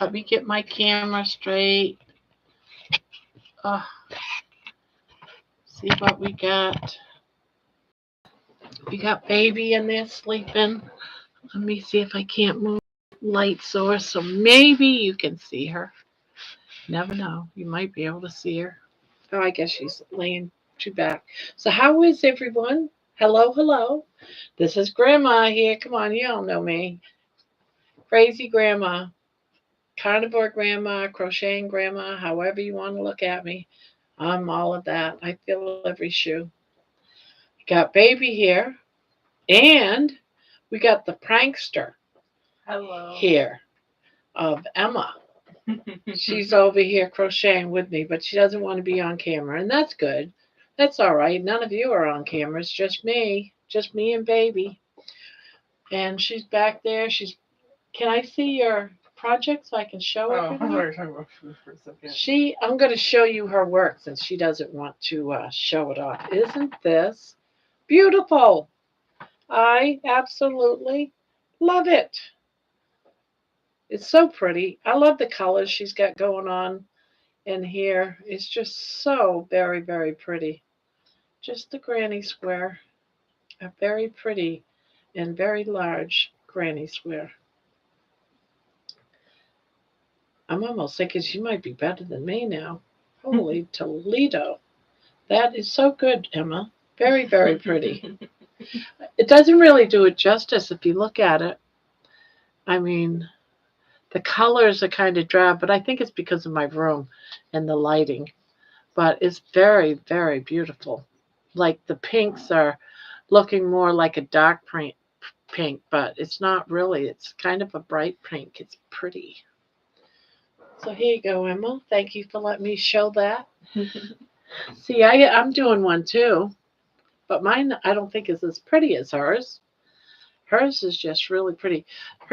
Let me get my camera straight. See what we got. We got baby in there sleeping. Let me see if I can't move light source so maybe you can see her. Never know. You might be able to see her. Oh, I guess she's laying too back. So how is everyone? Hello, hello. This is Grandma here. Come on, you all know me. Crazy Grandma. Carnivore Grandma, Crocheting Grandma, however you want to look at me. I'm all of that. I fill every shoe. Got baby here. And we got the prankster. Hello. Here of Emma. She's over here crocheting with me, but she doesn't want to be on camera, and that's good. That's all right. None of you are on camera. It's just me and baby. And she's back there. Can I see your project so I can show everyone? I'm going to show you her work since she doesn't want to show it off. Isn't this beautiful? I absolutely love it. It's so pretty. I love the colors she's got going on in here. It's just so very, very pretty. Just the granny square. A very pretty and very large granny square. I'm almost thinking she might be better than me now. Holy Toledo. That is so good, Emma. Very, very pretty. It doesn't really do it justice if you look at it. I mean, the colors are kind of drab, but I think it's because of my room and the lighting. But it's very, very beautiful. Like the pinks are looking more like a dark pink, but it's not really. It's kind of a bright pink. It's pretty. So here you go, Emma. Thank you for letting me show that. See, I'm doing one too, but mine I don't think is as pretty as hers. Hers is just really pretty.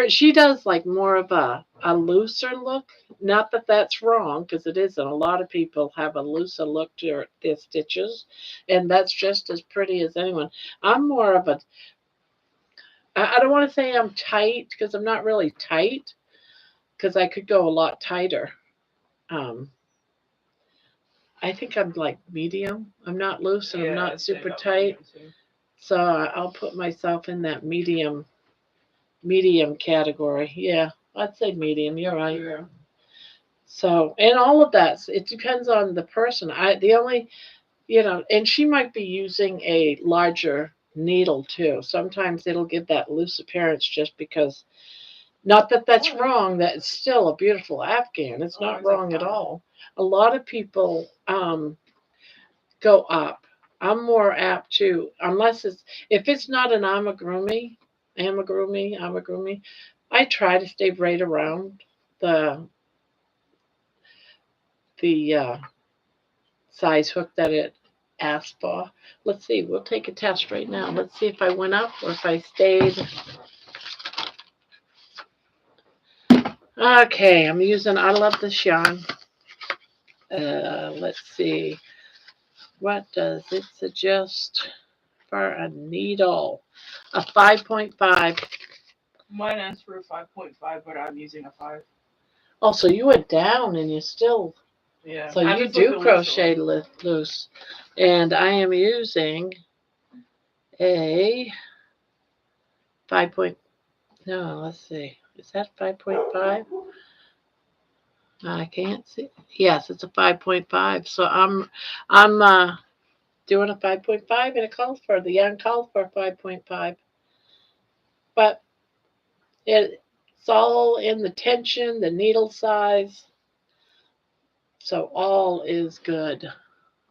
She does like more of a looser look. Not that that's wrong, because it isn't. A lot of people have a looser look to their stitches, and that's just as pretty as anyone. I'm more of I don't want to say I'm tight, because I'm not really tight, because I could go a lot tighter. I think I'm like medium. I'm not loose and I'm not super tight. So I'll put myself in that medium category. Yeah, I'd say medium. You're right. Yeah. So, and all of that, it depends on the person. The only, and she might be using a larger needle too. Sometimes it'll give that loose appearance just because, not that that's wrong, that it's still a beautiful Afghan. It's not wrong at all. A lot of people go up. I'm more apt to, if it's not an amigurumi, I try to stay right around the size hook that it asked for. Let's see, we'll take a test right now. Let's see if I went up or if I stayed. Okay, I love this yarn. Let's see. What does it suggest for a needle? A 5.5. Mine asked for a 5.5, but I'm using a 5. Oh, so you went down and you still... Yeah. So you do crochet loose. And I am using a 5. No, let's see. Is that 5.5? I can't see. Yes, it's a 5.5. So I'm doing a 5.5, and it calls for the yarn calls for 5.5. But it's all in the tension, the needle size. So all is good.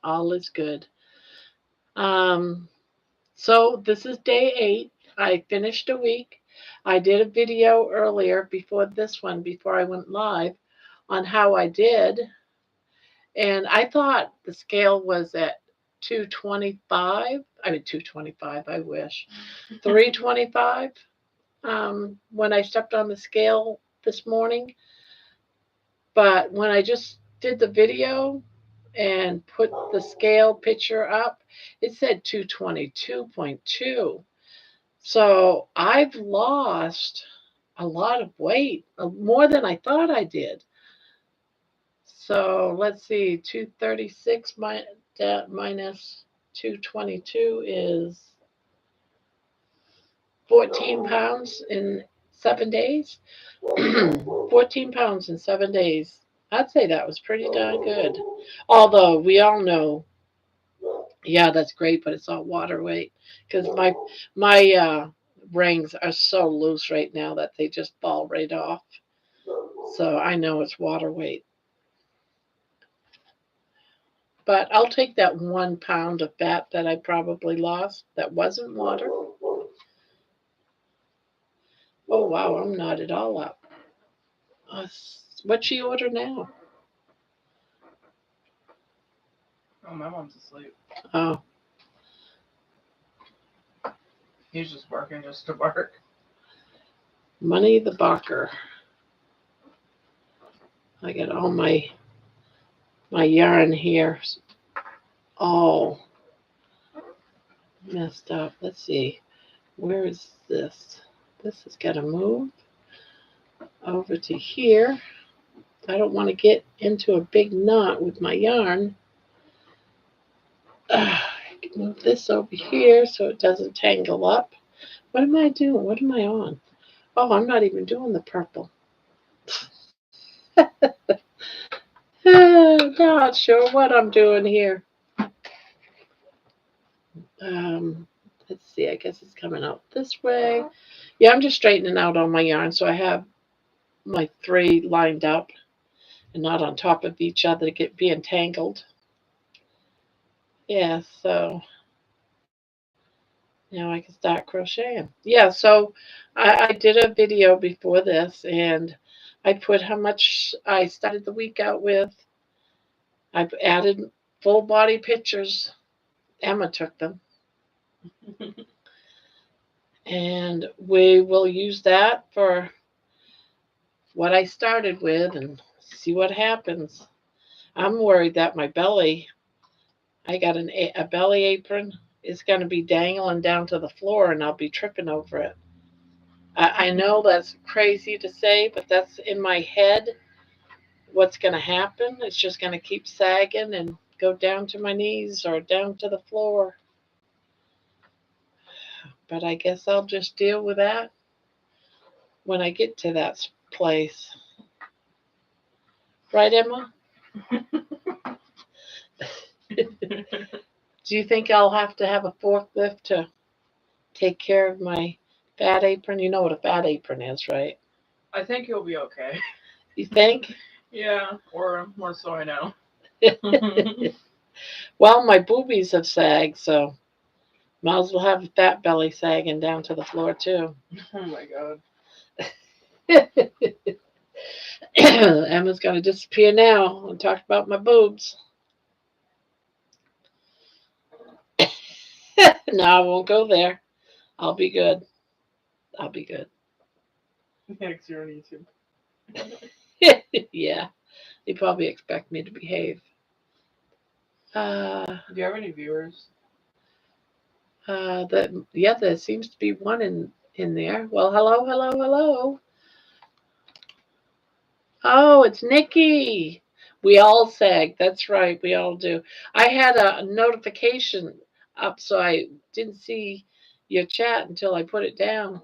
All is good. So this is day 8. I finished a week. I did a video earlier before this one, before I went live, on how I did. And I thought the scale was at 225. I mean, 225, I wish. 325 when I stepped on the scale this morning. But when I just did the video and put the scale picture up, it said 222.2. So I've lost a lot of weight, more than I thought I did. So let's see, 236 minus 222 is 14 pounds in 7 days. 14 pounds in 7 days. I'd say that was pretty darn good. Although we all know, yeah, that's great, but it's all water weight because my rings are so loose right now that they just fall right off. So I know it's water weight. But I'll take that 1 pound of fat that I probably lost that wasn't water. Oh, wow, I'm knotted all up. What's she order now? Oh, my mom's asleep. Oh, He's just barking just to bark. Money the Barker. I got all my yarn here all messed up. Let's see. Where is this? This has got to move over to here. I don't want to get into a big knot with my yarn. I can move this over here so it doesn't tangle up. What am I doing? What am I on? Oh, I'm not even doing the purple. Not sure what I'm doing here. Let's see. I guess it's coming out this way. Yeah, I'm just straightening out all my yarn so I have my 3 lined up and not on top of each other to get be entangled. Yeah, so now I can start crocheting. Yeah, so I did a video before this and I put how much I started the week out with. I've added full body pictures. Emma took them. And we will use that for what I started with and see what happens. I'm worried that my belly, I got a belly apron, is going to be dangling down to the floor and I'll be tripping over it. I know that's crazy to say, but that's in my head what's going to happen. It's just going to keep sagging and go down to my knees or down to the floor. But I guess I'll just deal with that when I get to that place. Right, Emma? Do you think I'll have to have a forklift to take care of my fat apron? You know what a fat apron is, right? I think you'll be okay. You think? Yeah, or more so I know. Well, my boobies have sagged, so might as well have a fat belly sagging down to the floor, too. Oh my god. Emma's going to disappear now and talk about my boobs. No, I won't go there. I'll be good. I'll be good. Thanks, you're on YouTube. Yeah, they probably expect me to behave. Do you have any viewers? There seems to be one in there. Well, hello, hello, hello. Oh, it's Nikki. We all sag. That's right. We all do. I had a notification up, so I didn't see your chat until I put it down.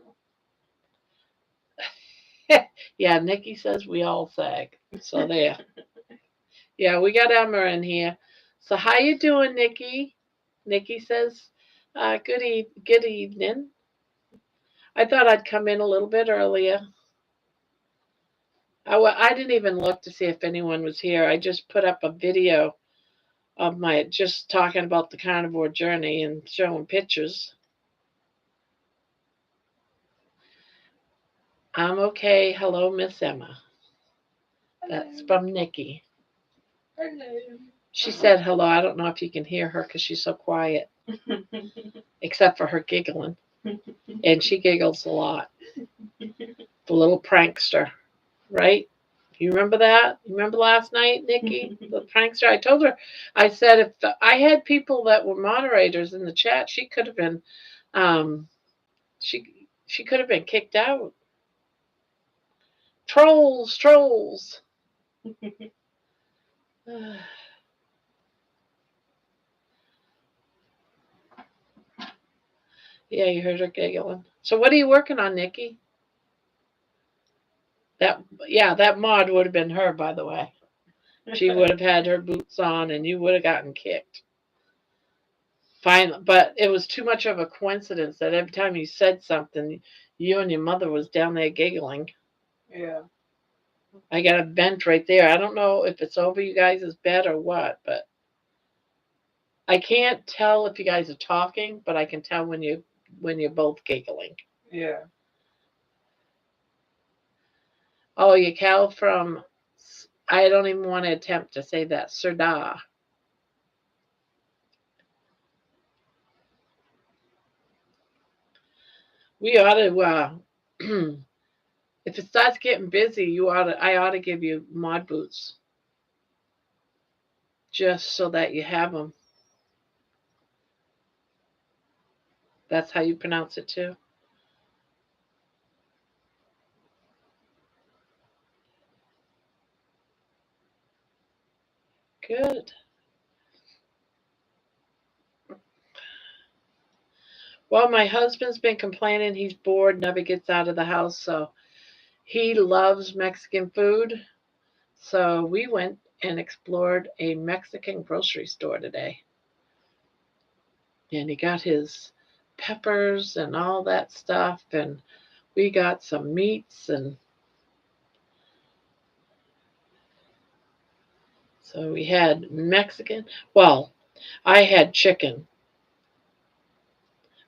Yeah, Nikki says we all sag. So there. Yeah, we got Emma in here. So how you doing, Nikki? Nikki says, good evening. I thought I'd come in a little bit earlier. I didn't even look to see if anyone was here. I just put up a video of my just talking about the carnivore journey and showing pictures. I'm okay. Hello, Miss Emma. That's from Nikki. Hello. She said hello. I don't know if you can hear her because she's so quiet, except for her giggling. And she giggles a lot. The little prankster, right? You remember that? You remember last night, Nikki? The prankster? I told her, I said if I had people that were moderators in the chat, she could have been, she could have been kicked out. Trolls, trolls. Yeah, you heard her giggling. So what are you working on, Nikki? That mod would have been her, by the way. She would have had her boots on and you would have gotten kicked. Fine, but it was too much of a coincidence that every time you said something, you and your mother was down there giggling. Yeah. I got a vent right there. I don't know if it's over you guys' bed or what, but I can't tell if you guys are talking, but I can tell when you're both giggling. Yeah. Oh, your cow from, I don't even want to attempt to say that, Serdar. We ought to, if it starts getting busy, I ought to give you mod boots. Just so that you have them. That's how you pronounce it too. Good. Well, my husband's been complaining he's bored, never gets out of the house, so he loves Mexican food. So we went and explored a Mexican grocery store today. And he got his peppers and all that stuff, and we got some meats, and so we had Mexican. Well, I had chicken.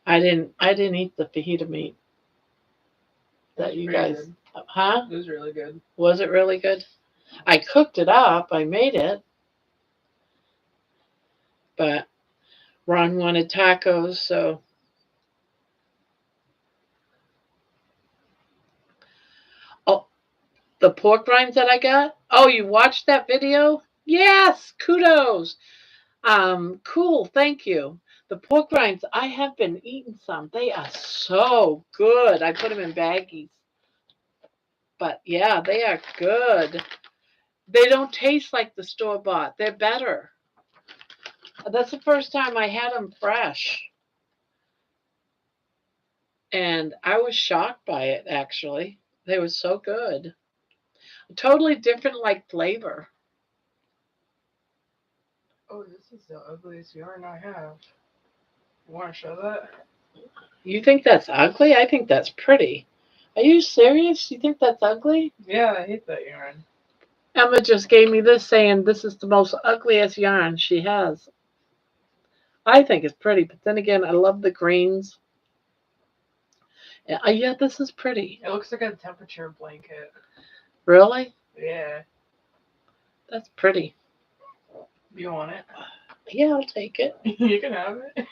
I didn't eat the fajita meat that you guys good. Huh? It was really good. Was it really good? I cooked it up, I made it. But Ron wanted tacos, so oh, the pork rinds that I got? Oh, you watched that video? Yes, kudos. Cool, thank you. The pork rinds, I have been eating some. They are so good. I put them in baggies. But yeah, they are good. They don't taste like the store bought. They're better. That's the first time I had them fresh. And I was shocked by it, actually. They were so good. Totally different, like, flavor. Oh, this is the ugliest yarn I have. You want to show that? You think that's ugly? I think that's pretty. Are you serious? You think that's ugly? Yeah, I hate that yarn. Emma just gave me this saying this is the most ugliest yarn she has. I think it's pretty, but then again, I love the greens. Yeah, this is pretty. It looks like a temperature blanket. Really? Yeah. That's pretty. You want it? Yeah, I'll take it. You can have it.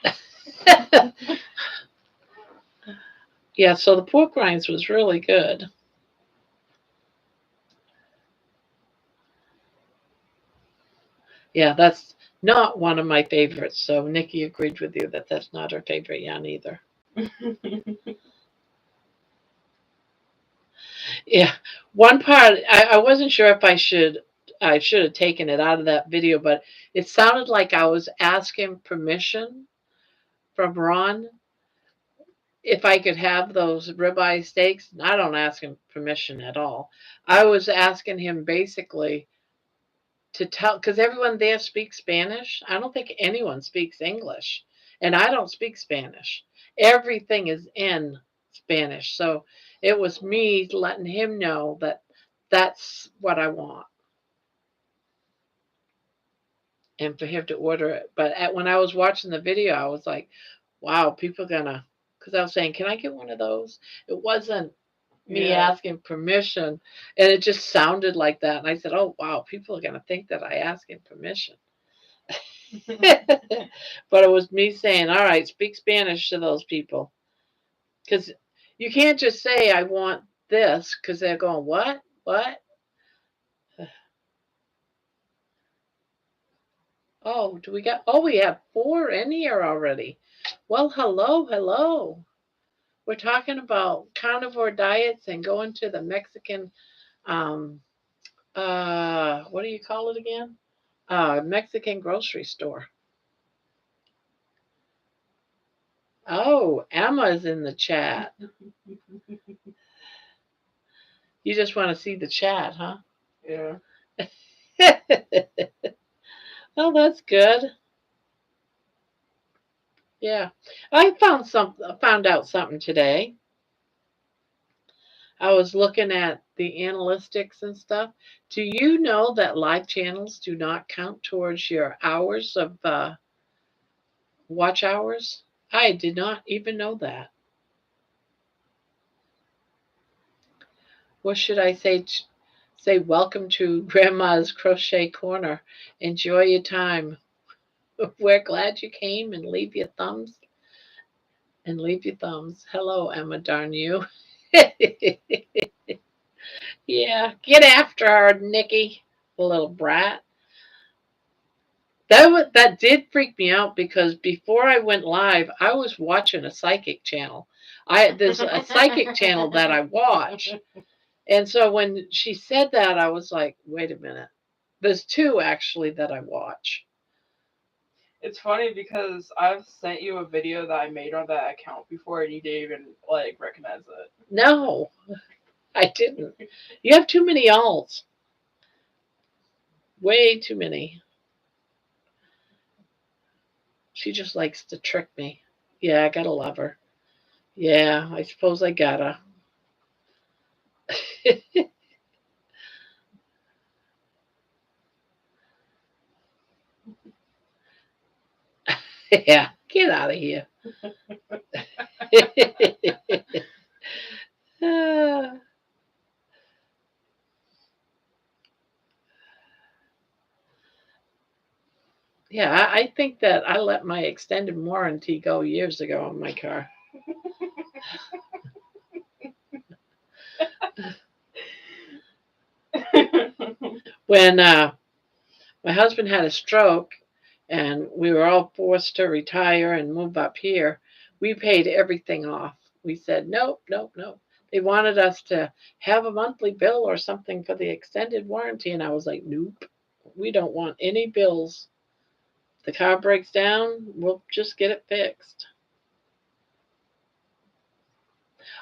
Yeah, so the pork rinds was really good. Yeah, that's not one of my favorites. So Nikki agreed with you that that's not her favorite yarn either. Yeah, one part I wasn't sure if I should have taken it out of that video, but it sounded like I was asking permission from Ron if I could have those ribeye steaks. I don't ask him permission at all. I was asking him basically to tell, because everyone there speaks Spanish. I don't think anyone speaks English, and I don't speak Spanish. Everything is in Spanish, so it was me letting him know that that's what I want, and for him to order it. But when I was watching the video, I was like, "Wow, people gonna," because I was saying, "Can I get one of those?" It wasn't me asking permission, and it just sounded like that. And I said, "Oh wow, people are gonna think that I asked him permission." But it was me saying, "All right, speak Spanish to those people," because you can't just say, "I want this," because they're going, "What? What?" Oh, do we got? Oh, we have 4 in here already. Well, hello, hello. We're talking about carnivore diets and going to the Mexican what do you call it again? Mexican grocery store. Oh, Emma's in the chat. You just want to see the chat, huh? Yeah. Oh, that's good. Yeah, I found out something today. I was looking at the analytics and stuff. Do you know that live channels do not count towards your hours of watch hours? I did not even know that. What should I say? Say welcome to Grandma's Crochet Corner. Enjoy your time. We're glad you came and leave your thumbs. Hello, Emma, darn you. Yeah, get after her, Nikki, little brat. That did freak me out because before I went live, I was watching a psychic channel. There's a psychic channel that I watch, and so when she said that, I was like, wait a minute. There's two actually that I watch. It's funny because I've sent you a video that I made on that account before and you didn't even recognize it. No, I didn't. You have too many alts. Way too many. She just likes to trick me. Yeah, I gotta love her. Yeah, I suppose I gotta. Yeah, get out of here. Yeah, I think that I let my extended warranty go years ago on my car. When my husband had a stroke and we were all forced to retire and move up here, we paid everything off. We said, nope, nope, nope. They wanted us to have a monthly bill or something for the extended warranty. And I was like, nope, we don't want any bills. If the car breaks down, we'll just get it fixed.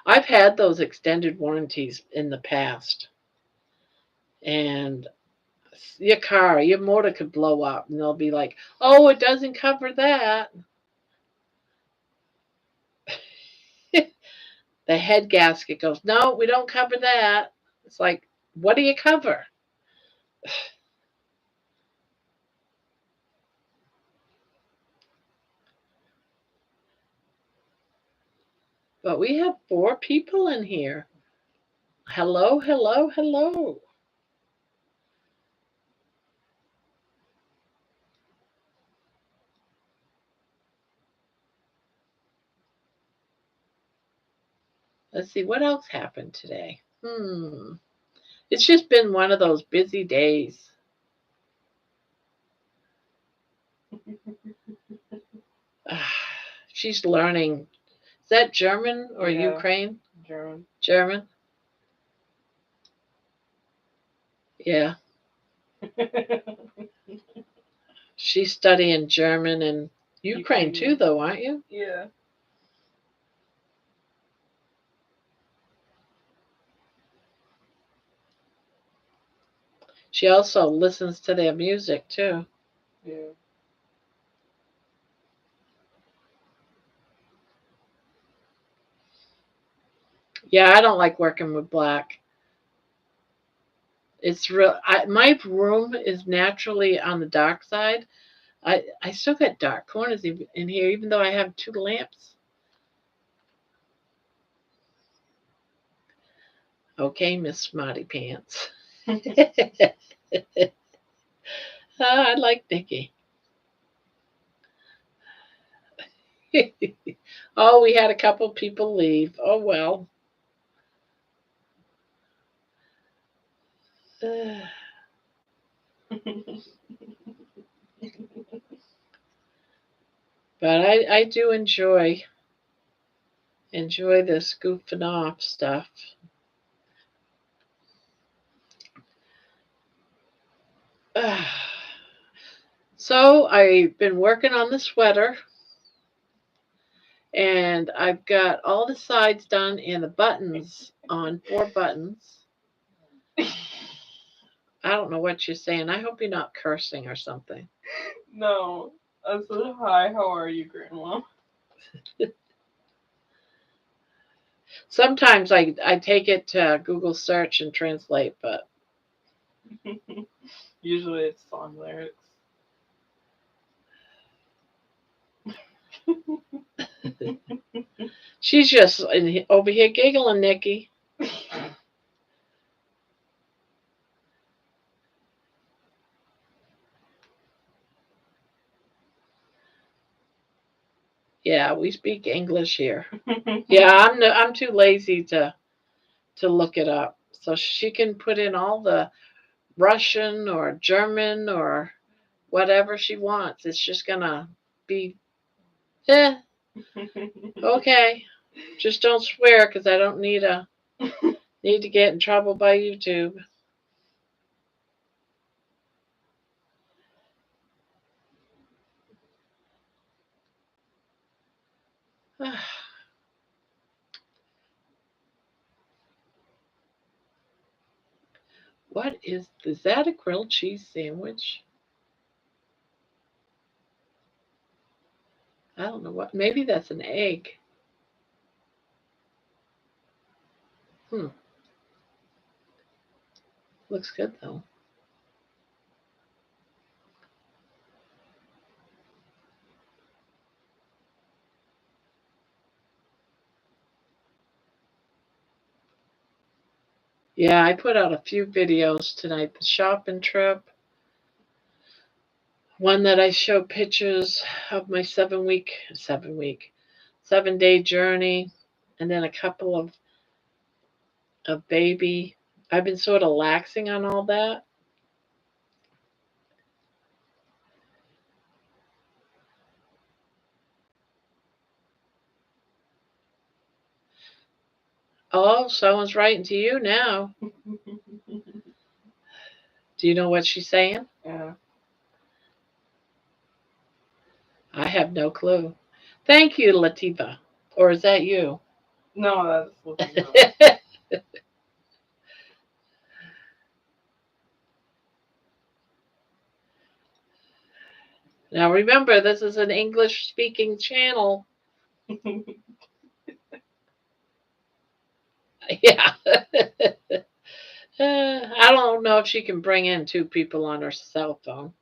I've had those extended warranties in the past. And your motor could blow up and they'll be like, oh, it doesn't cover that. The head gasket goes, no, we don't cover that. It's like, what do you cover? But we have 4 people in here. Hello, hello, hello. Let's see, what else happened today? It's just been one of those busy days. She's learning. Is that German or Ukraine? German. German? Yeah. She's studying German and Ukraine too, though, aren't you? Yeah. She also listens to their music too. Yeah. Yeah, I don't like working with black. It's real. My room is naturally on the dark side. I still got dark corners in here, even though I have 2 lamps. Okay, Miss Smarty Pants. I like Nikki. Oh, we had a couple people leave. Oh well. But I do enjoy this goofing off stuff. So I've been working on the sweater, and I've got all the sides done and the buttons on 4 buttons. I don't know what you're saying. I hope you're not cursing or something. No. I said, hi, how are you, Grandma? Sometimes I take it to Google search and translate, but Usually it's song lyrics. she's just over here giggling, Nikki. Yeah, we speak English here. Yeah, I'm too lazy to look it up. So she can put in all the Russian or German or whatever she wants. It's just gonna be, okay. Just don't swear, because I don't need to get in trouble by YouTube. What is that a grilled cheese sandwich? I don't know what. Maybe that's an egg. Hmm. Looks good though. Yeah, I put out a few videos tonight. The shopping trip, one that I show pictures of my 7-day journey, and then a couple of baby. I've been sort of laxing on all that. Oh, someone's writing to you now. Do you know what she's saying? Yeah. I have no clue. Thank you, Latifa. Or is that you? No, that's Latifa. Now remember, this is an English speaking channel. Yeah. I don't know if she can bring in 2 people on her cell phone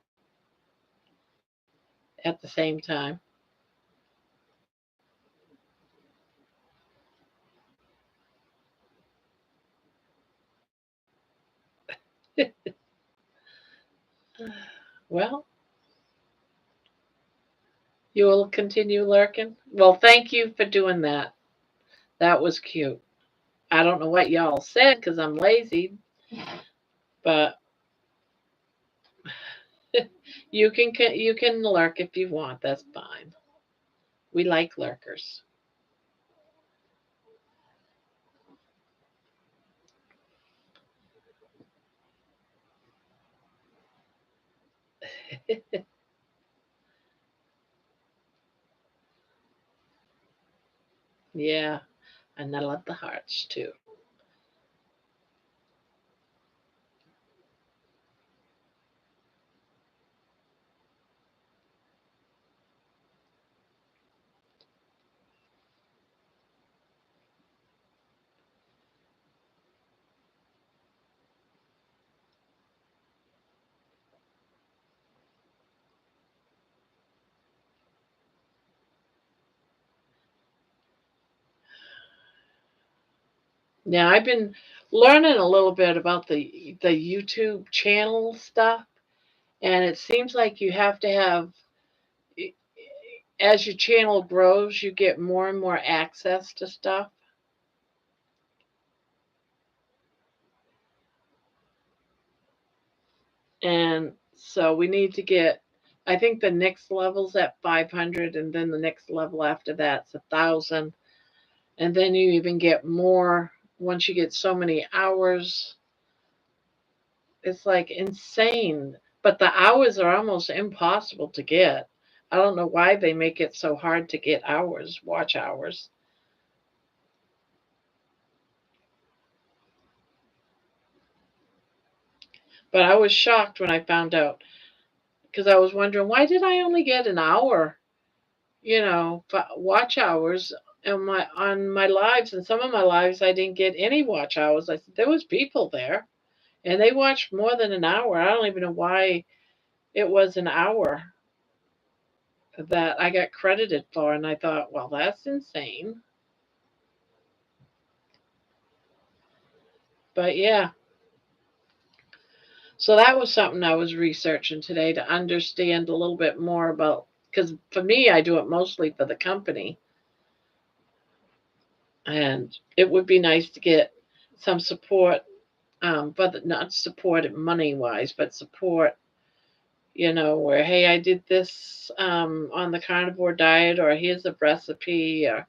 at the same time. Well, you will continue lurking? Well, thank you for doing that. That was cute. I don't know what y'all said because I'm lazy, but you can lurk if you want. That's fine. We like lurkers. Yeah, and I love the hearts too. Now I've been learning a little bit about the YouTube channel stuff, and it seems like you have to have, as your channel grows, you get more and more access to stuff. And so we need to get, I think the next level's at 500, and then the next level after that's 1,000. And then you even get more once you get so many hours. It's like insane But the hours are almost impossible to get. I don't know why they make it so hard to get hours, watch hours. But I was shocked when I found out because I was wondering why did I only get an hour, watch hours on my lives, and some of my lives I didn't get any watch hours. I said there was people there and they watched more than an hour. I don't even know why it was an hour that I got credited for, and I thought, well, that's insane. But yeah, so that was something I was researching today to understand a little bit more about. Because for me, I do it mostly for the company, and it would be nice to get some support, but not support money wise, but support, where hey, I did this on the carnivore diet, or here's a recipe, or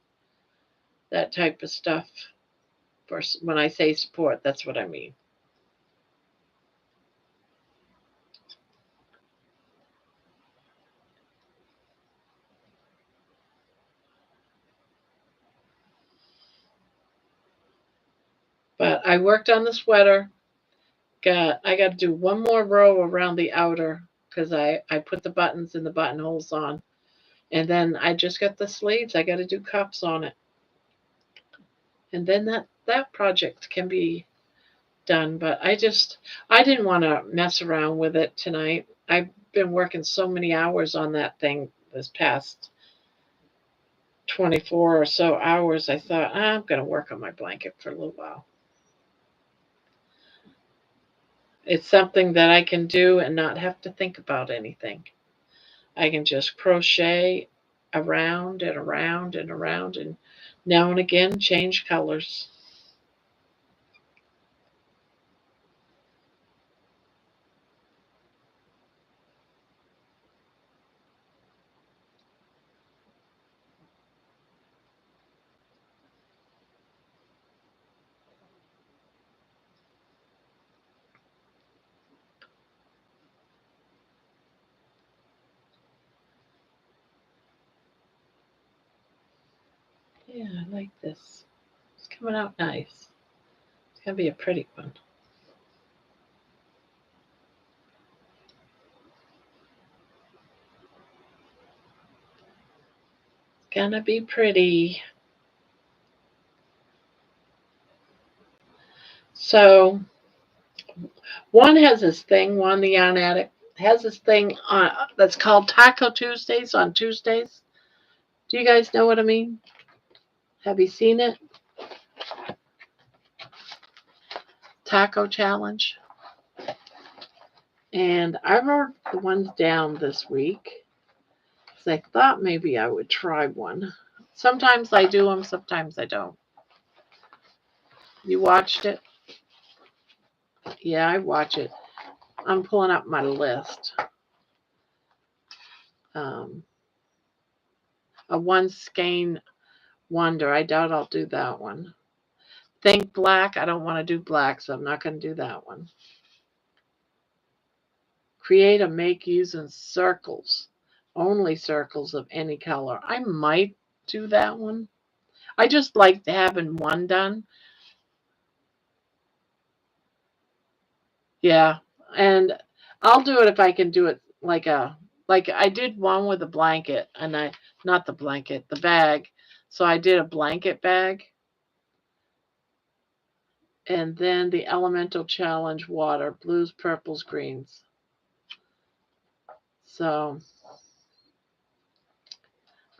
that type of stuff. For when I say support, that's what I mean. But I worked on the sweater. I got to do one more row around the outer because I put the buttons and the buttonholes on, and then I just got the sleeves. I got to do cuffs on it, and then that project can be done. But I didn't want to mess around with it tonight. I've been working so many hours on that thing this past 24 or so hours. I thought I'm going to work on my blanket for a little while. It's something that I can do and not have to think about anything. I can just crochet around and around and around, and now and again change colors. Yeah, I like this. It's coming out nice. It's going to be a pretty one. It's going to be pretty. So, one has this thing, one, the Yarn Addict, has this thing that's called Taco Tuesdays on Tuesdays. Do you guys know what I mean? Have you seen it? Taco Challenge. And I wrote the ones down this week because I thought maybe I would try one. Sometimes I do them, sometimes I don't. You watched it? Yeah, I watch it. I'm pulling up my list. A one skein wonder. I doubt I'll do that one. Think black. I don't want to do black, so I'm not going to do that one. Create a make using circles. Only circles of any color. I might do that one. I just like having one done. Yeah, and I'll do it if I can do it like I did one with a blanket, and I not the blanket, the bag. So I did a blanket bag, and then the elemental challenge water, blues, purples, greens. So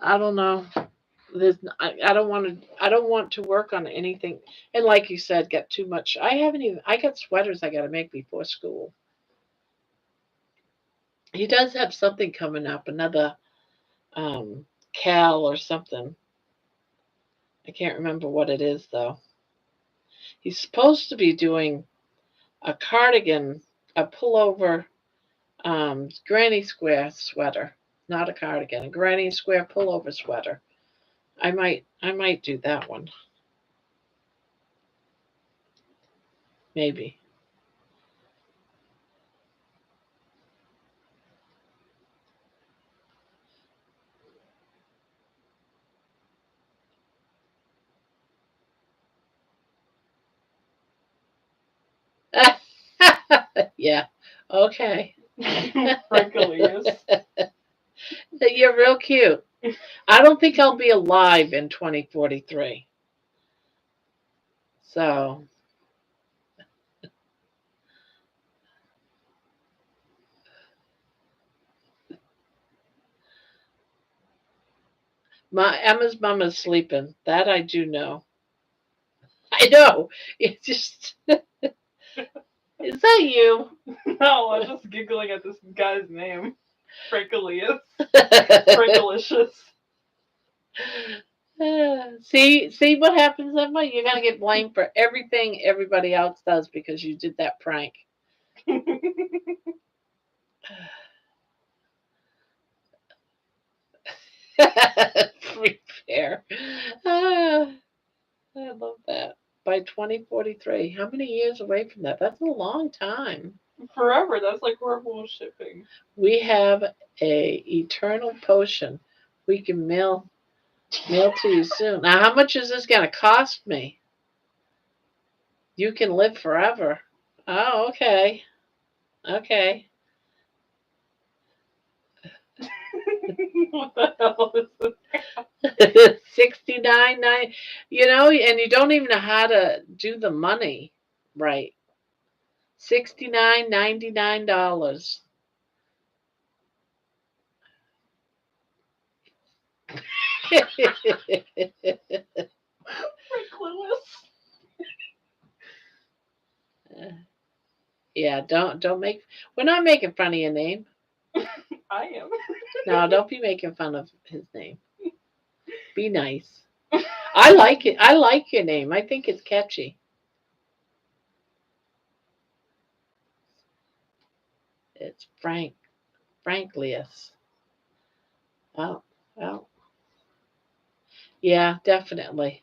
I don't know. I don't want to work on anything, and like you said, get too much. I got sweaters I got to make before school. He does have something coming up, another Cal or something. I can't remember what it is though. He's supposed to be doing a cardigan, a pullover, granny square sweater, not a cardigan, a granny square pullover sweater. I might do that one. Maybe. Yeah. Okay. Frankly, You're real cute. I don't think I'll be alive in 2043. So, my Emma's mama's sleeping. That I do know. I know. It's just, is that you? No, I'm just giggling at this guy's name. Franklius. Frankalicious. See what happens, Emma? You're gonna get blamed for everything everybody else does because you did that prank. Prepare. Ah, I love that. By 2043. How many years away from that? That's a long time. Forever. That's like horrible shipping. We have a eternal potion we can mail to you soon. Now, how much is this gonna cost me? You can live forever. Oh, okay. Okay. What the hell is this? 69.9. You know, and you don't even know how to do the money right. $69.99. Franklin. Yeah, don't make. We're not making fun of your name. I am. No, don't be making fun of his name. Be nice. I like it. I like your name. I think it's catchy. It's Franklius. Oh, well, yeah, definitely.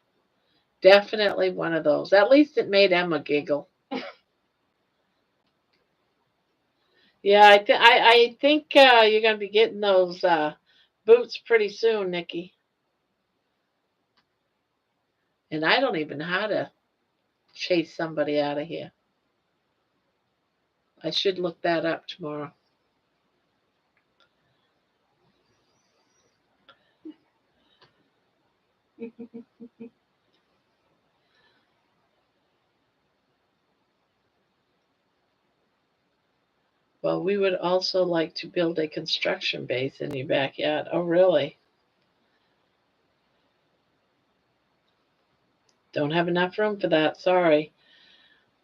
Definitely one of those. At least it made Emma giggle. Yeah, I think you're gonna be getting those boots pretty soon, Nikki. And I don't even know how to chase somebody out of here. I should look that up tomorrow. Well, we would also like to build a construction base in your backyard. Oh, really? Don't have enough room for that. Sorry.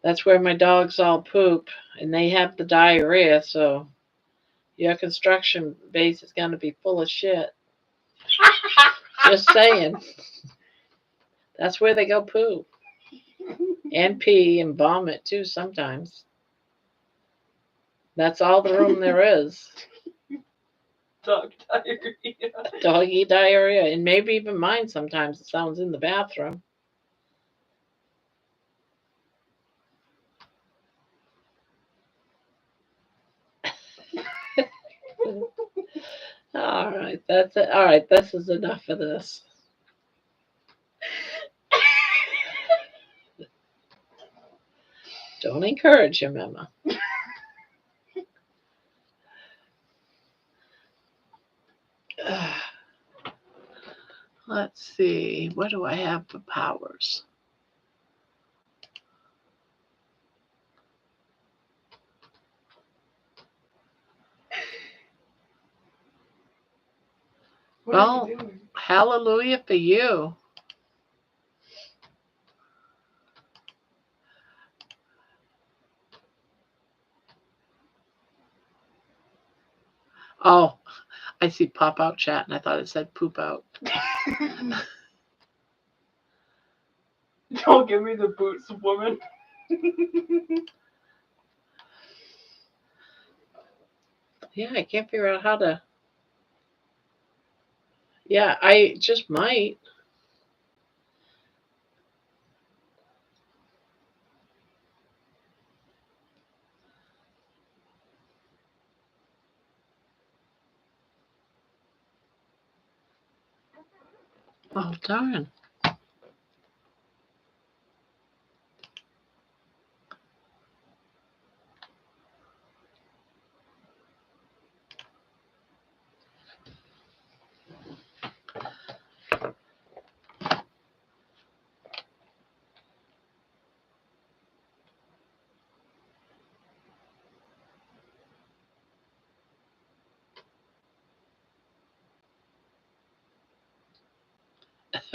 That's where my dogs all poop and they have the diarrhea, so your construction base is going to be full of shit. Just saying. That's where they go poop and pee and vomit too sometimes. That's all the room there is. Dog diarrhea. Doggy diarrhea. And maybe even mine sometimes. It sounds in the bathroom. All right, that's it. All right, this is enough of this. Don't encourage him, Emma. Let's see. What do I have for powers? What are you doing? Hallelujah for you. Oh, I see pop out chat and I thought it said poop out. Don't give me the boots, woman. Yeah, I can't figure out how to. Yeah, I just might. Oh, darn.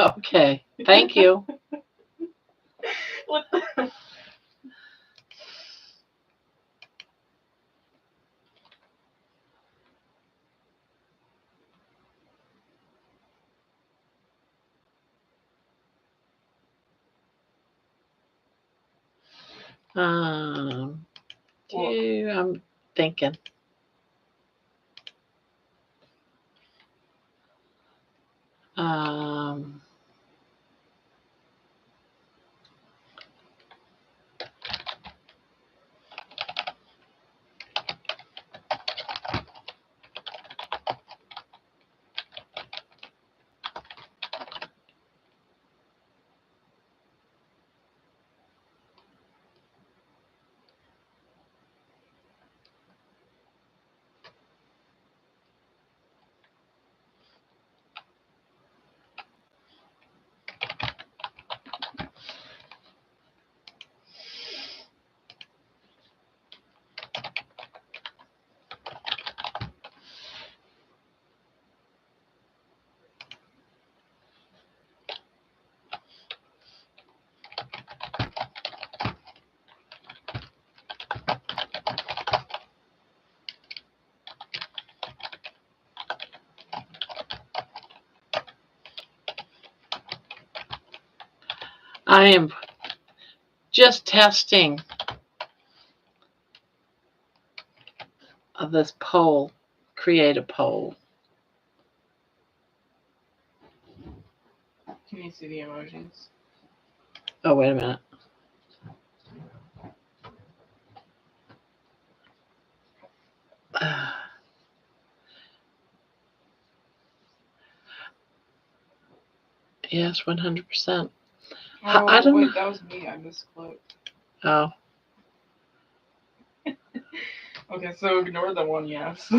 Okay. Thank you. What the? I'm thinking. Um, I am just testing this poll. Create a poll. Can you see the emojis? Oh, wait a minute. Yes, 100%. Oh, I don't know. wait, that was me. I misclicked. Oh, Okay, so ignore the one yes.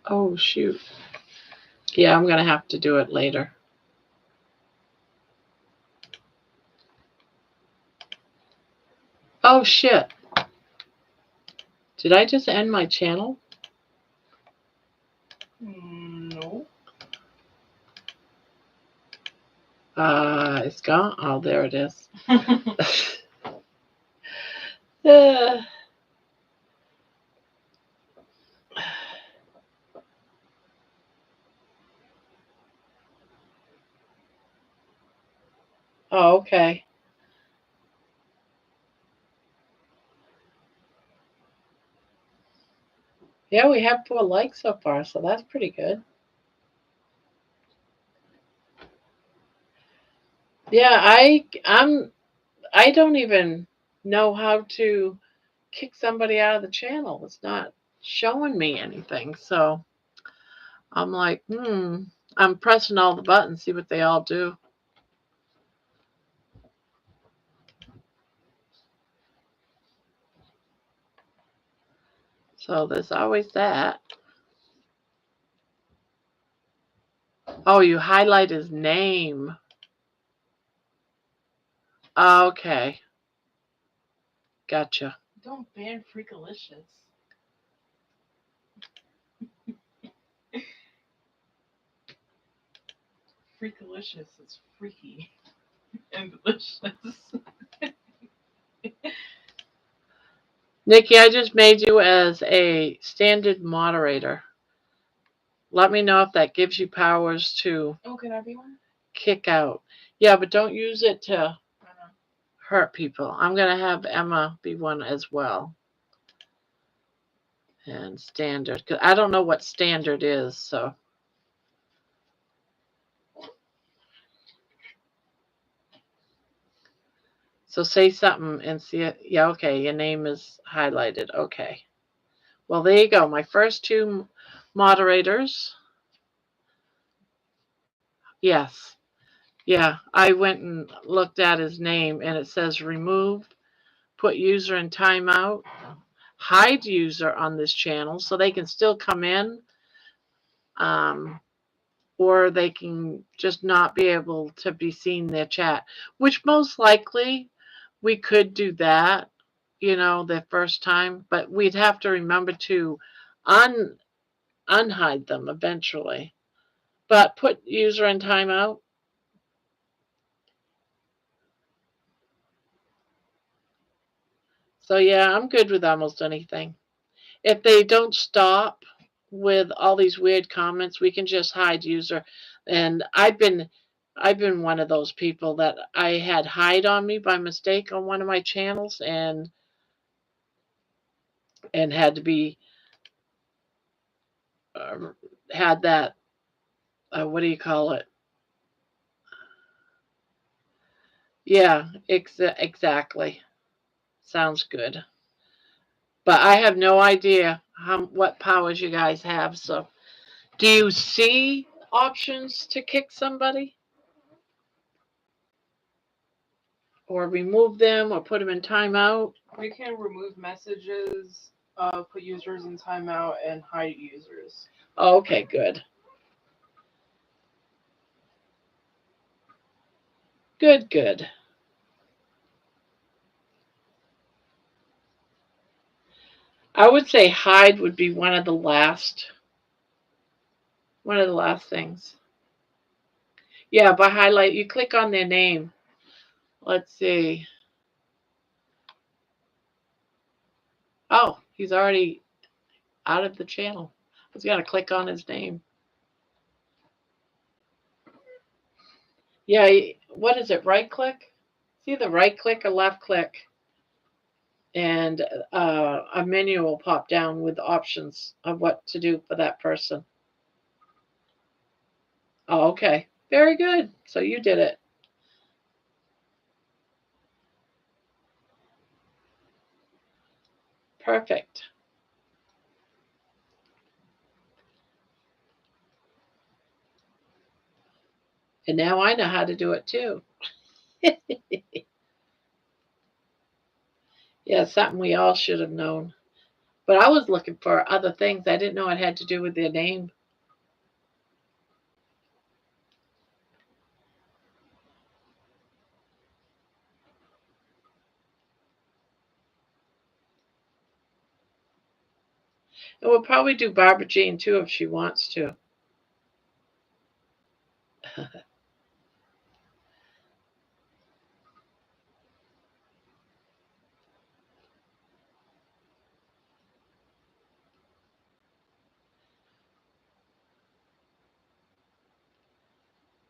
oh shoot. Yeah, I'm gonna have to do it later. Oh shit. Did I just end my channel? No. It's gone. Oh, there it is. Uh, oh, okay. Yeah, we have 4 likes so far, so that's pretty good. Yeah, I don't even know how to kick somebody out of the channel. It's not showing me anything. So I'm like, I'm pressing all the buttons, see what they all do. So there's always that. Oh, you highlight his name. Okay. Gotcha. Don't ban Freakalicious. Freakalicious is freaky and delicious. Nikki, I just made you as a standard moderator. Let me know if that gives you powers to Oh, can I be one? kick out. Yeah, but don't use it to hurt people. I'm going to have Emma be one as well. And standard. 'Cause I don't know what standard is, so. So say something and see it. Yeah, okay, your name is highlighted. Okay. Well, there you go. My first 2 moderators. Yes. Yeah, I went and looked at his name and it says removed, put user in timeout, hide user on this channel so they can still come in, or they can just not be able to be seen their chat, which most likely we could do that, the first time, but we'd have to remember to unhide them eventually. But put user in timeout. So yeah, I'm good with almost anything. If they don't stop with all these weird comments, we can just hide user. And I've been one of those people that I had hide on me by mistake on one of my channels, and had to be had that, what do you call it? Yeah, exactly. Sounds good. But I have no idea what powers you guys have. So, do you see options to kick somebody or remove them or put them in timeout? We can remove messages, put users in timeout, and hide users. Oh, okay, good. Good. I would say hide would be one of the last things. Yeah, by highlight, you click on their name. Let's see. Oh, he's already out of the channel. I was going to click on his name. Yeah, what is it? Right click? It's either right click or left click. And a menu will pop down with options of what to do for that person. Oh, okay. Very good. So you did it. Perfect. And now I know how to do it too. Yeah, something we all should have known. But I was looking for other things. I didn't know it had to do with their name. And we'll probably do Barbara Jean too if she wants to.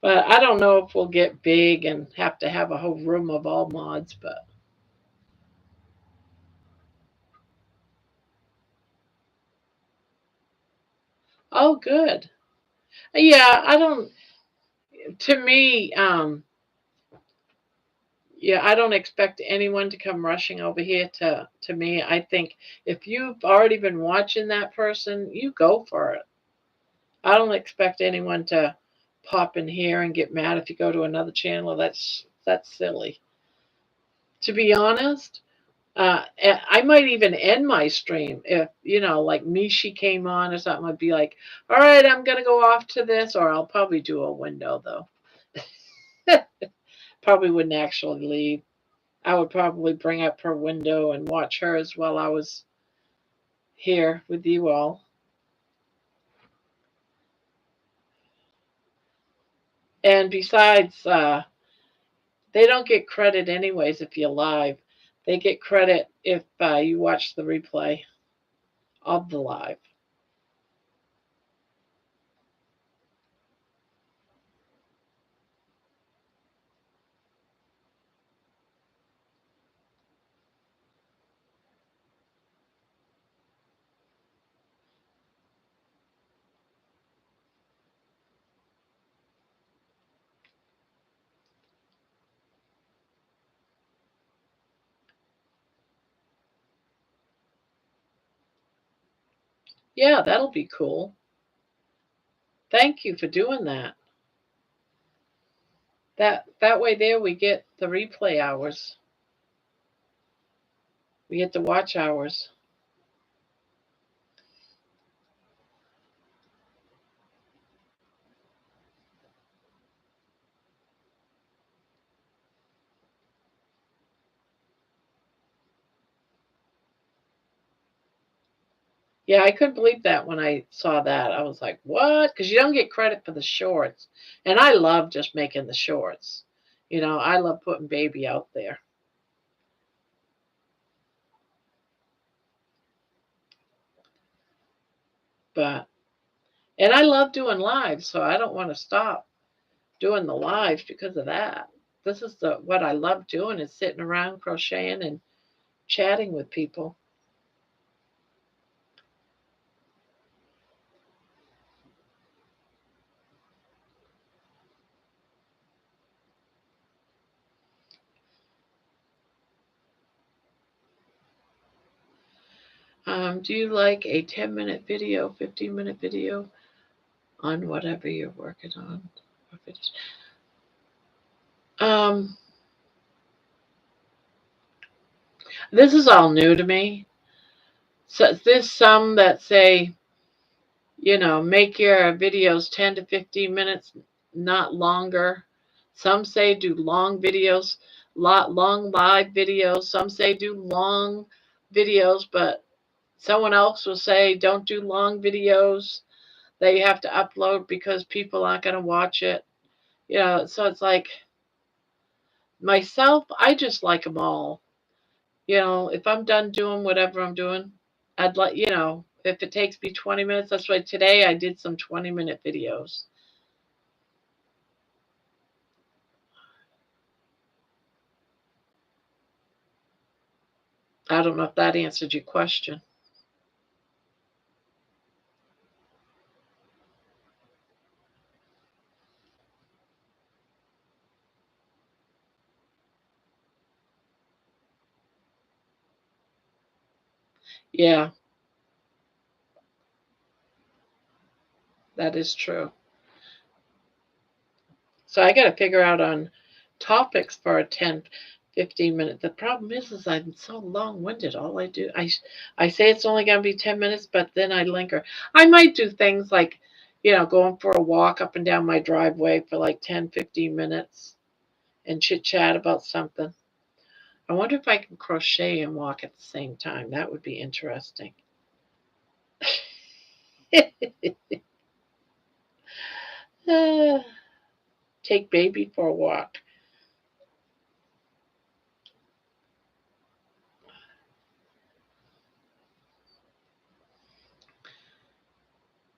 But I don't know if we'll get big and have to have a whole room of all mods, but oh good. Yeah, I don't to me, yeah, I don't expect anyone to come rushing over here to me. I think if you've already been watching that person, you go for it. I don't expect anyone to pop in here and get mad if you go to another channel. That's silly. To be honest, I might even end my stream if like Mishi came on or something. I'd be like, "All right, I'm gonna go off to this," or I'll probably do a window though. Probably wouldn't actually leave. I would probably bring up her window and watch hers while I was here with you all. And besides, they don't get credit anyways if you're live. They get credit if you watch the replay of the live. Yeah, that'll be cool. Thank you for doing that. That way there we get the replay hours. We get the watch hours. Yeah, I couldn't believe that when I saw that. I was like, what? Because you don't get credit for the shorts. And I love just making the shorts. I love putting baby out there. But, and I love doing lives, so I don't want to stop doing the lives because of that. This is what I love doing is sitting around crocheting and chatting with people. Do you like a 10-minute video, 15-minute video on whatever you're working on? Um, this is all new to me. So there's some that say, make your videos 10 to 15 minutes, not longer. Some say do long videos, long live videos. Some say do long videos, but someone else will say don't do long videos. That you have to upload because people aren't going to watch it. So it's like myself, I just like them all. If I'm done doing whatever I'm doing, I'd like, if it takes me 20 minutes, that's why today I did some 20-minute videos. I don't know if that answered your question. Yeah, that is true. So I got to figure out on topics for a 10, 15 minute. The problem is I'm so long winded. All I do, I say it's only going to be 10 minutes, but then I linger. I might do things like, going for a walk up and down my driveway for like 10, 15 minutes and chit chat about something. I wonder if I can crochet and walk at the same time. That would be interesting. Take baby for a walk.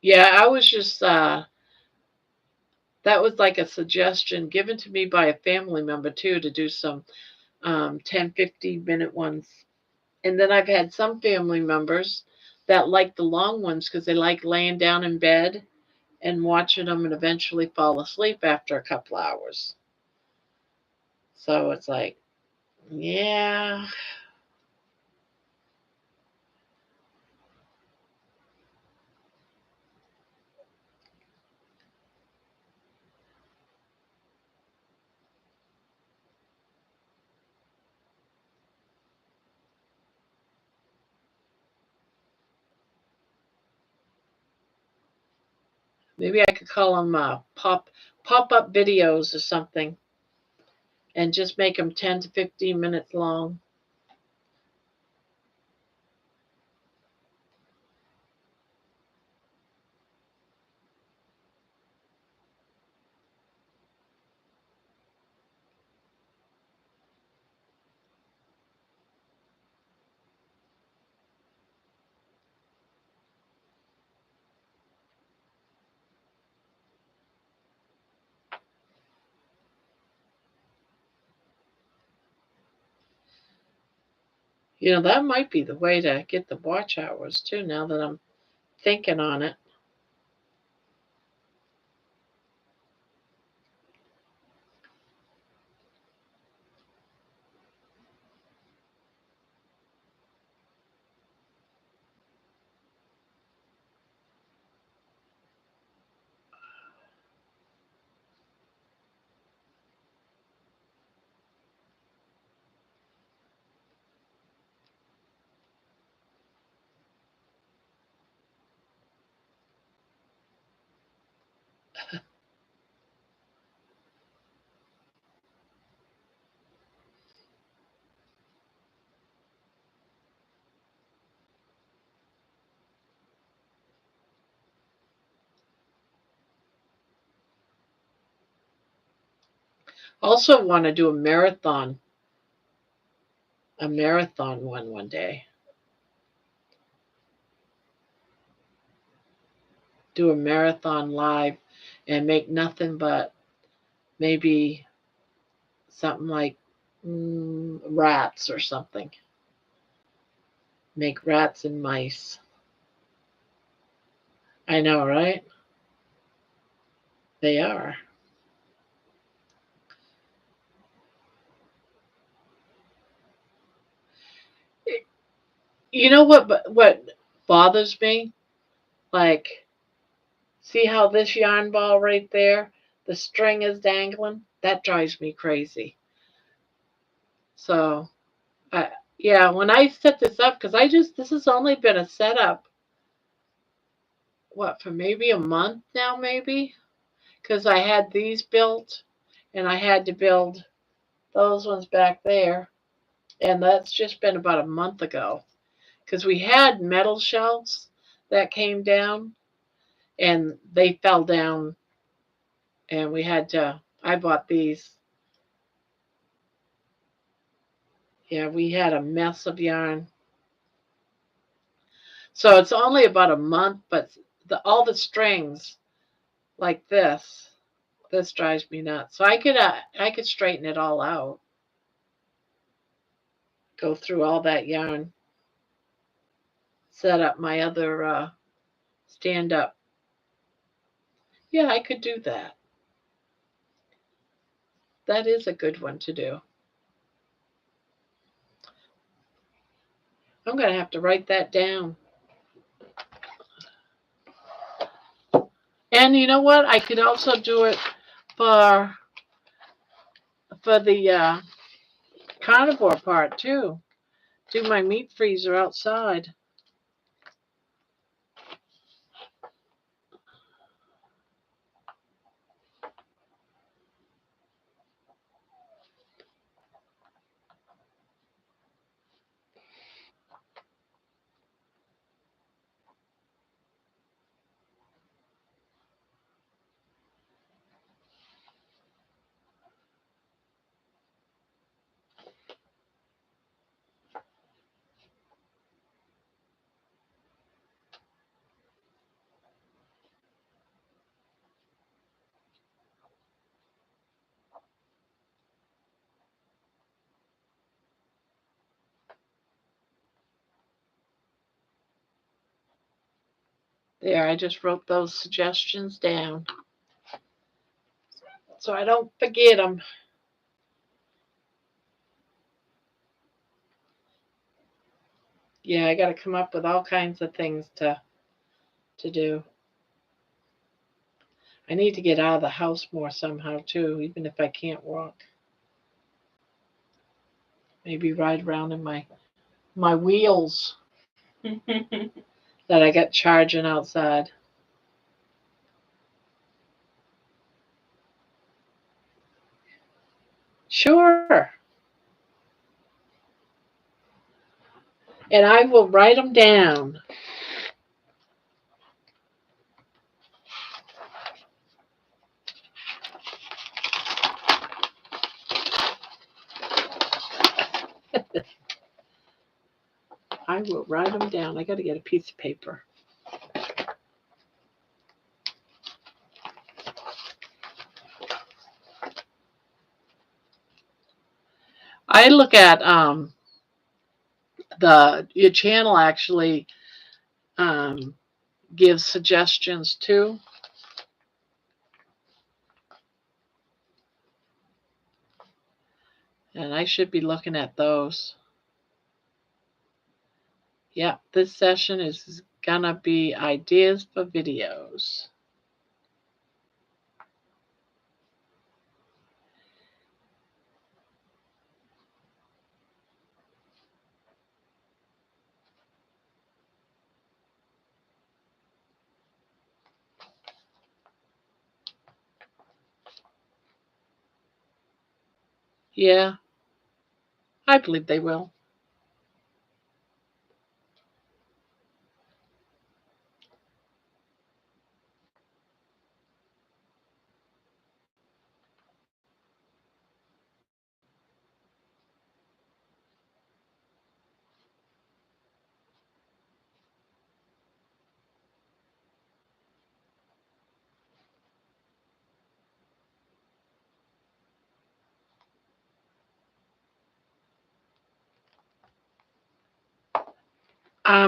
Yeah, I was just that was like a suggestion given to me by a family member too to do some 10, 15-minute ones. And then I've had some family members that like the long ones because they like laying down in bed and watching them and eventually fall asleep after a couple hours. So it's like, yeah, maybe I could call them pop up videos or something and just make them 10 to 15 minutes long. That might be the way to get the watch hours too, now that I'm thinking on it. Also want to do a marathon one day. Do a marathon live and make nothing but maybe something like rats or something. Make rats and mice. I know, right? They are. You know what bothers me? Like, see how this yarn ball right there, the string is dangling? That drives me crazy. So, yeah, when I set this up, because this has only been a setup, what, for maybe a month now, maybe? Because I had these built and I had to build those ones back there. And that's just been about a month ago. Because we had metal shelves that came down and they fell down and I bought these. Yeah, we had a mess of yarn. So it's only about a month, but all the strings like this drives me nuts. So I could straighten it all out. Go through all that yarn. Set up my other stand up. Yeah, I could do that. That is a good one to do. I'm going to have to write that down. And you know what? I could also do it for the carnivore part too. Do my meat freezer outside. There, I just wrote those suggestions down so I don't forget them. Yeah, I got to come up with all kinds of things to do. I need to get out of the house more somehow too, even if I can't walk. Maybe ride around in my wheels that I got charging outside. Sure. And I will write them down. I will write them down. I got to get a piece of paper. I look at your channel actually um, gives suggestions too. And I should be looking at those. Yep, this session is gonna be ideas for videos. Yeah, I believe they will.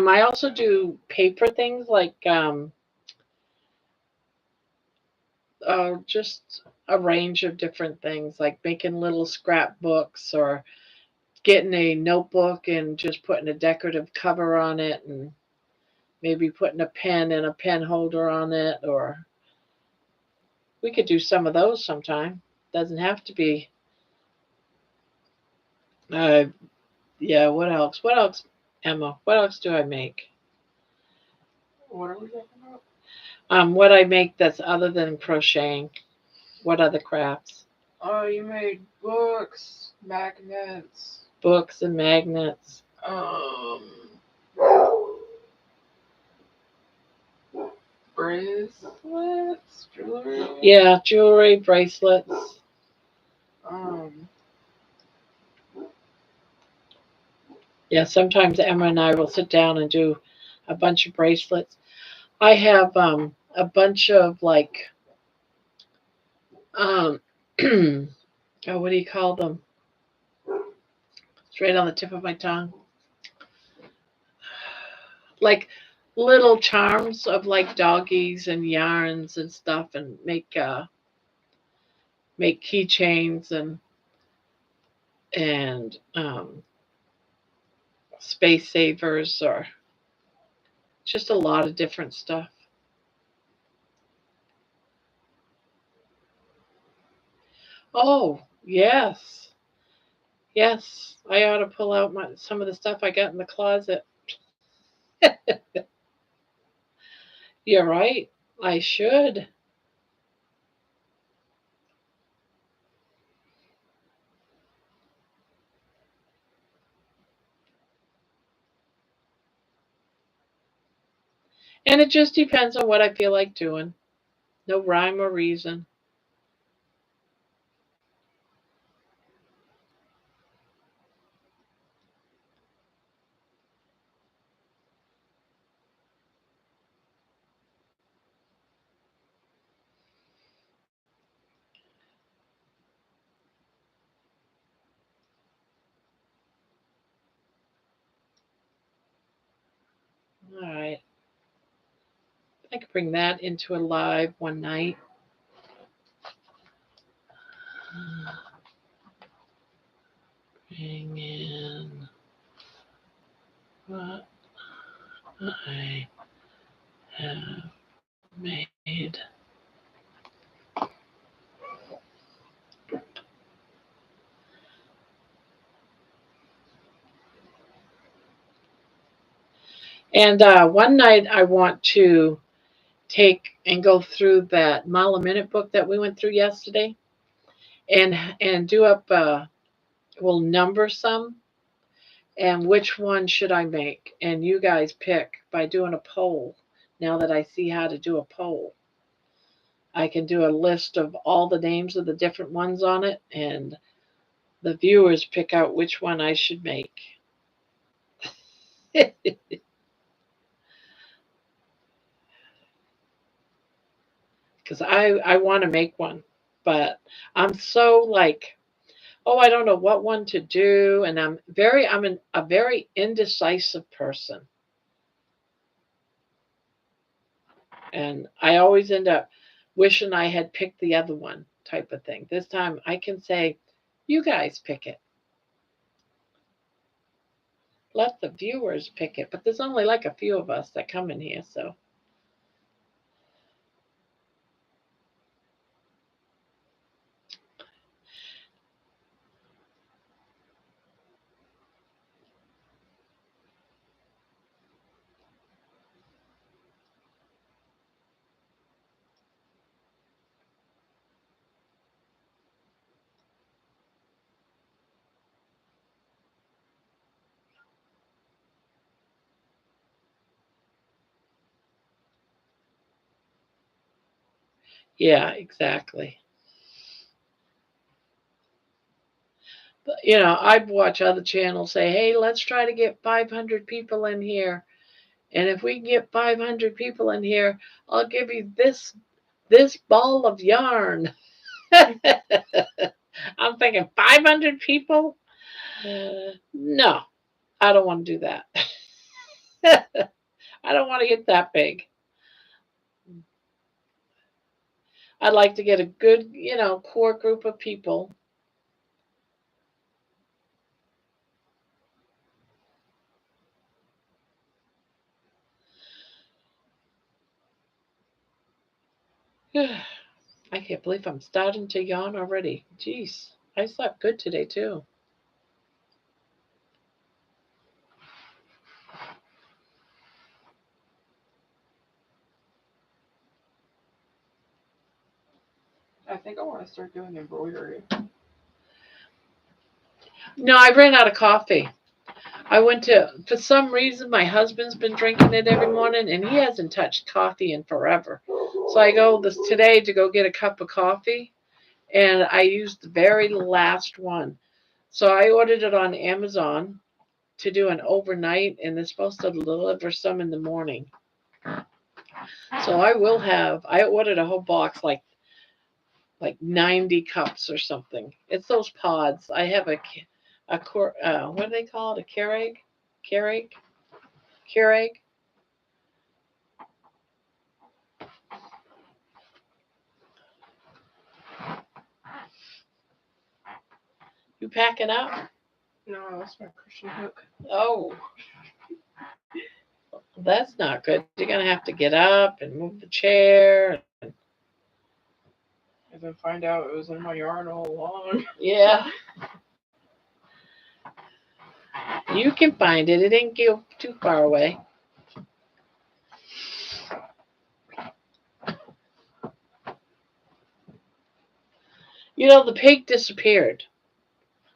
I also do paper things like just a range of different things, like making little scrapbooks or getting a notebook and just putting a decorative cover on it and maybe putting a pen and a pen holder on it, or we could do some of those sometime. Doesn't have to be. Uh, yeah. What else? What else, Emma? What else do I make? What are we talking about? What I make that's other than crocheting. What other crafts? Oh, you made books, magnets, Books and magnets. um, bracelets, jewelry. Yeah, jewelry, bracelets. Um, Yeah, sometimes Emma and I will sit down and do a bunch of bracelets. I have a bunch of like um oh, what do you call them? It's right on the tip of my tongue. Like little charms of like doggies and yarns and stuff, and make keychains and space savers, or just a lot of different stuff. Oh, yes. Yes. I ought to pull out some of the stuff I got in the closet. You're right. I should. And it just depends on what I feel like doing. No rhyme or reason. All right. I could bring that into a live one night. Bring in what I have made. And one night I want to take and go through that mile a minute book that we went through yesterday, and do up. We'll number some, and which one should I make? And you guys pick by doing a poll. Now that I see how to do a poll, I can do a list of all the names of the different ones on it, and the viewers pick out which one I should make. Because I want to make one, but I'm so like, oh, I don't know what one to do, and a very indecisive person, and I always end up wishing I had picked the other one type of thing. This time I can say, you guys pick it. Let the viewers pick it. But there's only like a few of us that come in here, so yeah, exactly. But, I'd watch other channels say, hey, let's try to get 500 people in here. And if we can get 500 people in here, I'll give you this ball of yarn. I'm thinking 500 people? No, I don't want to do that. I don't want to get that big. I'd like to get a good, core group of people. I can't believe I'm starting to yawn already. Jeez, I slept good today too. I think I want to start doing embroidery. No, I ran out of coffee. For some reason, my husband's been drinking it every morning and he hasn't touched coffee in forever. So I go today to go get a cup of coffee and I used the very last one. So I ordered it on Amazon to do an overnight and they're supposed to deliver some in the morning. So I ordered a whole box like 90 cups or something. It's those pods. I have what do they call it? A Keurig? Keurig? Keurig? You packing up? No, that's my Christian hook. Oh, that's not good. You're gonna have to get up and move the chair. And then find out it was in my yarn all along. Yeah, you can find it. It didn't go too far away. The pig disappeared.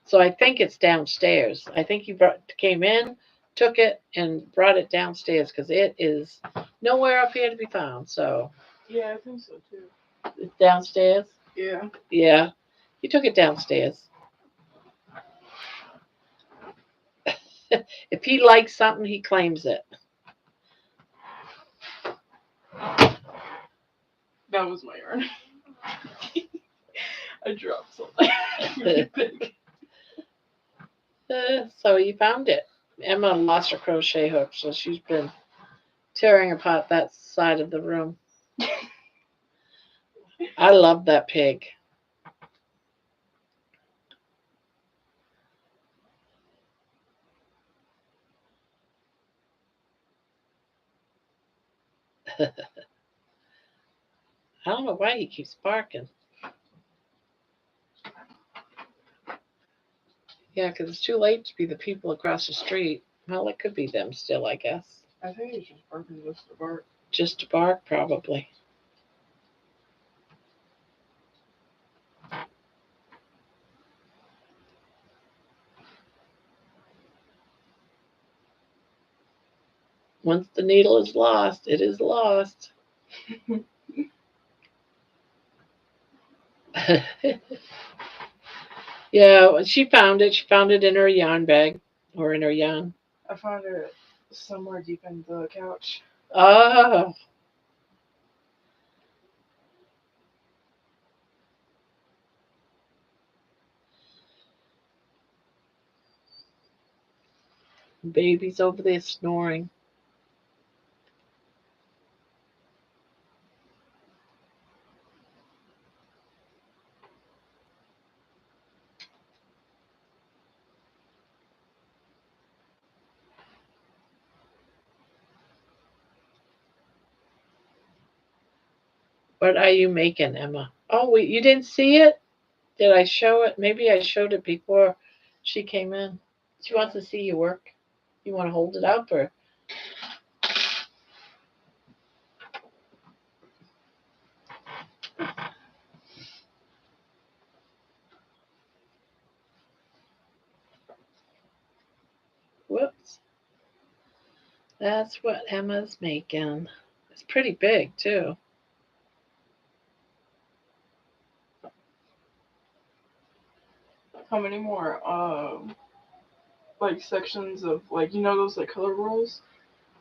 So I think it's downstairs. I think you came in, took it, and brought it downstairs because it is nowhere up here to be found. So Yeah, I think so too. it's downstairs. Yeah. Yeah, you took it downstairs. If he likes something, he claims it. That was my yarn. I dropped something really big. So you found it. Emma lost her crochet hook, so she's been tearing apart that side of the room. I love that pig. I don't know why he keeps barking. Yeah, because it's too late to be the people across the street. Well, it could be them still, I guess. I think he's just barking just to bark. Just to bark, probably. Once the needle is lost, it is lost. Yeah, she found it. She found it in her yarn bag or in her yarn. I found it somewhere deep in the couch. Oh. Baby's over there snoring. What are you making, Emma? Oh, wait, you didn't see it? Did I show it? Maybe I showed it before she came in. She wants to see you work. You want to hold it up or? Whoops. That's what Emma's making. It's pretty big, too. How many more like sections of like those like color rolls?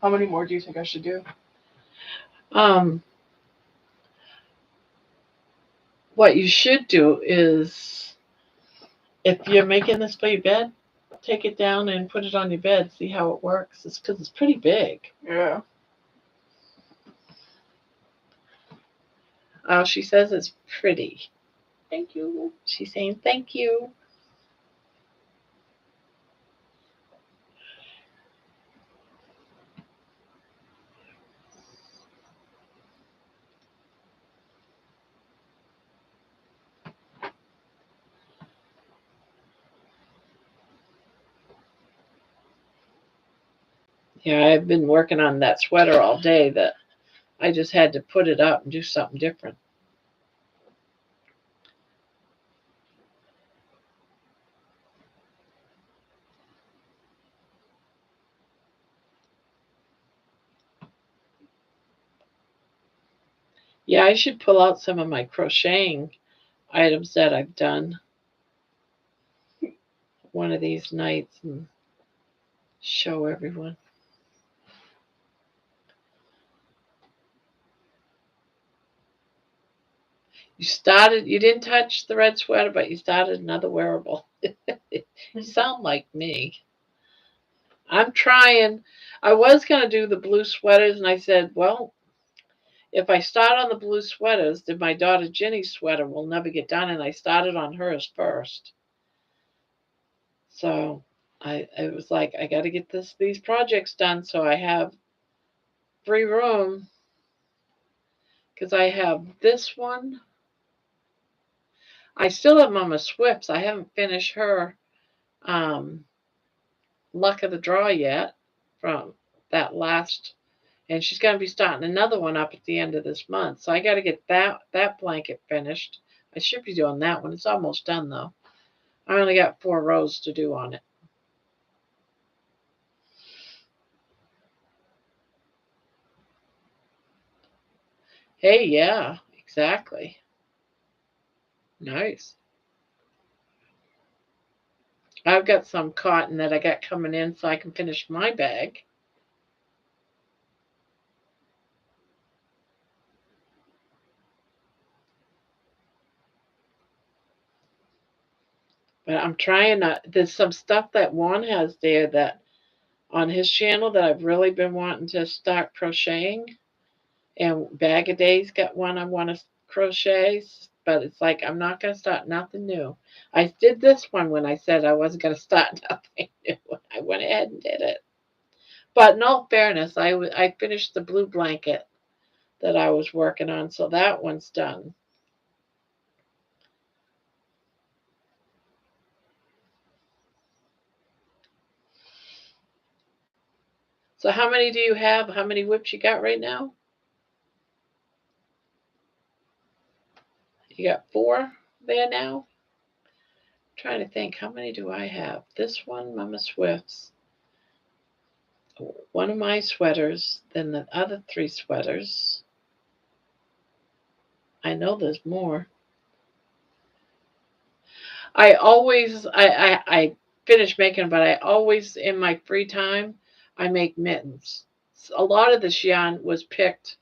How many more do you think I should do? What you should do is, if you're making this for your bed, take it down and put it on your bed, see how it works. It's because it's pretty big. Yeah. Oh, she says it's pretty. Thank you. She's saying thank you. Yeah, I've been working on that sweater all day that I just had to put it up and do something different. Yeah, I should pull out some of my crocheting items that I've done one of these nights and show everyone. You didn't touch the red sweater, but you started another wearable. You sound like me. I'm trying. I was going to do the blue sweaters, and I said, well, if I start on the blue sweaters, then my daughter Jenny's sweater will never get done, and I started on hers first. So I was like, I got to get these projects done so I have free room, because I have this one. I still have Mama Swift's. I haven't finished her luck of the draw yet from that last, and she's going to be starting another one up at the end of this month. So I got to get that blanket finished. I should be doing that one. It's almost done though. I only got 4 rows to do on it. Hey, yeah, exactly. Nice. I've got some cotton that I got coming in so I can finish my bag. But I'm trying to, there's some stuff that Juan has there that on his channel that I've really been wanting to start crocheting. And Bag a Day's got one I want to crochet, but it's like I'm not going to start nothing new. I did this one when I said I wasn't going to start nothing new. I went ahead and did it. But in all fairness, I finished the blue blanket that I was working on, so that one's done. So how many do you have? How many whips you got right now? You got 4 there now? I'm trying to think, how many do I have? This one, Mama Swift's. One of my sweaters, then the other 3 sweaters. I know there's more. I finish making, but I always in my free time I make mittens. A lot of this yarn was picked,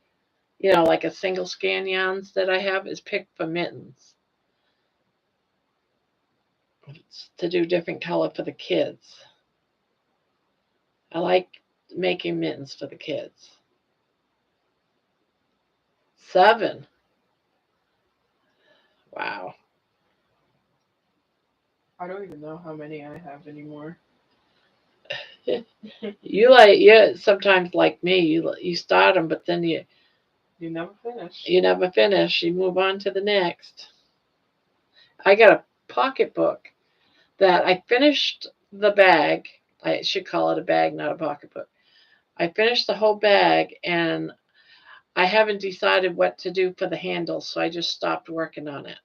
like a single scan yarns that I have is picked for mittens. It's to do different color for the kids. I like making mittens for the kids. 7. Wow. I don't even know how many I have anymore. You sometimes like me. You start them, but then you never finish. You never finish. You move on to the next. I got a pocketbook that I finished the bag. I should call it a bag, not a pocketbook. I finished the whole bag, and I haven't decided what to do for the handles, so I just stopped working on it.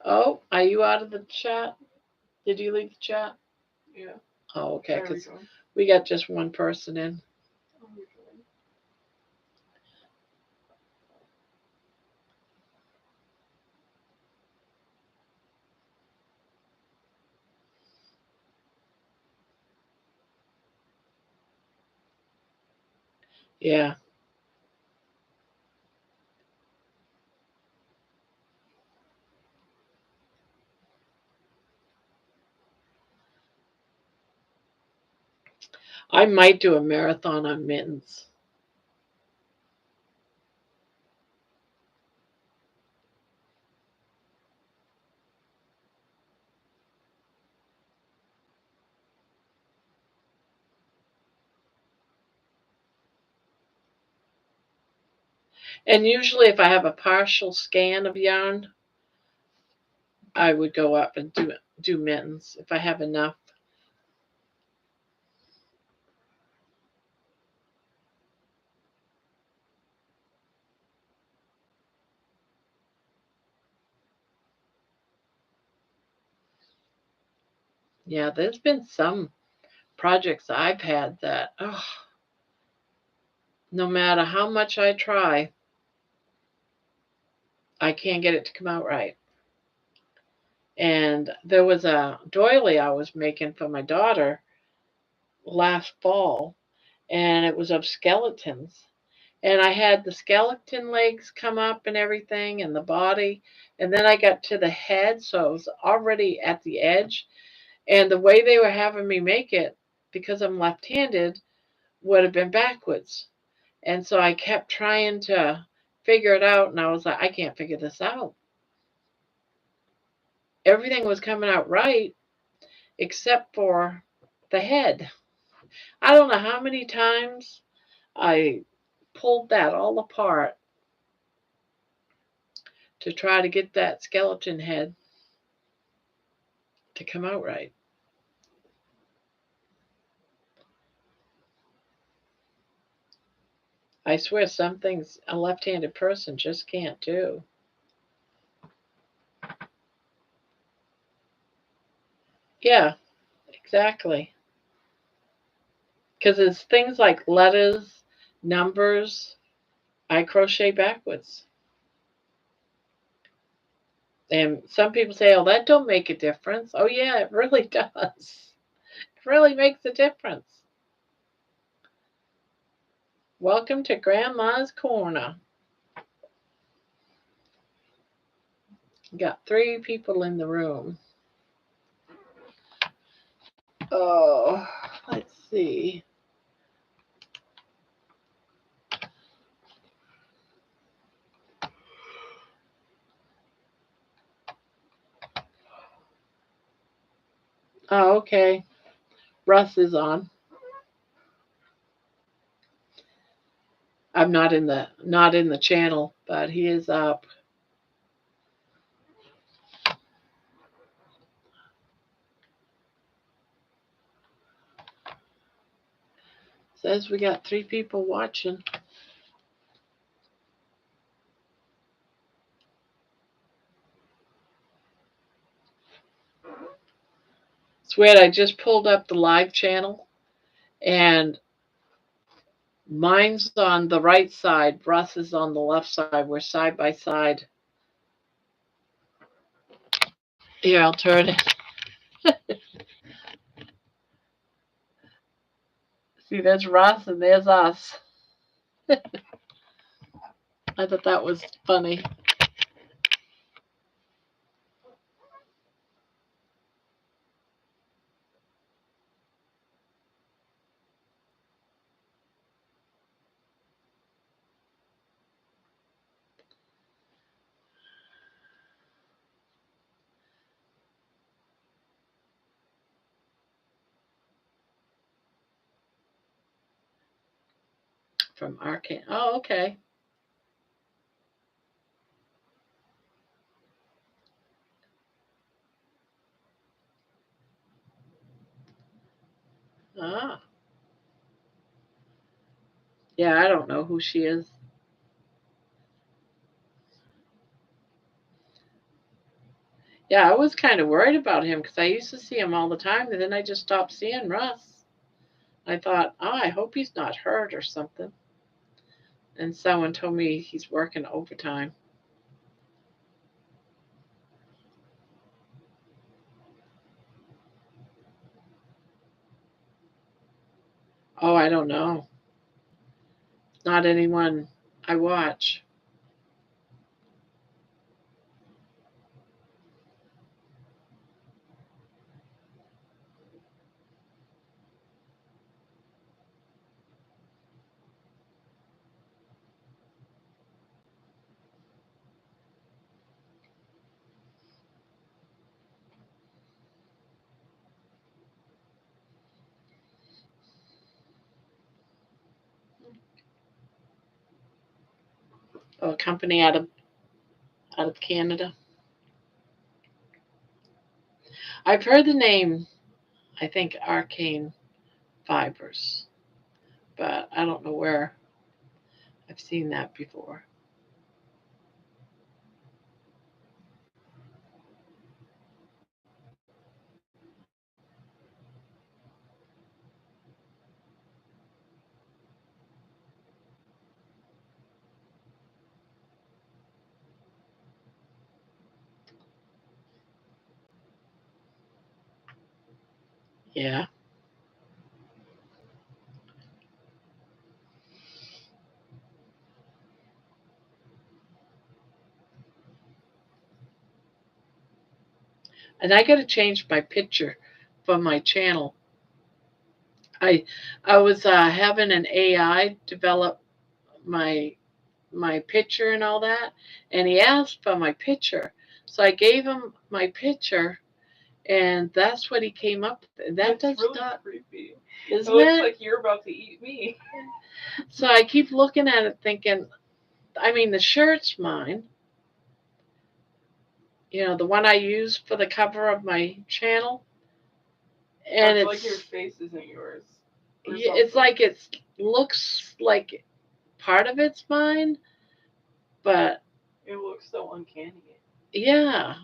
Oh, are you out of the chat? Did you leave the chat? Yeah. Oh, okay, because we got just one person in. Yeah. I might do a marathon on mittens. And usually if I have a partial scan of yarn, I would go up and do mittens if I have enough. Yeah, there's been some projects I've had that, oh, no matter how much I try, I can't get it to come out right. And there was a doily I was making for my daughter last fall, and it was of skeletons. And I had the skeleton legs come up and everything, and the body. And then I got to the head, so it was already at the edge. And the way they were having me make it, because I'm left handed, would have been backwards. And so I kept trying to figure it out, and I was like, I can't figure this out. Everything was coming out right except for the head. I don't know how many times I pulled that all apart to try to get that skeleton head to come out right. I swear some things a left-handed person just can't do. Yeah, exactly. Because it's things like letters, numbers, I crochet backwards. And some people say, oh, that don't make a difference. Oh, yeah, it really does. It really makes a difference. Welcome to Grandma's Corner. Got 3 people in the room. Oh, let's see. Oh, okay. Russ is on. I'm not in the channel, but he is up. Says we got 3 people watching. It's weird. I just pulled up the live channel, and mine's on the right side. Russ is on the left side. We're side by side. Here, I'll turn it. See, there's Russ and there's us. I thought that was funny. From Arcane. Oh, okay. Ah. Yeah, I don't know who she is. Yeah, I was kind of worried about him because I used to see him all the time, and then I just stopped seeing Russ. I thought, oh, I hope he's not hurt or something. And someone told me he's working overtime. Oh, I don't know. Not anyone I watch. a company out of Canada. I've heard the name, I think Arcane Fibers, but I don't know where I've seen that before. Yeah. And I got to change my picture for my channel. I I was having an AI develop my my picture and all that, and he asked for my picture, so I gave him my picture, and that's what he came up with. That That's does really not, creepy. isn't It looks it? like you're about to eat me. So I keep looking at it, thinking. I mean, the shirt's mine. You know, the one I use for the cover of my channel, and It's like your face isn't yours. it's like it looks like part of it's mine, but it looks so uncanny. yeah,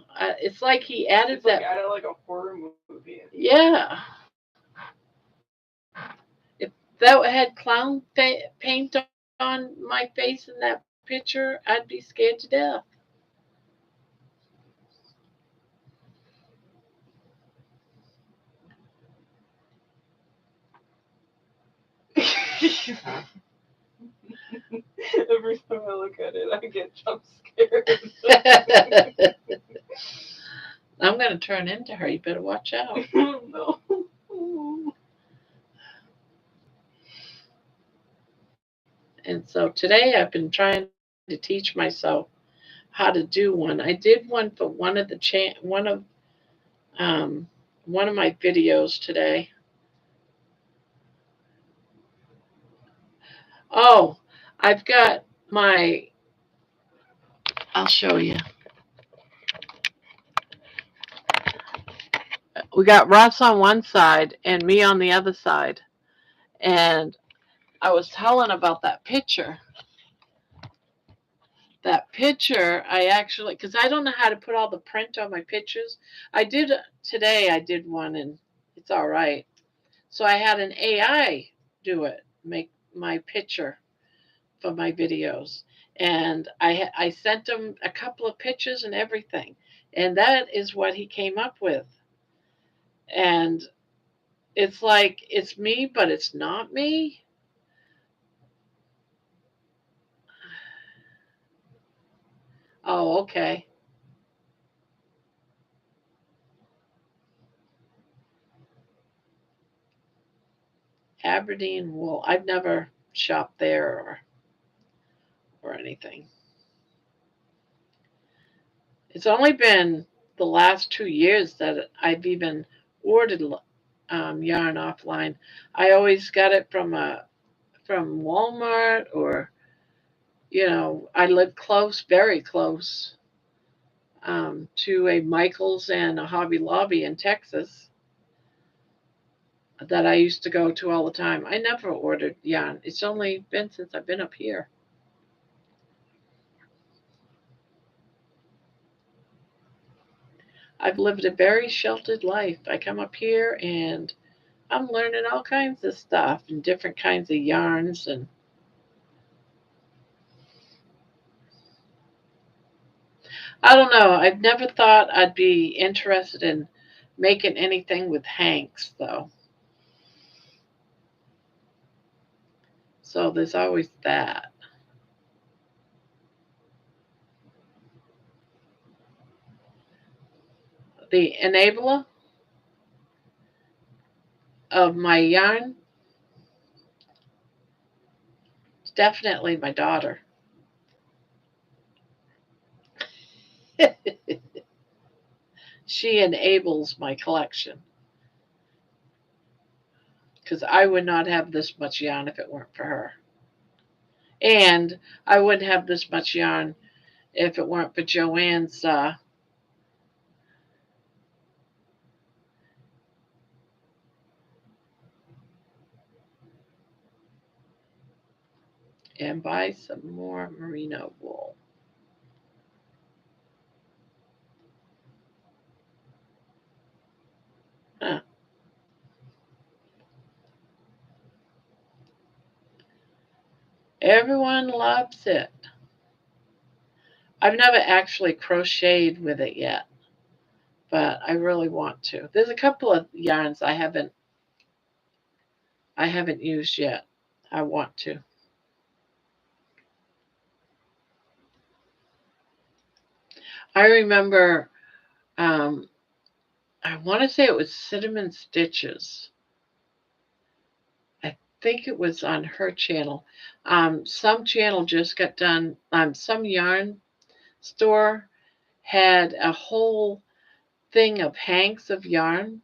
it's like he added it's that. Like added like a horror movie. Yeah, if that had clown paint on my face in that picture, I'd be scared to death. Every time I look at it, I get jump scared. I'm going to turn into her. You better watch out. No. And so today I've been trying to teach myself how to do one. I did one for one of my videos today. Oh, I've got my. I'll show you. We got Russ on one side and me on the other side, and I was telling about that picture. That picture, I actually, because I don't know how to put all the print on my pictures. I did today. I did one, and it's all right. So I had an AI do it, make my picture for my videos, and I sent him a couple of pictures and everything, and that is what he came up with. And it's like it's me, but it's not me. Oh, okay. Aberdeen wool. I've never shopped there or anything. It's only been the last 2 years that I've even ordered yarn offline. I always got it from Walmart, or I live close, very close, to a Michael's and a Hobby Lobby in Texas that I used to go to all the time. I never ordered yarn. It's only been since I've been up here. I've lived a very sheltered life. I come up here and I'm learning all kinds of stuff and different kinds of yarns, and I don't know. I've never thought I'd be interested in making anything with hanks though. So there's always that. The enabler of my yarn is definitely my daughter. She enables my collection because I would not have this much yarn if it weren't for her. And I wouldn't have this much yarn if it weren't for Joanne's and buy some more merino wool. Huh. Everyone loves it. I've never actually crocheted with it yet, but I really want to. There's a couple of yarns I haven't used yet. I want to. I remember I want to say it was Cinnamon Stitches. I think it was on her channel. Some channel just got done. Some yarn store had a whole thing of hanks of yarn,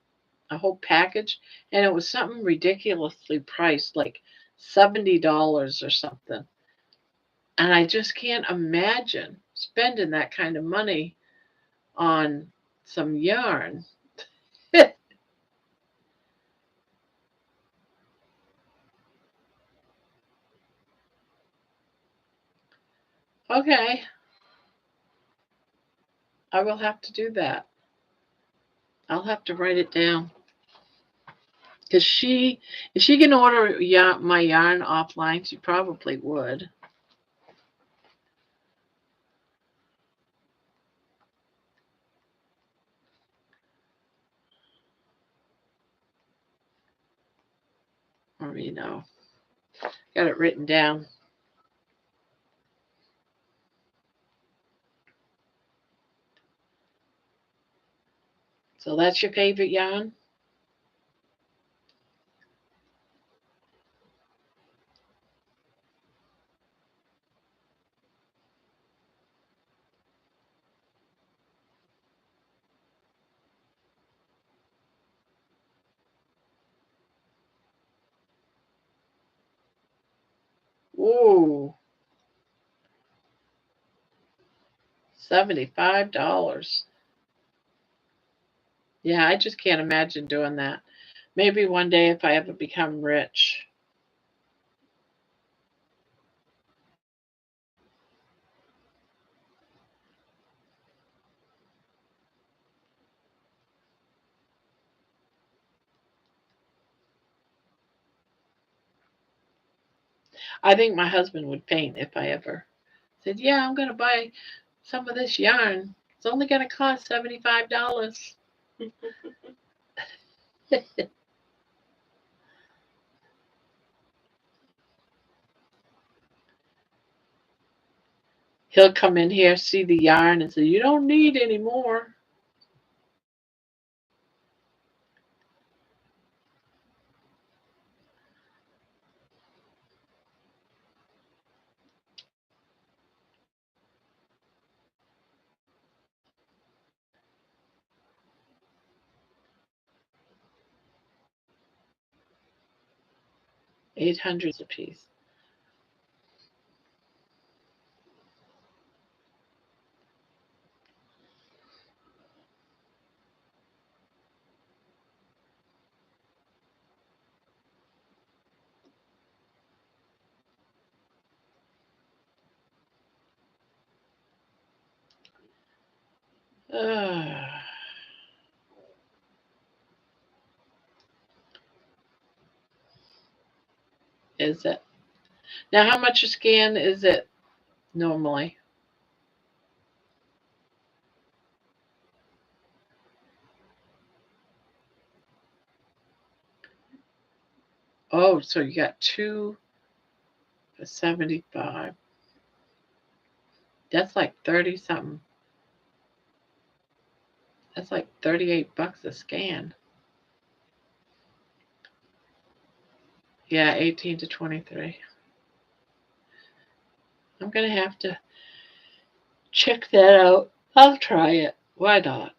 a whole package, and it was something ridiculously priced, like $70 or something. And I just can't imagine spending that kind of money on some yarn. Okay, I will have to do that. I'll have to write it down. Because if she can order my yarn offline, she probably would. Or, got it written down. So that's your favorite yarn? Ooh, $75. Yeah, I just can't imagine doing that. Maybe one day if I ever become rich. I think my husband would faint if I ever said, "Yeah, I'm going to buy some of this yarn. It's only going to cost $75." He'll come in here, see the yarn, and say, "You don't need any more." $800 a piece. Uh, is it? Now, how much a scan is it normally? Oh, so you got two for 75. That's like 30 something. That's like $38 a scan. Yeah, 18 to 23. I'm gonna have to check that out. I'll try it. Why not?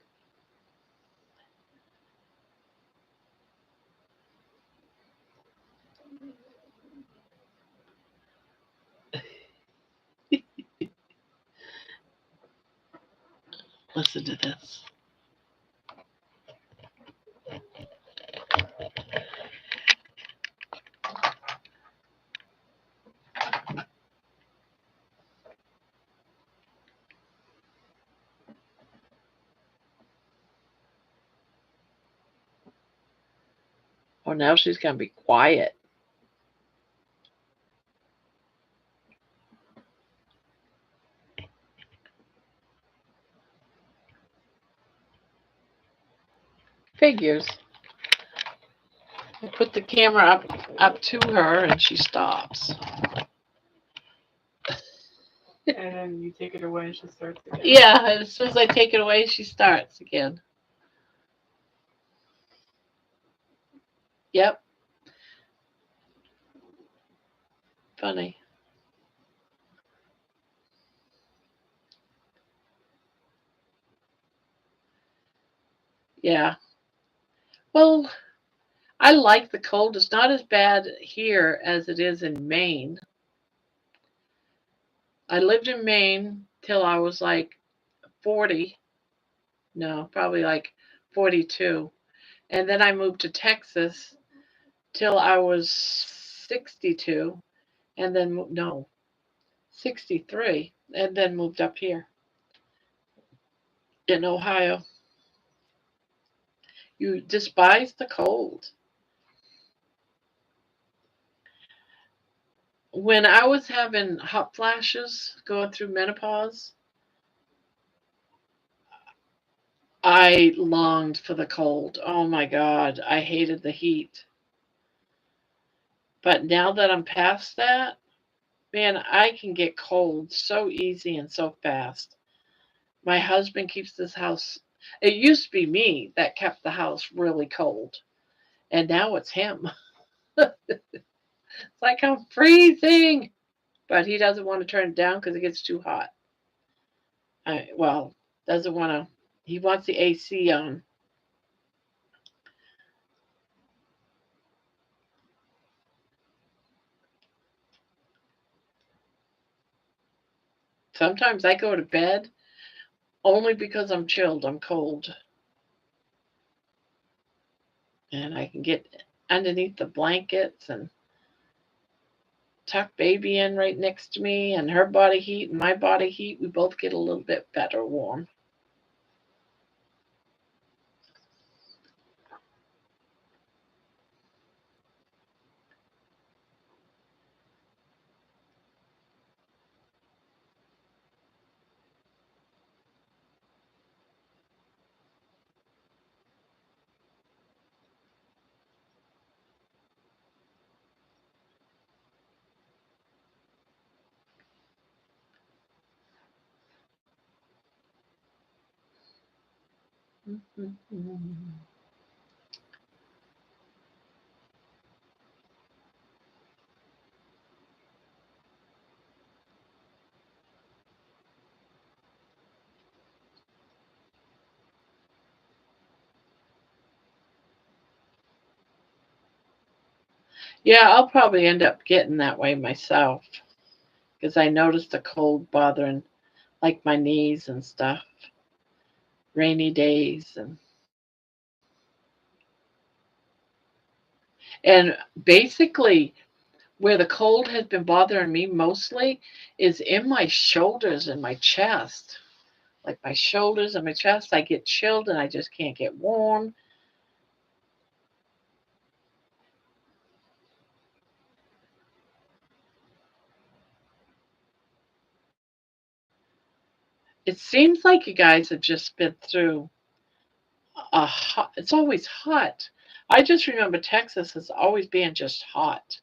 Listen to this. Oh, now she's going to be quiet. Figures. I put the camera up to her and she stops. And then you take it away and she starts again. Yeah, as soon as I take it away, she starts again. Yep. Funny. Yeah. Well, I like the cold. It's not as bad here as it is in Maine. I lived in Maine till I was like 40. No, probably like 42. And then I moved to Texas till I was 62. And then, no, 63. And then moved up here in Ohio. You despise the cold. When I was having hot flashes going through menopause, I longed for the cold. Oh my God, I hated the heat. But now that I'm past that, man, I can get cold so easy and so fast. My husband keeps this house. It used to be me that kept the house really cold, and now it's him. It's like I'm freezing, but he doesn't want to turn it down because it gets too hot. Well, doesn't want to. He wants the AC on. Sometimes I go to bed only because I'm chilled. I'm cold, and I can get underneath the blankets and tuck baby in right next to me, and her body heat and my body heat. We both get a little bit better warm. Yeah, I'll probably end up getting that way myself because I noticed the cold bothering like my knees and stuff, rainy days and basically where the cold has been bothering me mostly is in my shoulders and my chest. Like my shoulders and my chest, I get chilled and I just can't get warm. It seems like you guys have just been through a hot, it's always hot. I just remember Texas as always being just hot.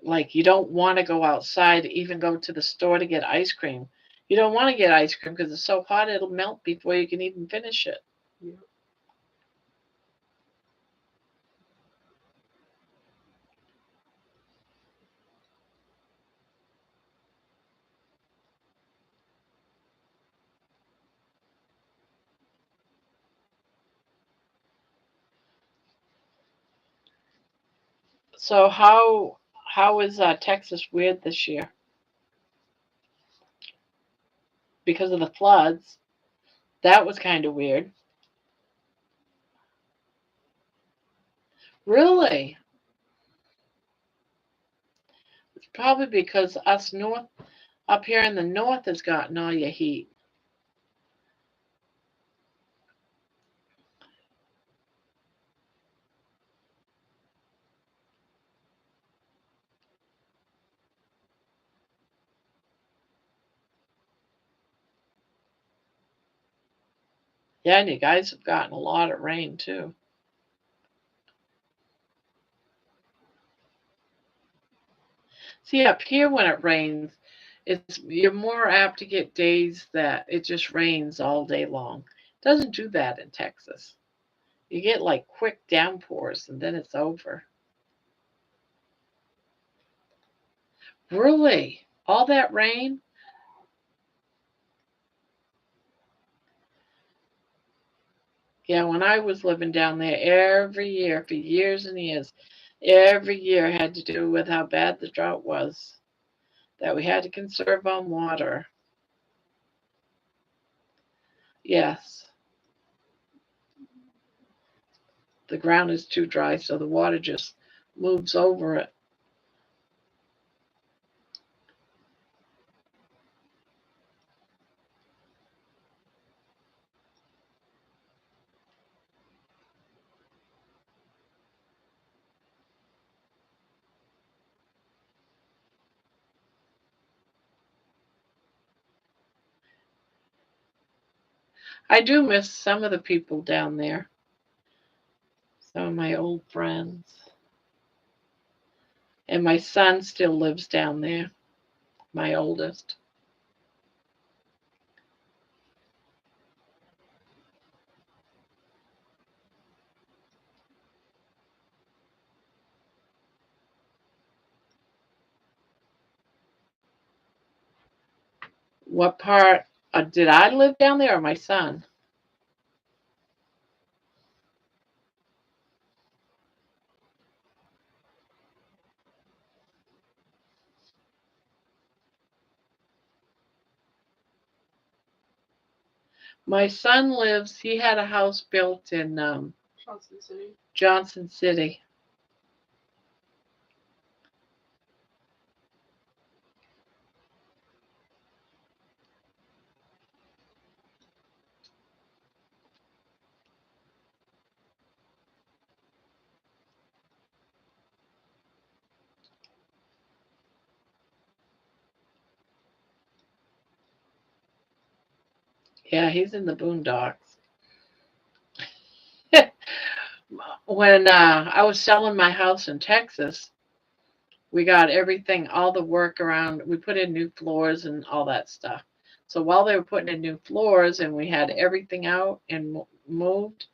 Like you don't want to go outside, even go to the store to get ice cream. You don't want to get ice cream because it's so hot it'll melt before you can even finish it. Yeah. So how is Texas weird this year? because of the floods. That was kind of weird. Really? It's probably because us north up here in the north has gotten all your heat. Yeah, and you guys have gotten a lot of rain too. See, up here when it rains, it's you're more apt to get days that it just rains all day long. It doesn't do that in Texas. You get like quick downpours and then it's over. Really? All that rain? Yeah, when I was living down there, every year for years and years, every year had to do with how bad the drought was, that we had to conserve on water. Yes, the ground is too dry, so the water just moves over it. I do miss some of the people down there, some of my old friends. And my son still lives down there, my oldest. What part did I live down there or my son? My son lives, he had a house built in Johnson City. Johnson City. Yeah, he's in the boondocks. When I was selling my house in Texas, we got everything, all the work around. We put in new floors and all that stuff. So while they were putting in new floors and we had everything out and moved,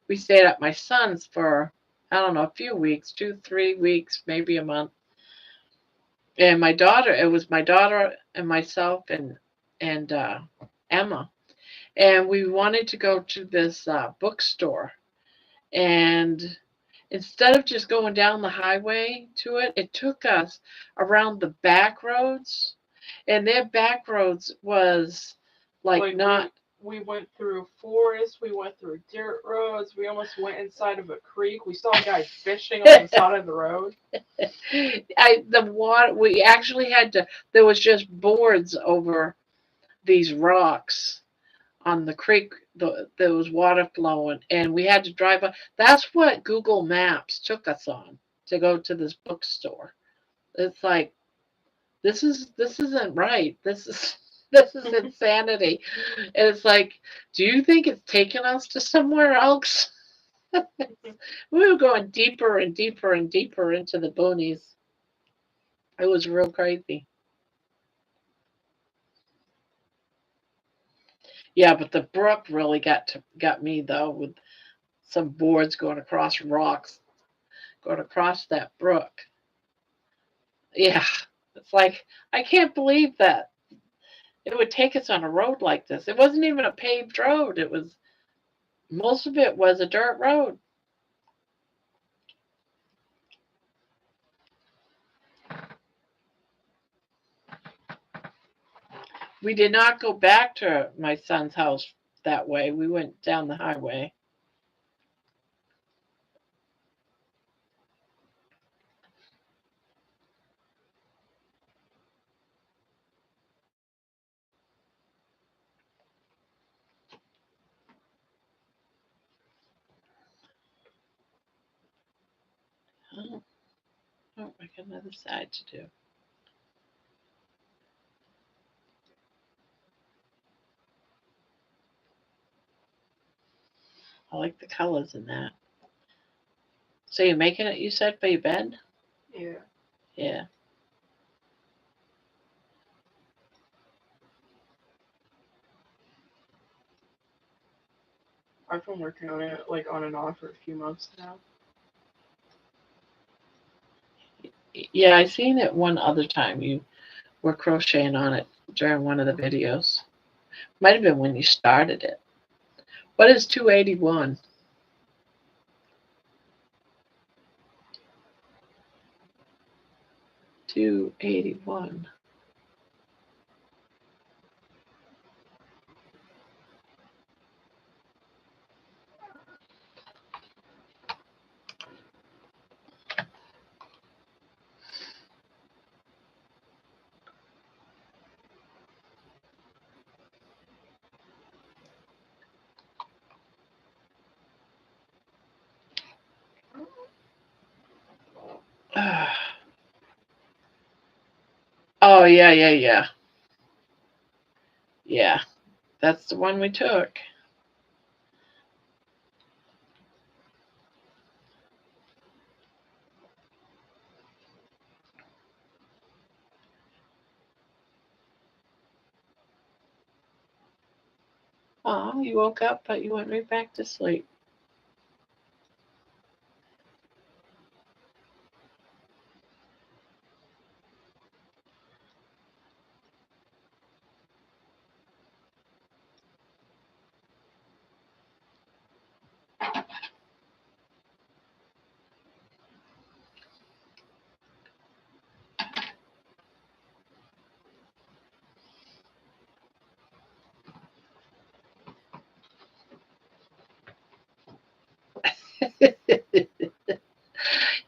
we stayed at my son's for, I don't know, a few weeks, 2, 3 weeks, maybe a month. And my daughter, it was my daughter and myself and Emma, and we wanted to go to this bookstore. And instead of just going down the highway to it, it took us around the back roads, and their back roads was like not. We went through forest, we went through dirt roads, we almost went inside of a creek. We saw a guy fishing on the side of the road. The water, we actually had to. There was just boards over these rocks on the creek. There was water flowing, and we had to drive up. That's what Google Maps took us on to go to this bookstore. It's like this isn't right. This is this is insanity. And it's like, do you think it's taking us to somewhere else? We were going deeper and deeper and deeper into the boonies. It was real crazy. Yeah, but the brook really got me though, with some boards going across rocks, going across that brook. Yeah, it's like I can't believe that it would take us on a road like this. It wasn't even a paved road. It was most of it was a dirt road. We did not go back to my son's house that way. We went down the highway. Oh, oh, I got another side to do. I like the colors in that. So you're making it, you said, for your bed? Yeah. Yeah. I've been working on it like on and off for a few months now. Yeah, I seen it one other time. You were crocheting on it during one of the videos. Might have been when you started it. What is 281? 281. Oh, yeah, yeah, yeah. Yeah, that's the one we took. Oh, you woke up, but you went right back to sleep.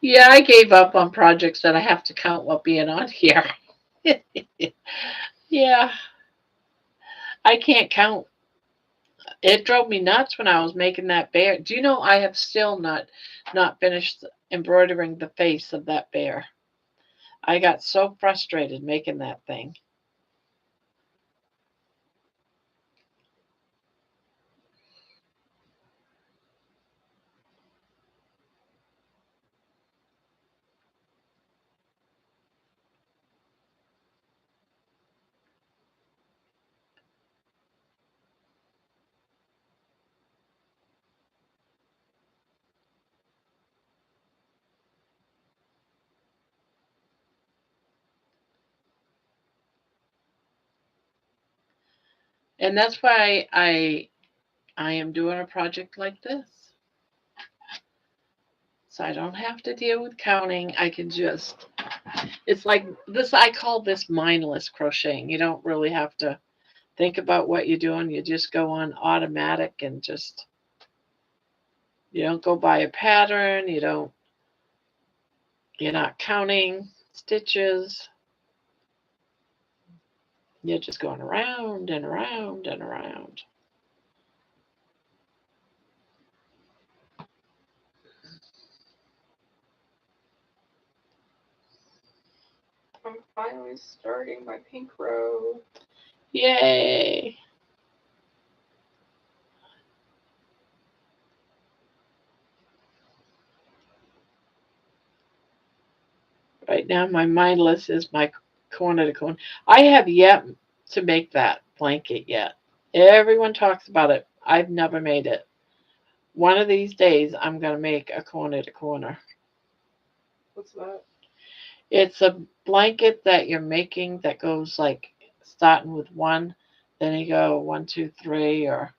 Yeah, I gave up on projects that I have to count while being on here. Yeah, I can't count. It drove me nuts when I was making that bear. Do you know I have still not finished embroidering the face of that bear? I got so frustrated making that thing. And that's why I am doing a project like this. So I don't have to deal with counting. I can just it's like this I call this mindless crocheting. You don't really have to think about what you're doing. You just go on automatic and just you don't go by a pattern, you're not counting stitches. You're just going around and around and around. I'm finally starting my pink row. Yay! Right now, my mindless is my corner to corner. I have yet to make that blanket yet. Everyone talks about it. I've never made it. One of these days, I'm going to make a corner to corner. What's that? It's a blanket that you're making that goes like starting with one, then you go 1, 2, 3, or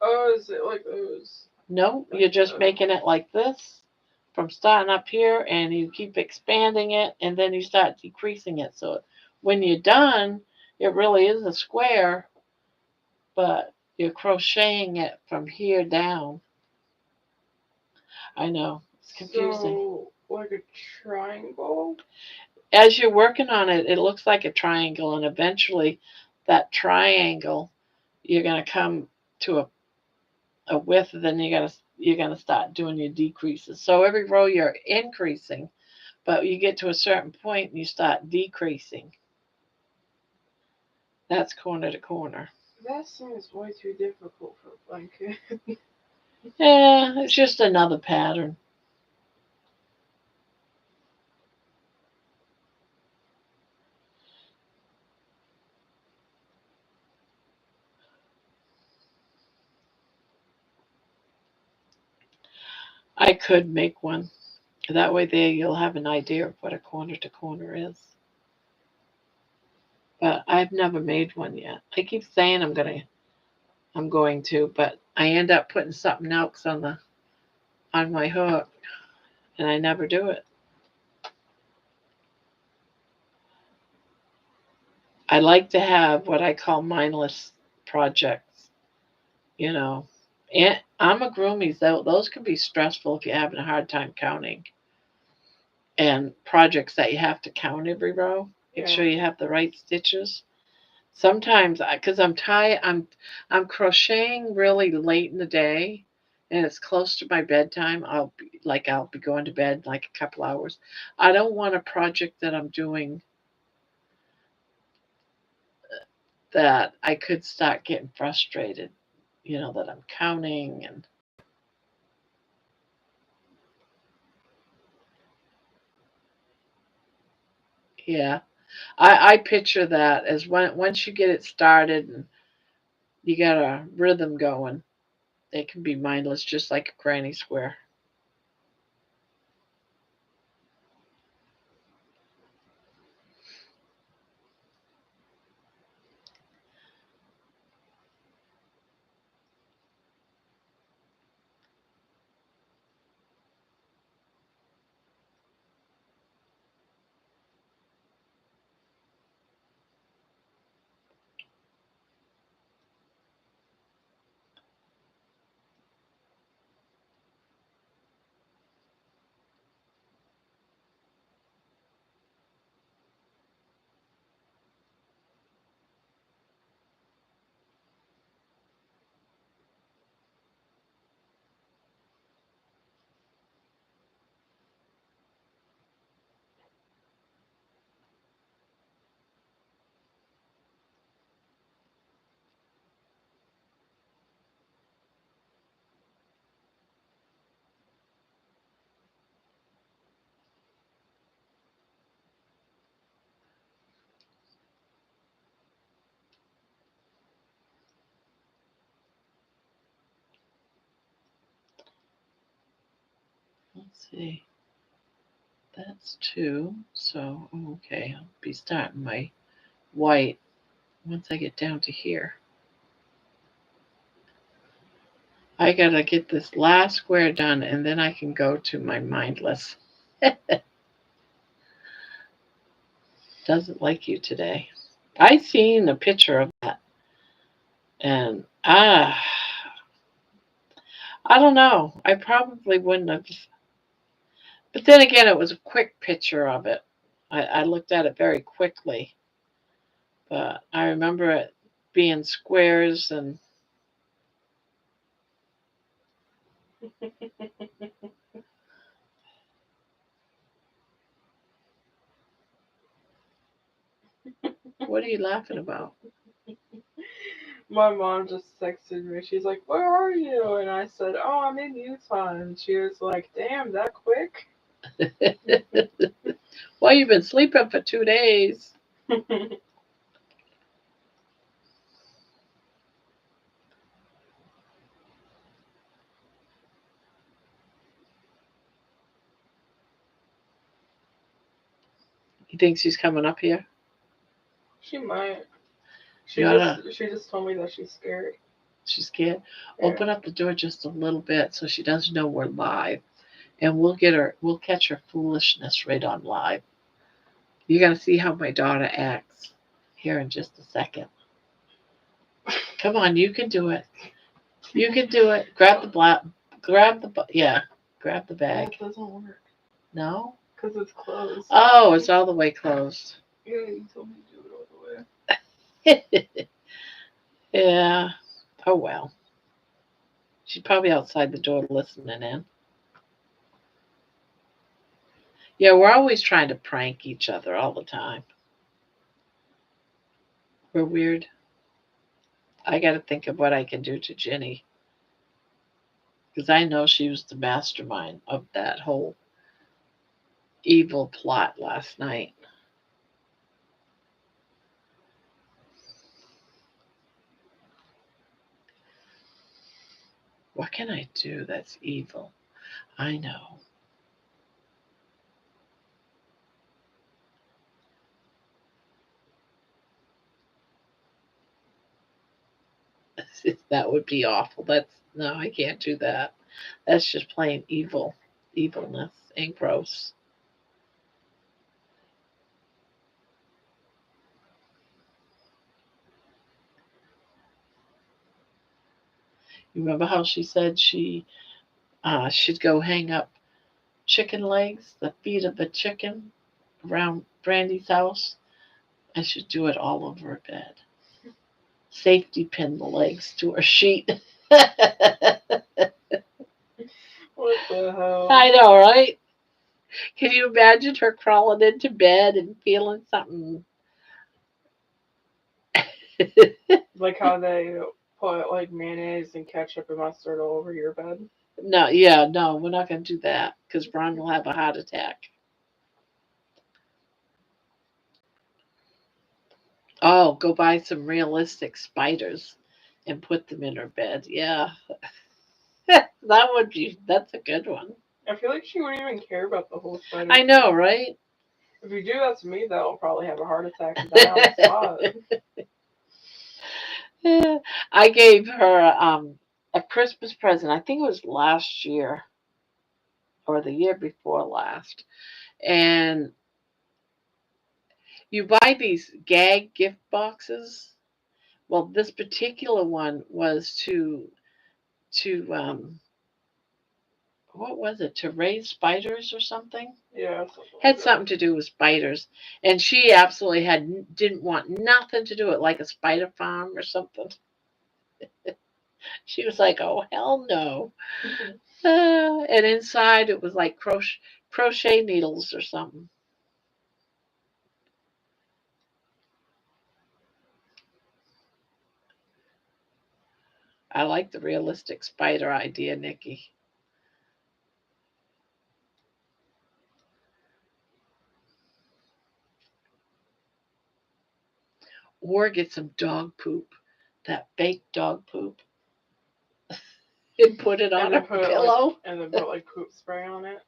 Oh, is it like those? no, you're just making it like this from starting up here, and you keep expanding it, and then you start decreasing it. So when you're done, It really is a square, but you're crocheting it from here down. I know, it's confusing. So, like a triangle? As you're working on it, it looks like a triangle, and eventually that triangle, you're going to come to a width, and then you're gonna start doing your decreases. So every row you're increasing, but you get to a certain point and you start decreasing. That's corner to corner. That seems way too difficult for a blanket. Yeah, it's just another pattern. I could make one. That way there you'll have an idea of what a corner to corner is. But I've never made one yet. I keep saying I'm going to, but I end up putting something else on my hook and I never do it. I like to have what I call mindless projects, you know. And I'm a groomies, though those can be stressful if you're having a hard time counting. And projects that you have to count every row, make Yeah. sure you have the right stitches. Sometimes, because I'm tired, I'm crocheting really late in the day, and it's close to my bedtime. I'll be going to bed like a couple hours. I don't want a project that I'm doing that I could start getting frustrated, that I'm counting and yeah. I picture that as once you get it started and you got a rhythm going, it can be mindless just like a granny square. Let's see. That's two. So okay, I'll be starting my white once I get down to here. I gotta get this last square done and then I can go to my mindless. Doesn't like you today. I seen a picture of that and I don't know. I probably wouldn't have. But then again, it was a quick picture of it. I looked at it very quickly, but I remember it being squares and what are you laughing about? My mom just texted me. She's like, "Where are you?" And I said, "Oh, I'm in Utah." And she was like, "Damn, that quick?" Well, you've been sleeping for 2 days. You think she's coming up here? She might. She You just oughta, she just told me that she's scared. she's scared. Yeah. Open up the door just a little bit so she doesn't know we're live, and we'll get her. We'll catch her foolishness right on live. You're gonna see how my daughter acts. here in just a second. Come on, you can do it. You can do it. Grab the grab the grab the bag. That doesn't work. No? Because it's closed. Oh, it's all the way closed. Yeah, you told me to do it all the way. Yeah. Oh well. She's probably outside the door listening in. Yeah, we're always trying to prank each other all the time. We're weird. I got to think of what I can do to Jenny. Because I know she was the mastermind of that whole evil plot last night. What can I do that's evil? I know. That would be awful. No, I can't do that. That's just plain evilness and gross. You remember how she said she should go hang up chicken legs, the feet of a chicken, around Brandy's house? I should do it all over her bed. Safety pin the legs to her sheet. What the hell? I know, right? Can you imagine her crawling into bed and feeling something? Like how they put like mayonnaise and ketchup and mustard all over your bed. No, yeah, no, we're not going to do that because Ron will have a heart attack. Oh, go buy some realistic spiders and put them in her bed. Yeah, that's a good one. I feel like she wouldn't even care about the whole spider. I know, right? If you do that to me, though, I'll probably have a heart attack and die on the spot. Yeah, I gave her a Christmas present. I think it was last year or the year before last. And you buy these gag gift boxes. Well, this particular one was to what was it? To raise spiders or something? Yeah, Had something to do with spiders, and she absolutely didn't want nothing to do it, like a spider farm or something. She was like, "Oh hell no!" And inside it was like crochet needles or something. I like the realistic spider idea, Nikki. Or get some dog poop, that baked dog poop, and put it on a pillow. And then put like poop spray on it.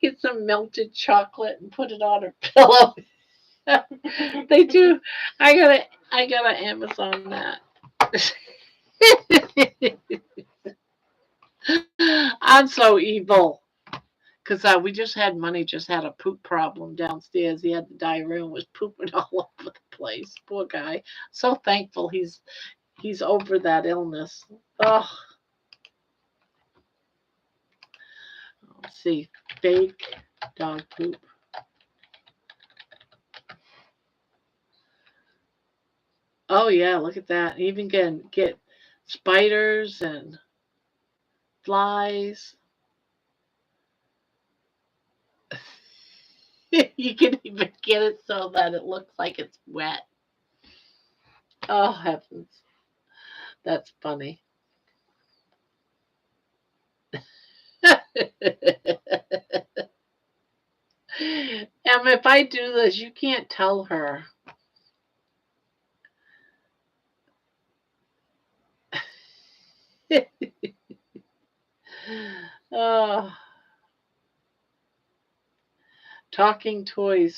Get some melted chocolate and put it on her pillow. They do. I gotta Amazon that. I'm so evil. Because Money just had a poop problem downstairs. He had the diarrhea and was pooping all over the place. Poor guy. So thankful he's over that illness. Oh, let's see. Fake dog poop. Oh yeah, look at that. You even can get spiders and flies. You can even get it so that it looks like it's wet. Oh heavens. That's funny. If I do this, you can't tell her. Oh, talking toy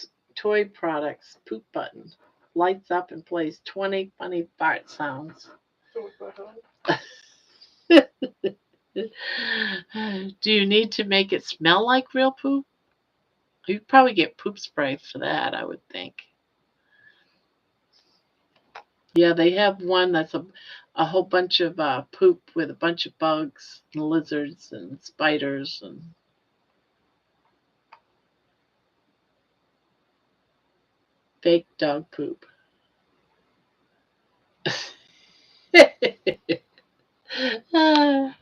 products, poop button. Lights up and plays 20 funny fart sounds. What the hell? Do you need to make it smell like real poop? You'd probably get poop spray for that, I would think. Yeah, they have one that's a whole bunch of poop with a bunch of bugs and lizards and spiders and fake dog poop. Ah,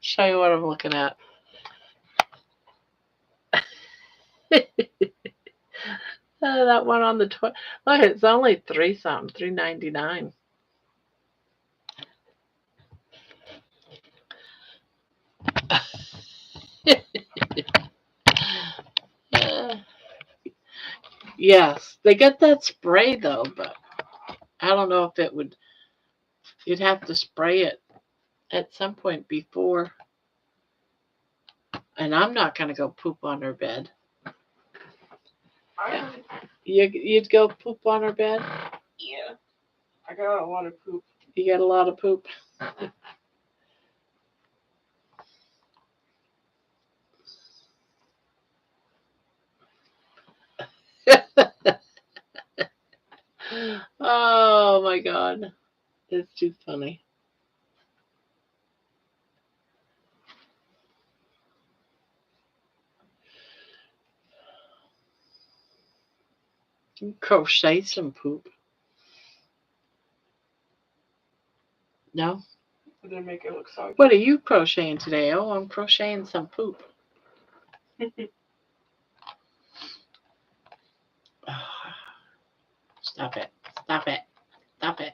show you what I'm looking at. That one on the toy. Look, it's only three something, $3.99. Yes, they get that spray though, but I don't know if it would. You'd have to spray it at some point before. And I'm not gonna go poop on her bed. I, You'd go poop on her bed. yeah, I got a lot of poop. You got a lot of poop. Oh my god, it's too funny. Crochet some poop. No. It didn't make it look soggy. What are you crocheting today? Oh, I'm crocheting some poop. Stop it. Stop it. Stop it.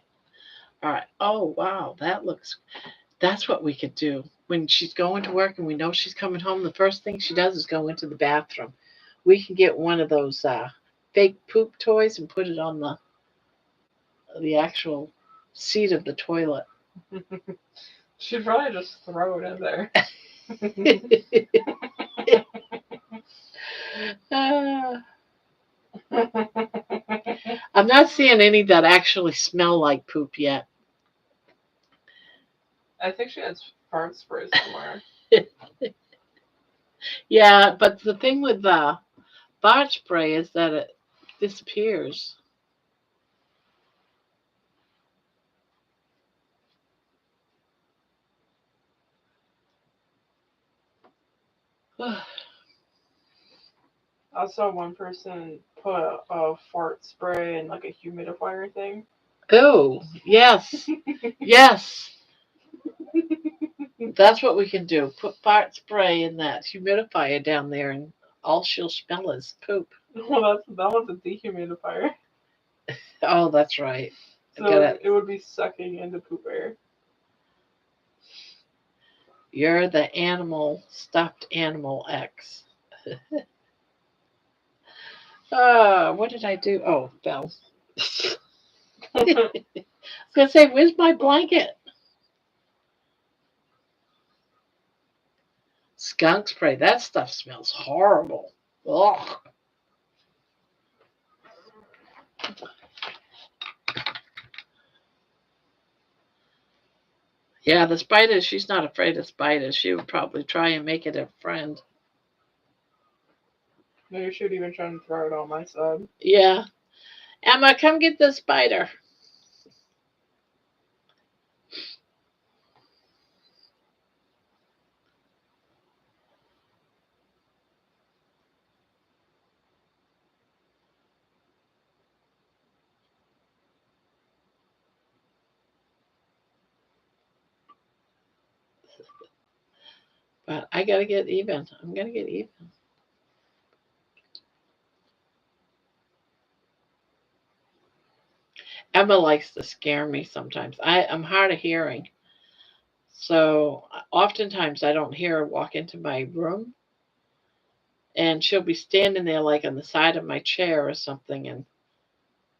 All right. Oh, wow. That's what we could do. When she's going to work and we know she's coming home, the first thing she does is go into the bathroom. We can get one of those fake poop toys and put it on the actual seat of the toilet. She'd probably just throw it in there. I'm not seeing any that actually smell like poop yet. I think she has fart spray somewhere. Yeah, but the thing with the fart spray is that it disappears. I saw one person put a fart spray in like a humidifier thing. Oh, yes. Yes. That's what we can do. Put fart spray in that humidifier down there, and all she'll smell is poop. Well, that one's a dehumidifier. Oh, that's right. So it would be sucking into poop air. You're the stuffed animal X. What did I do? Oh, Belle. I was going to say, where's my blanket? Skunk spray. That stuff smells horrible. Ugh. Yeah, the spider, she's not afraid of spiders. She would probably try and make it a friend. Maybe she would even try and throw it on my side. Yeah. Emma, come get the spider. But I got to get even. I'm going to get even. Emma likes to scare me sometimes. I'm hard of hearing. So oftentimes I don't hear her walk into my room. And she'll be standing there like on the side of my chair or something. And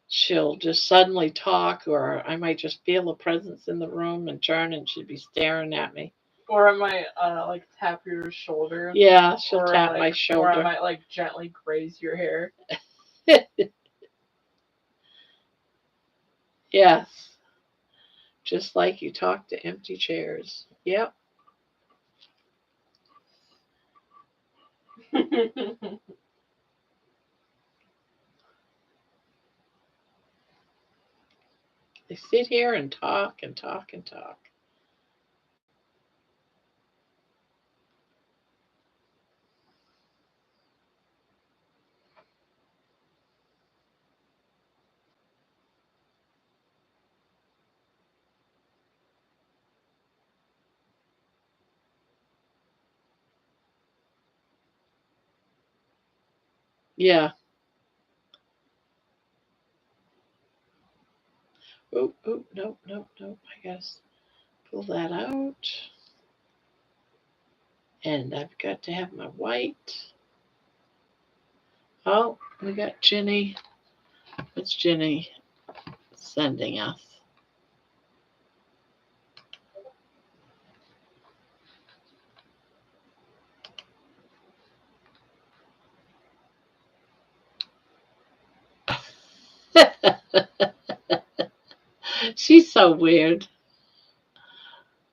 she'll just suddenly talk, or I might just feel a presence in the room and turn and she'd be staring at me. Or I might like tap your shoulder. Yeah, she'll tap my shoulder. Or I might like gently graze your hair. Yes. Just like you talk to empty chairs. Yep. They sit here and talk and talk and talk. Yeah. Oh, oh, nope, nope, nope. I gotta pull that out. And I've got to have my white. Oh, we got Ginny. What's Ginny sending us? She's so weird.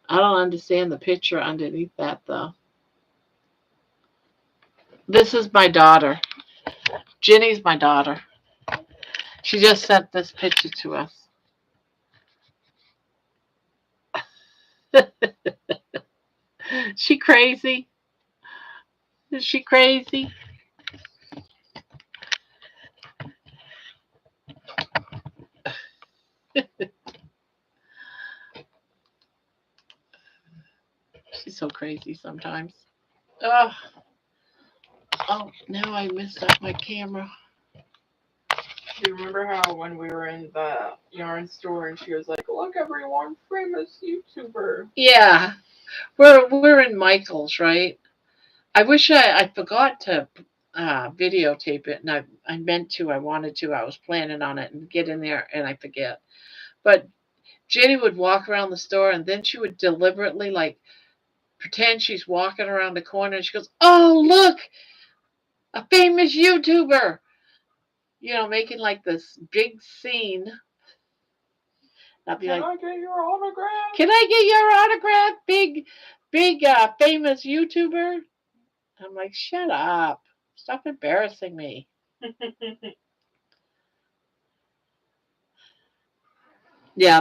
I don't understand the picture underneath that though. This is my daughter. Ginny's my daughter. She just sent this picture to us. She crazy? Is she crazy? She's so crazy sometimes. Oh, oh, now I messed up my camera. Do you remember how when we were in the yarn store and she was like, "Look, everyone, famous YouTuber." Yeah, we're in Michael's, right? I wish I forgot to videotape it, and I meant to. I wanted to. I was planning on it and get in there, and I forget. But Jenny would walk around the store, and then she would deliberately like pretend she's walking around the corner, and she goes, "Oh, look, a famous YouTuber!" You know, making like this big scene. I'd be Can like, I get your autograph? "Can I get your autograph, big famous YouTuber?" I'm like, "Shut up! Stop embarrassing me." Yeah,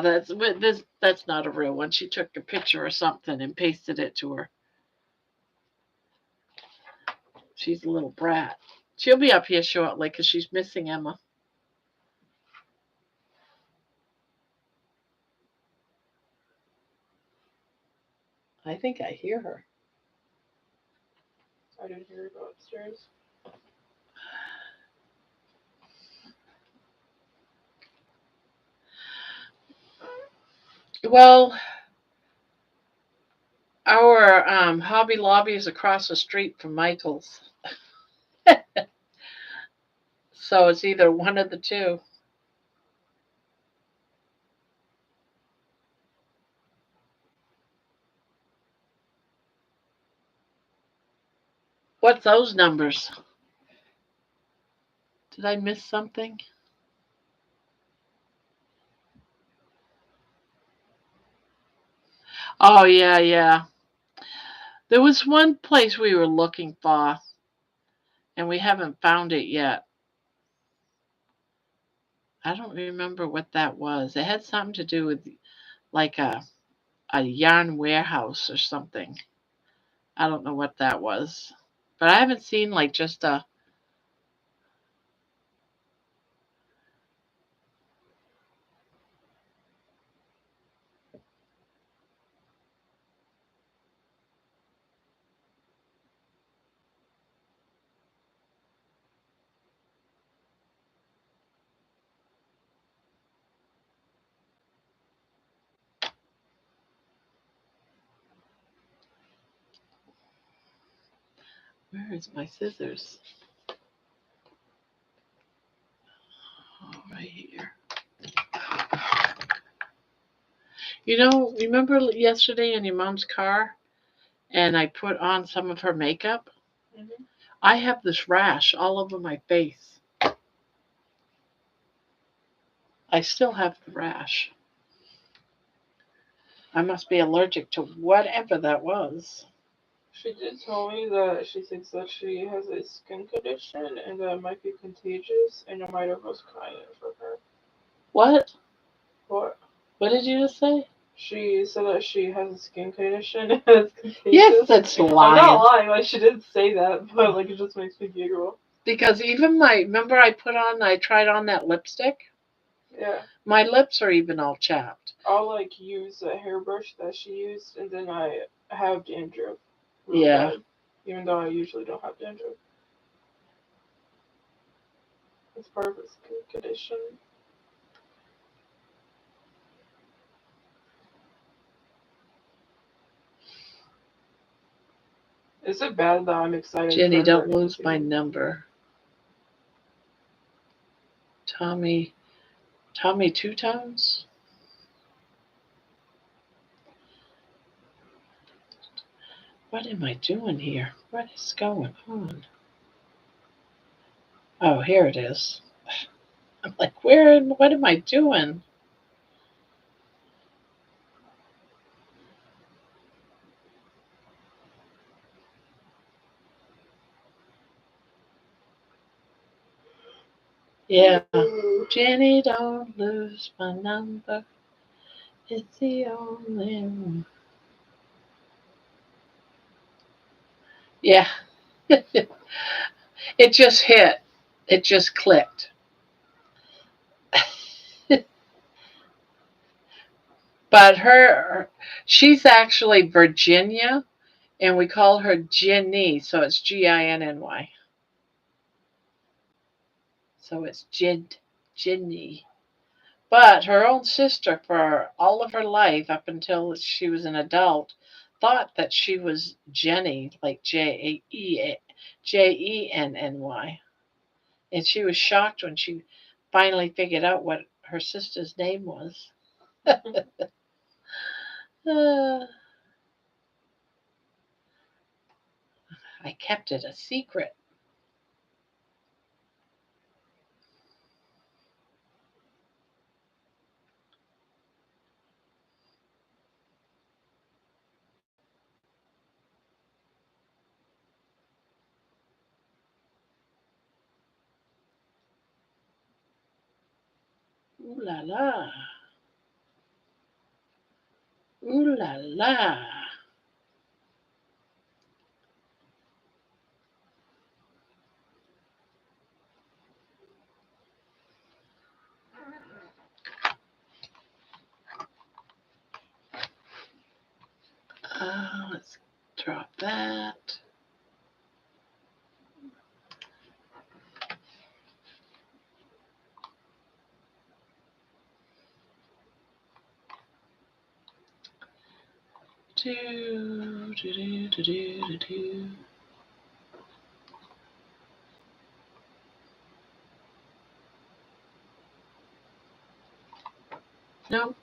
that's not a real one. She took a picture or something and pasted it to her. She's a little brat. She'll be up here shortly because she's missing Emma. I think I hear her. I didn't hear her go upstairs. Well, our Hobby Lobby is across the street from Michael's, so it's either one of the two. What's those numbers? Did I miss something? Oh yeah, yeah. There was one place we were looking for, and we haven't found it yet. I don't remember what that was. It had something to do with like a yarn warehouse or something. I don't know what that was. But I haven't seen like just a. Where is my scissors? Oh, right here. You know, remember yesterday in your mom's car and I put on some of her makeup? Mm-hmm. I have this rash all over my face. I still have the rash. I must be allergic to whatever that was. She did tell me that she thinks that she has a skin condition and that it might be contagious and it might have was crying for her. What? What? What did you just say? She said that she has a skin condition and it's contagious. Yes, that's I'm lying. not lying, like she didn't say that, but like it just makes me giggle. Because even remember I tried on that lipstick? Yeah. My lips are even all chapped. I'll like use a hairbrush that she used and then I have dandruff. Really Yeah. bad, even though I usually don't have dandruff. It's part of a skin condition. Is it bad that I'm excited Jenny, for don't her lose to my number. Tommy Two Tones? What am I doing here? What is going on? Oh, here it is. I'm like, what am I doing? Yeah. Jenny, don't lose my number. It's the only one. Yeah. It just hit. It just clicked. But she's actually Virginia, and we call her Ginny, so it's Ginny. So it's Ginny. But her own sister, for all of her life, up until she was an adult, thought that she was Jenny, like Jenny. And she was shocked when she finally figured out what her sister's name was. I kept it a secret. Ooh la la. Ooh la la. Let's drop that. Do, do, do, do, do, do. No.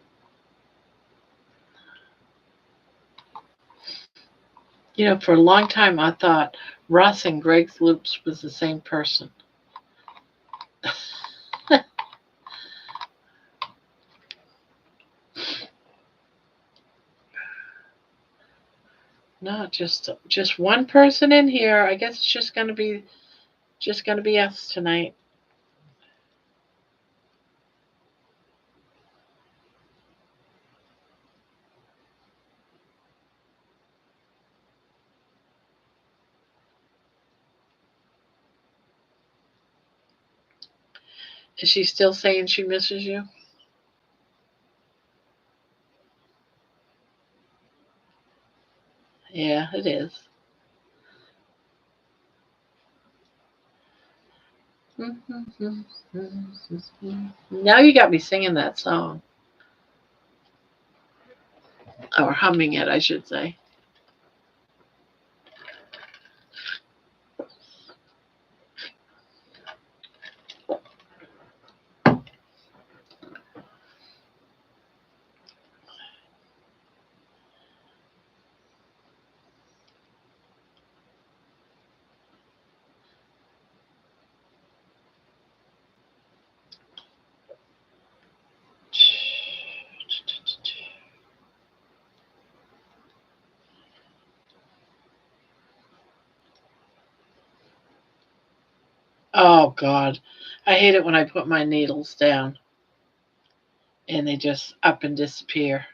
For a long time I thought Russ and Greg's Loops was the same person. No, just one person in here. I guess it's just gonna be us tonight. Is she still saying she misses you? Yeah, it is. Now you got me singing that song. Or humming it, I should say. Oh God, I hate it when I put my needles down. and they just up and disappear.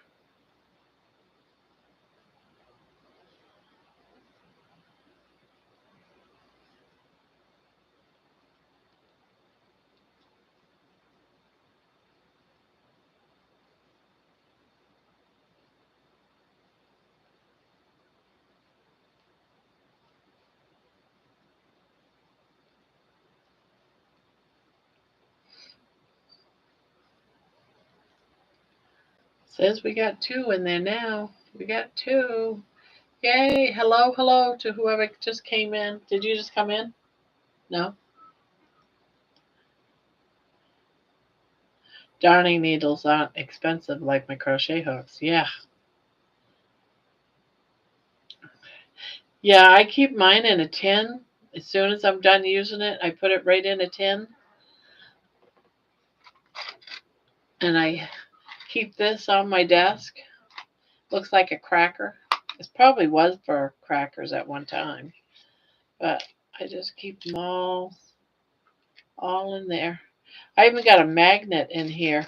Says we got 2 in there now. We got 2. Yay. Hello to whoever just came in. Did you just come in? No? Darning needles aren't expensive like my crochet hooks. Yeah. Yeah, I keep mine in a tin. As soon as I'm done using it, I put it right in a tin. And I keep this on my desk. Looks like a cracker. This probably was for crackers at one time. But I just keep them all in there. I even got a magnet in here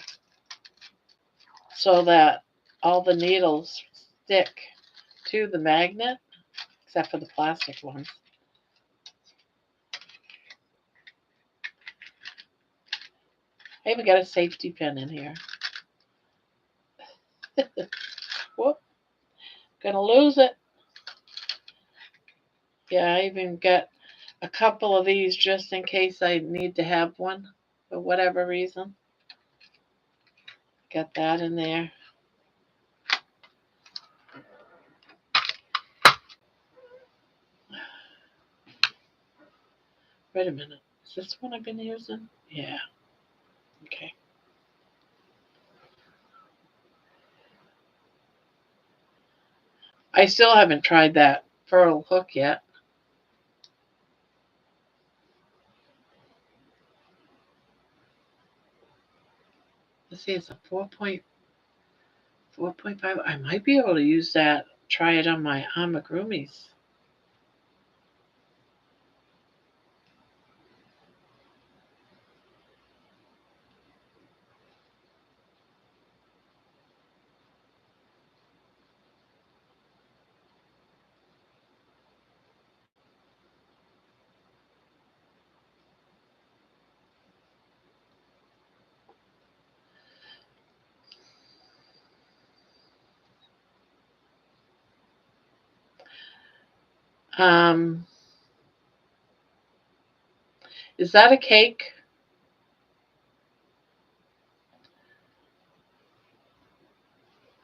so that all the needles stick to the magnet, except for the plastic ones. I even got a safety pin in here. Whoop. Gonna lose it. Yeah, I even got a couple of these just in case I need to have one for whatever reason. Got that in there. Wait a minute. Is this one I've been using? Yeah. Okay. I still haven't tried that pearl hook yet. Let's see, it's a 4.5. I might be able to use that. Try it on my amigurumis. Is that a cake?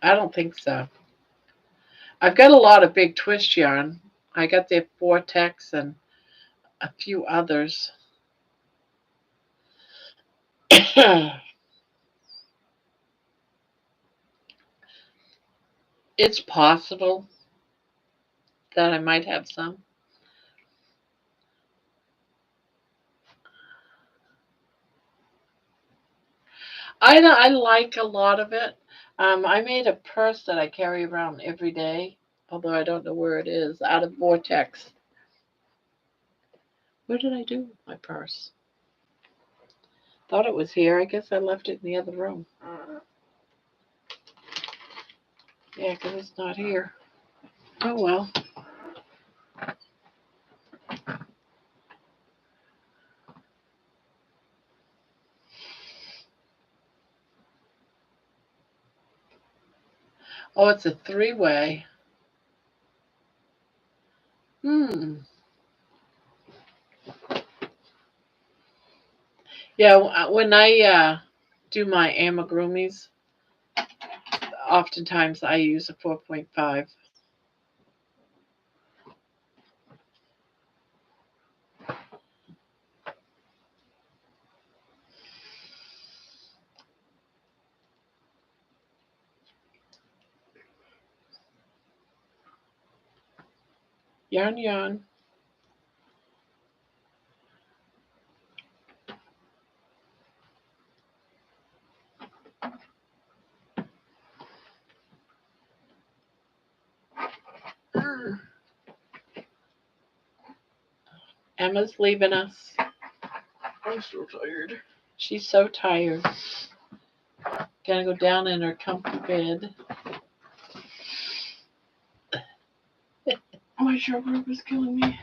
I don't think so. I've got a lot of big twist yarn. I got the Vortex and a few others. It's possible that I might have some. I like a lot of it. I made a purse that I carry around every day, although I don't know where it is, out of Vortex. Where did I do my purse? Thought it was here. I guess I left it in the other room. Yeah, because it's not here. Oh well. Oh, it's a 3-way. Yeah, when I do my amigurumis, oftentimes I use a 4.5. Yarn, yarn. Emma's leaving us. I'm so tired. She's so tired. Gotta go down in her comfy bed. My show group is killing me.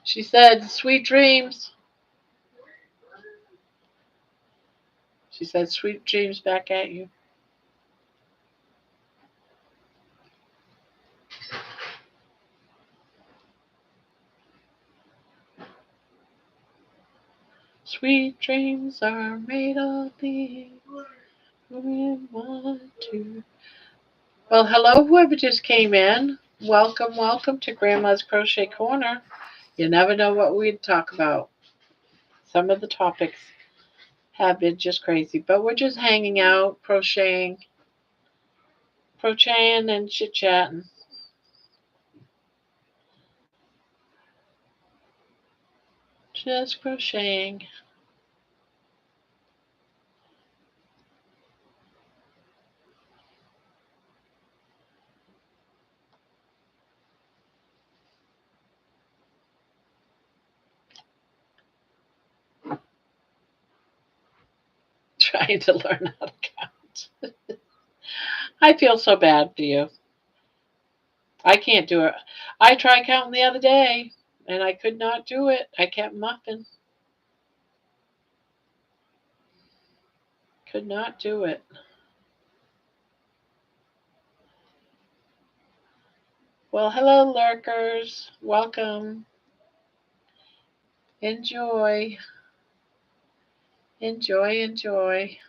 She said, "Sweet dreams." She said, "Sweet dreams" back at you. Sweet dreams are made of these. We want to. Well, hello, whoever just came in. Welcome, welcome to Grandma's Crochet Corner. You never know what we'd talk about. Some of the topics have been just crazy, but we're just hanging out, crocheting and chit-chatting. Just crocheting. Trying to learn how to count. I feel so bad for you. I can't do it. I tried counting the other day, and I could not do it. I kept muffing. Could not do it. Well, hello, lurkers. Welcome. Enjoy. Enjoy, enjoy.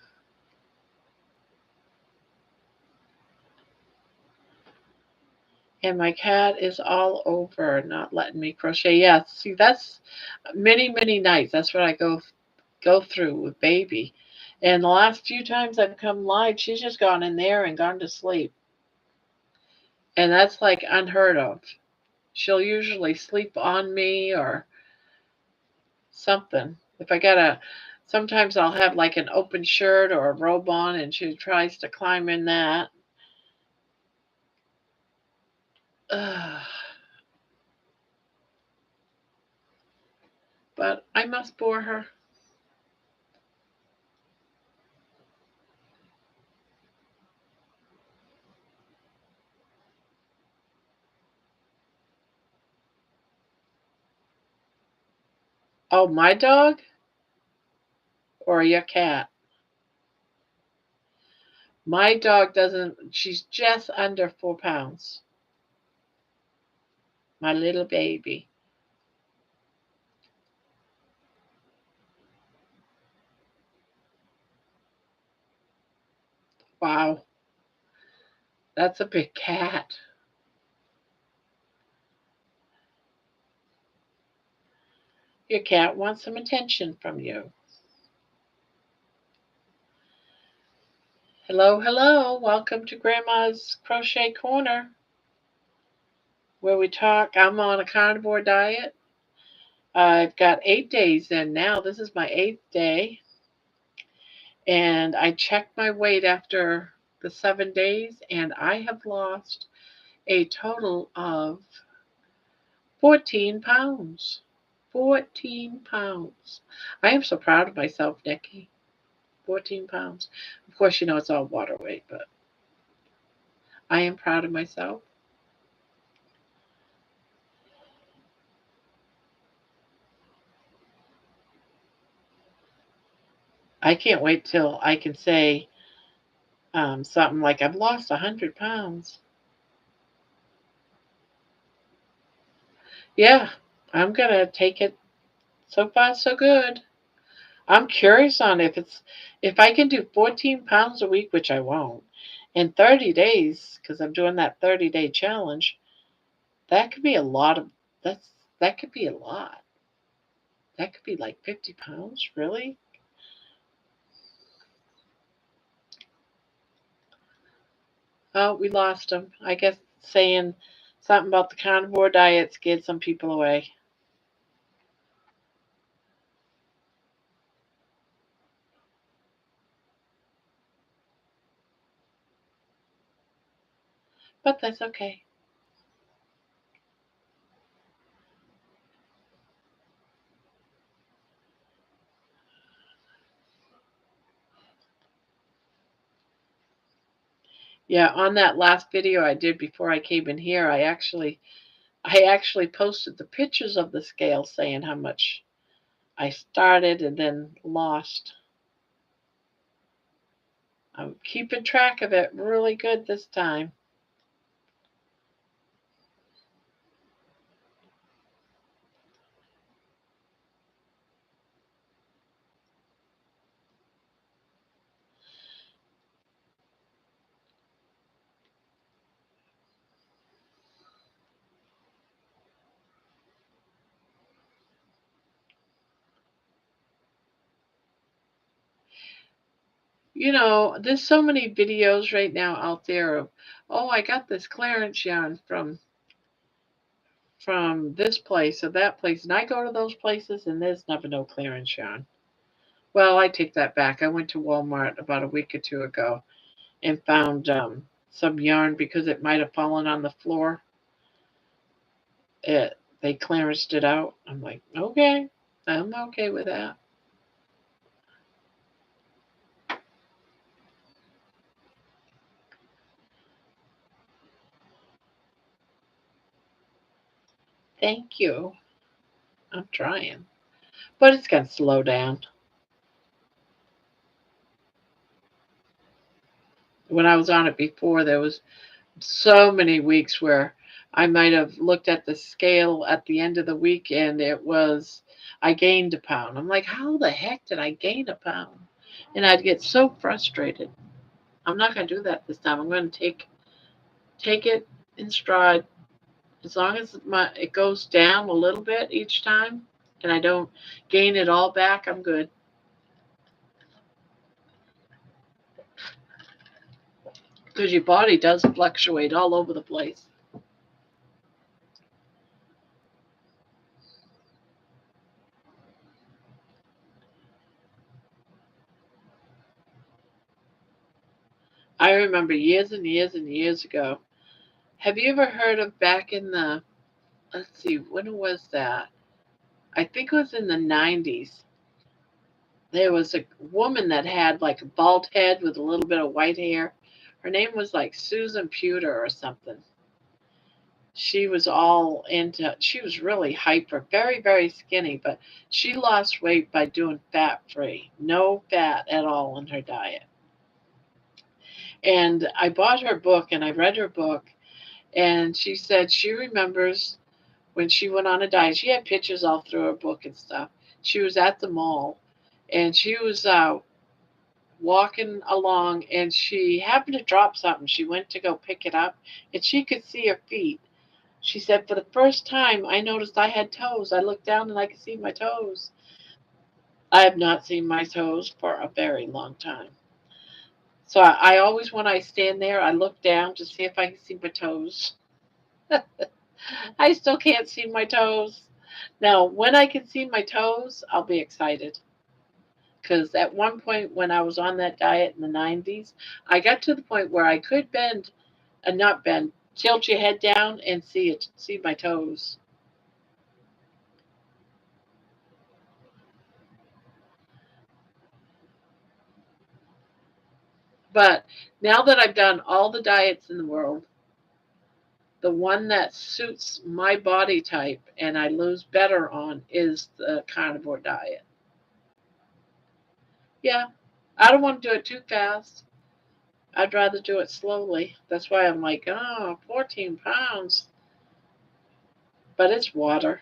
And my cat is all over, not letting me crochet. Yeah, see, that's many, many nights. That's what I go through with baby. And the last few times I've come live, she's just gone in there and gone to sleep. And that's like unheard of. She'll usually sleep on me or something. If I sometimes I'll have like an open shirt or a robe on and she tries to climb in that. Ugh. But I must bore her. Oh, my dog or your cat? My dog doesn't, she's just under 4 pounds. My little baby. Wow, that's a big cat. Your cat wants some attention from you. Hello, hello. Welcome to Grandma's Crochet Corner, where we talk. I'm on a carnivore diet. I've got 8 days in now. This is my 8th day. And I checked my weight after the 7 days, and I have lost a total of 14 pounds. 14 pounds. I am so proud of myself, Nikki. 14 pounds. Of course, it's all water weight, but I am proud of myself. I can't wait till I can say something like, I've lost 100 pounds. Yeah, I'm going to take it. So far, so good. I'm curious on if I can do 14 pounds a week, which I won't, in 30 days, because I'm doing that 30-day challenge. That could be a lot of that could be a lot. That could be like 50 pounds, really? Oh, we lost him. I guess saying something about the carnivore diet scared some people away. But that's okay. Yeah, on that last video I did before I came in here, I actually posted the pictures of the scale saying how much I started and then lost. I'm keeping track of it really good this time. You know, there's so many videos right now out there of, oh, I got this clearance yarn from this place or that place, and I go to those places and there's never no clearance yarn. Well, I take that back. I went to Walmart about a week or two ago and found some yarn because it might have fallen on the floor. They clearanced it out. I'm like, okay, I'm okay with that. Thank you. I'm trying, but it's gonna slow down. When I was on it before, there was so many weeks where I might have looked at the scale at the end of the week and I gained a pound. I'm like, how the heck did I gain a pound? And I'd get so frustrated. I'm not going to do that this time. I'm going to take it in stride. As long as it goes down a little bit each time and I don't gain it all back, I'm good. Because your body does fluctuate all over the place. I remember years and years and years ago. Have you ever heard of back in the, let's see, when was that? I think it was in the 90s. There was a woman that had like a bald head with a little bit of white hair. Her name was like Susan Pewter or something. She was really hyper, very, very skinny, but she lost weight by doing fat free, no fat at all in her diet. And I bought her book and I read her book, and she said she remembers when she went on a diet. She had pictures all through her book and stuff. She was at the mall and she was walking along and she happened to drop something. She went to go pick it up and she could see her feet. She said, for the first time, I noticed I had toes. I looked down and I could see my toes. I have not seen my toes for a very long time. So I always, when I stand there, I look down to see if I can see my toes. I still can't see my toes. Now, when I can see my toes, I'll be excited. Because at one point when I was on that diet in the 90s, I got to the point where I could not bend, tilt your head down and see my toes. But now that I've done all the diets in the world, the one that suits my body type and I lose better on is the carnivore diet. Yeah, I don't want to do it too fast. I'd rather do it slowly. That's why I'm like, oh, 14 pounds. But it's water.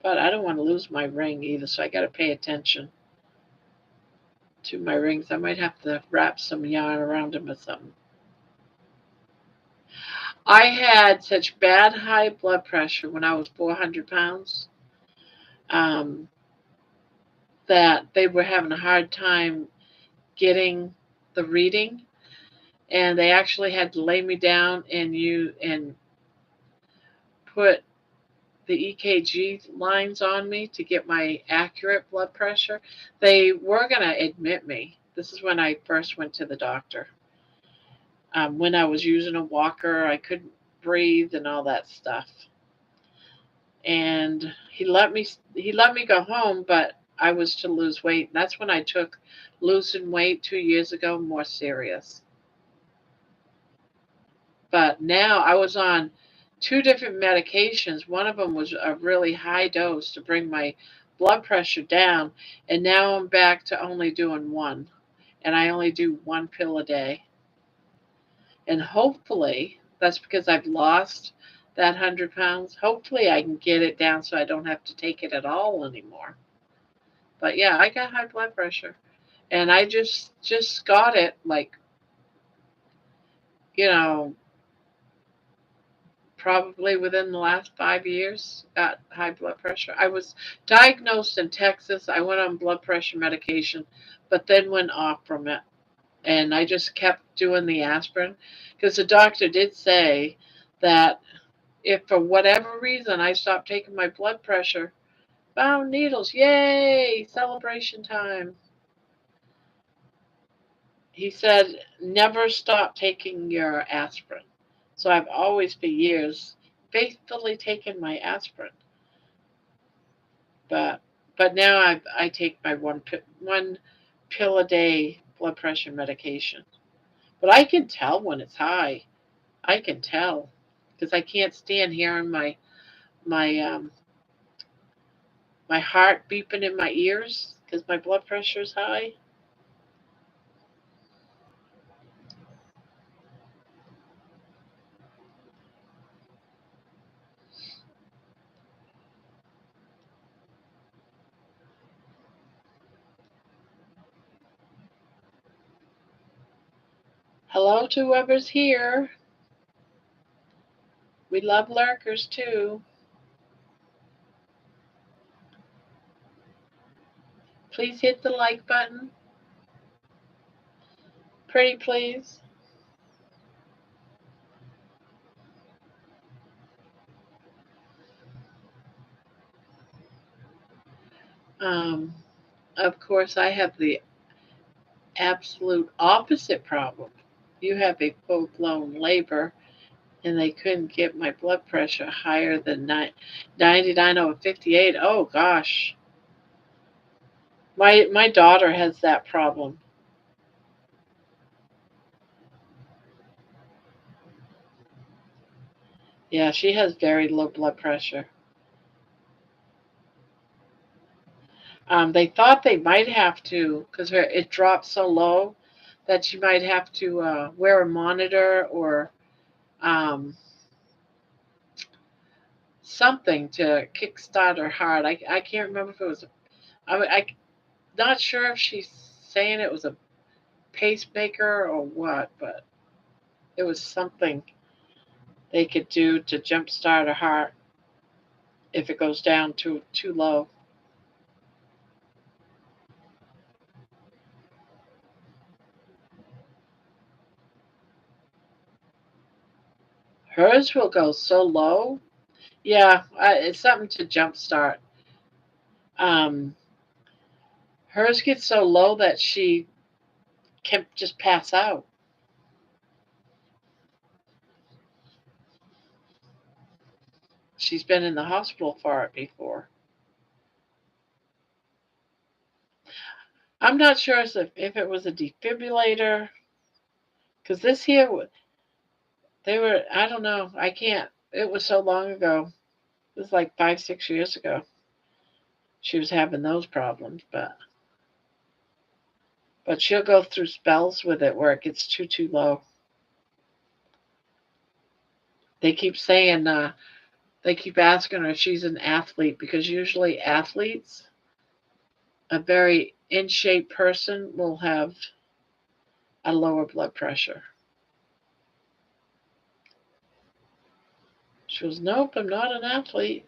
But I don't want to lose my ring either, so I got to pay attention to my rings. I might have to wrap some yarn around them or something. I had such bad high blood pressure when I was 400 pounds um, that they were having a hard time getting the reading, and they actually had to lay me down and put the EKG lines on me to get my accurate blood pressure. They were going to admit me. This is when I first went to the doctor. When I was using a walker, I couldn't breathe and all that stuff. and he let me go home, but I was to lose weight. And that's when I took losing weight 2 years ago more serious. But now I was on two different medications. One of them was a really high dose to bring my blood pressure down, and now I'm back to only doing one, and I only do one pill a day. And hopefully, that's because I've lost that 100 pounds. Hopefully, I can get it down so I don't have to take it at all anymore. But yeah, I got high blood pressure, and I just got it like you know probably within the last 5 years. Got high blood pressure. I was diagnosed in Texas. I went on blood pressure medication, but then went off from it, and I just kept doing the aspirin because the doctor did say that if for whatever reason I stopped taking my blood pressure, found needles, yay, celebration time. He said, never stop taking your aspirin. So I've always, for years, faithfully taken my aspirin. But now I take my one pill a day blood pressure medication. But I can tell when it's high. I can tell because I can't stand hearing my my heart beeping in my ears because my blood pressure is high. Hello to whoever's here. We love lurkers too. Please hit the like button. Pretty please. Um, of course, I have the absolute opposite problem. You have a full blown labor, and they couldn't get my blood pressure higher than 99 over 58. Oh gosh. My daughter has that problem. Yeah, she has very low blood pressure. They thought they might have to, because it dropped so low that she might have to wear a monitor or um, something to kickstart her heart. I can't remember if it was. I'm not sure if she's saying it was a pacemaker or what, but it was something they could do to jumpstart her heart if it goes down too low. Hers will go so low. Yeah, it's something to jumpstart. Um, Hers gets so low that she can just pass out. She's been in the hospital for it before. I'm not sure if it was a defibrillator, because this here, they were, I don't know, I can't, it was so long ago. It was like 5, 6 years ago. She was having those problems, but she'll go through spells with it where it gets too low. They keep saying, they keep asking her if she's an athlete because usually athletes, a very in shape person, will have a lower blood pressure. She goes, nope, I'm not an athlete.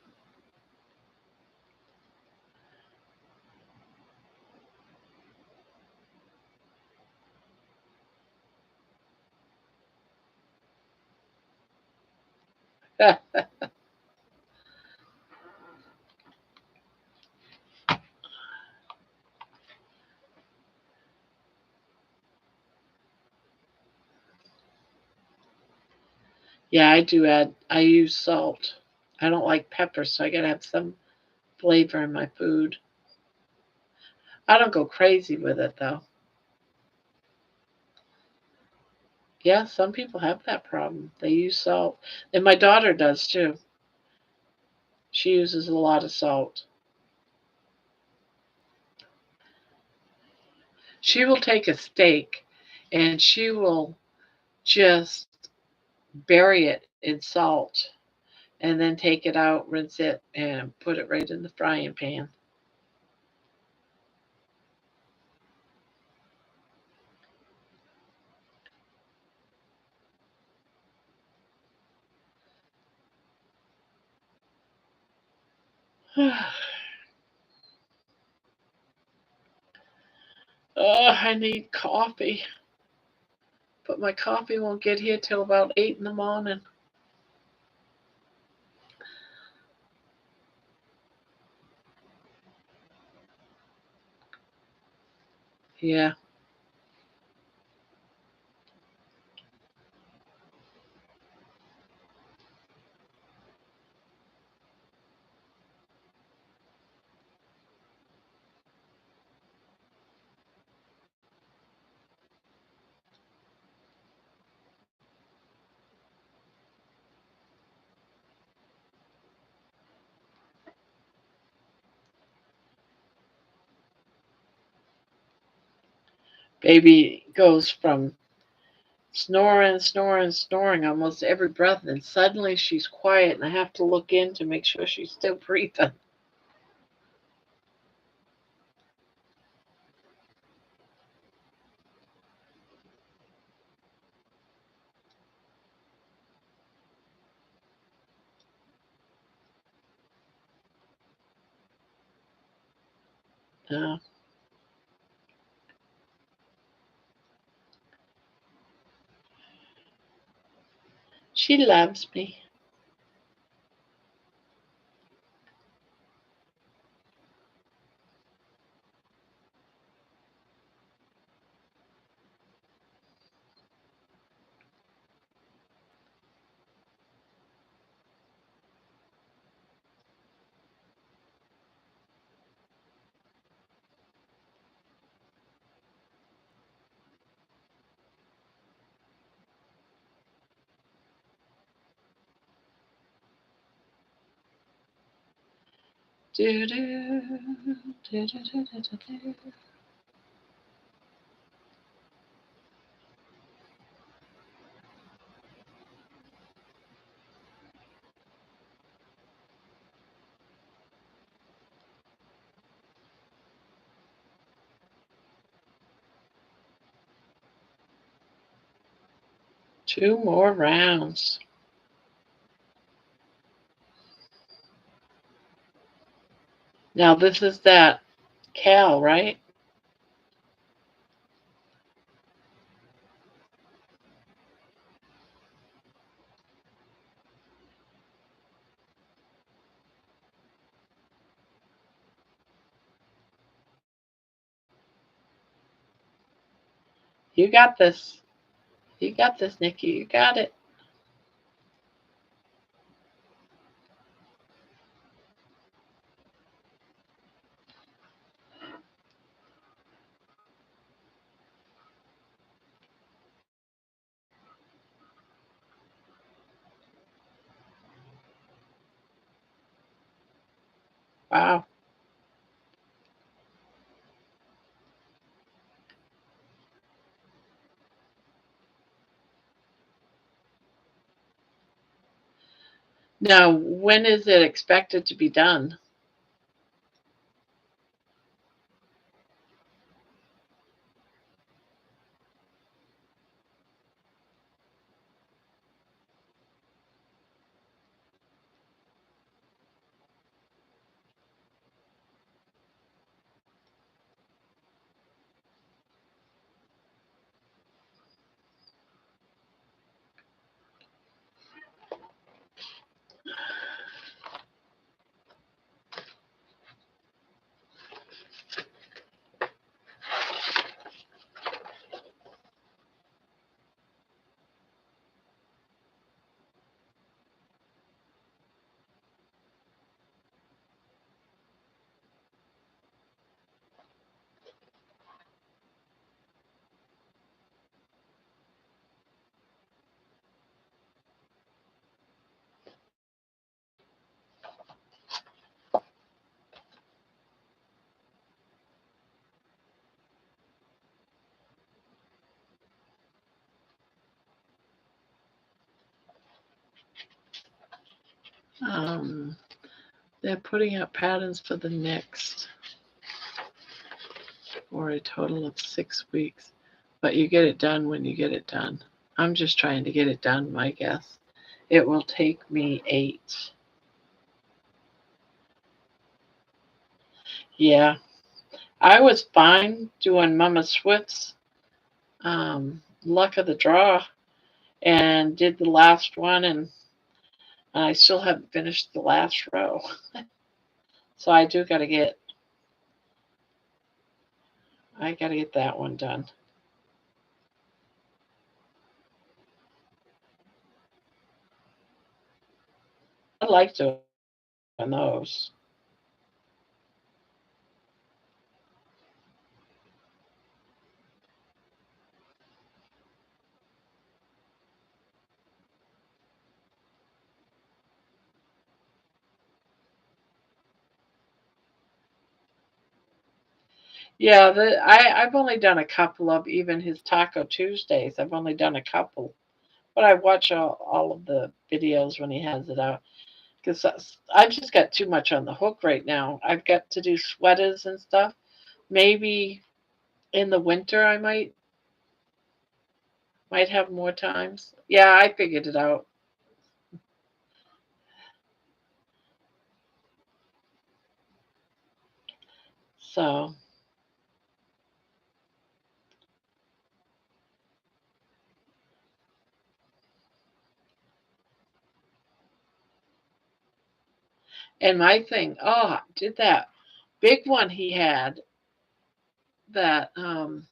Yeah, I do add, I use salt. I don't like pepper, so I gotta have some flavor in my food. I don't go crazy with it though. Yeah, some people have that problem. They use salt. And my daughter does too. She uses a lot of salt. She will take a steak and she will just bury it in salt and then take it out, rinse it, and put it right in the frying pan. Oh, I need coffee. But my coffee won't get here till about 8 in the morning. Yeah. Baby goes from snoring, snoring, snoring almost every breath, and suddenly she's quiet, and I have to look in to make sure she's still breathing. Uh, she loves me. Do, do, do, do, do, do, do. 2 more rounds. Now this is that Cal, right? You got this. You got this, Nikki. You got it. Wow. Now, when is it expected to be done? They're putting out patterns for the next, for a total of 6 weeks. But you get it done when you get it done. I'm just trying to get it done, my guess. It will take me 8. Yeah, I was fine doing Mama Swift's luck of the draw and did the last one, and I still haven't finished the last row. So I gotta get that one done. I like doing those. Yeah, I've only done a couple of even his Taco Tuesdays. I've only done a couple, but I watch all of the videos when he has it out because I've just got too much on the hook right now. I've got to do sweaters and stuff. Maybe in the winter I might have more times. Yeah, I figured it out. So, and my thing, oh, did that big one he had that the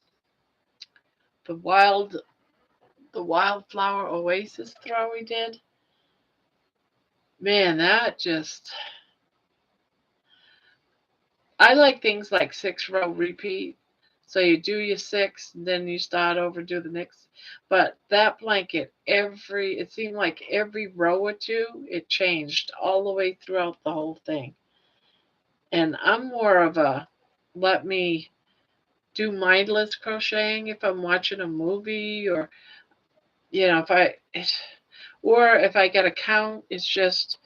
wildflower oasis throw we did. Man, that just I like things like 6 row repeat. So you do your 6, and then you start over, do the next. But that blanket, it seemed like every row or two, it changed all the way throughout the whole thing. And I'm more of a let me do mindless crocheting if I'm watching a movie, or if or if I get a count, it's just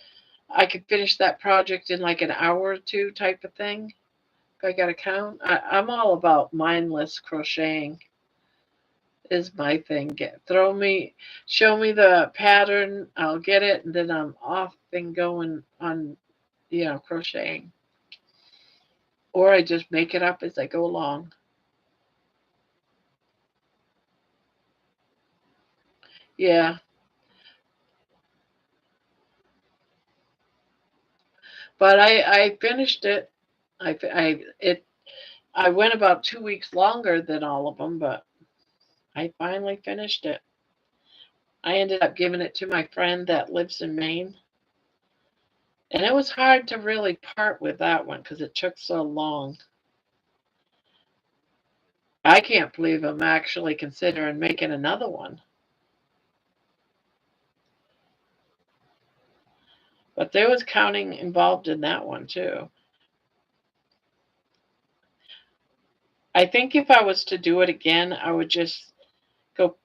I could finish that project in like an hour or two type of thing. I got to count. I'm all about mindless crocheting. Is my thing. Show me the pattern. I'll get it, and then I'm off and going on, crocheting. Or I just make it up as I go along. Yeah, but I finished it. I went about 2 weeks longer than all of them, but I finally finished it. I ended up giving it to my friend that lives in Maine. And it was hard to really part with that one because it took so long. I can't believe I'm actually considering making another one. But there was counting involved in that one too. I think if I was to do it again, I would just go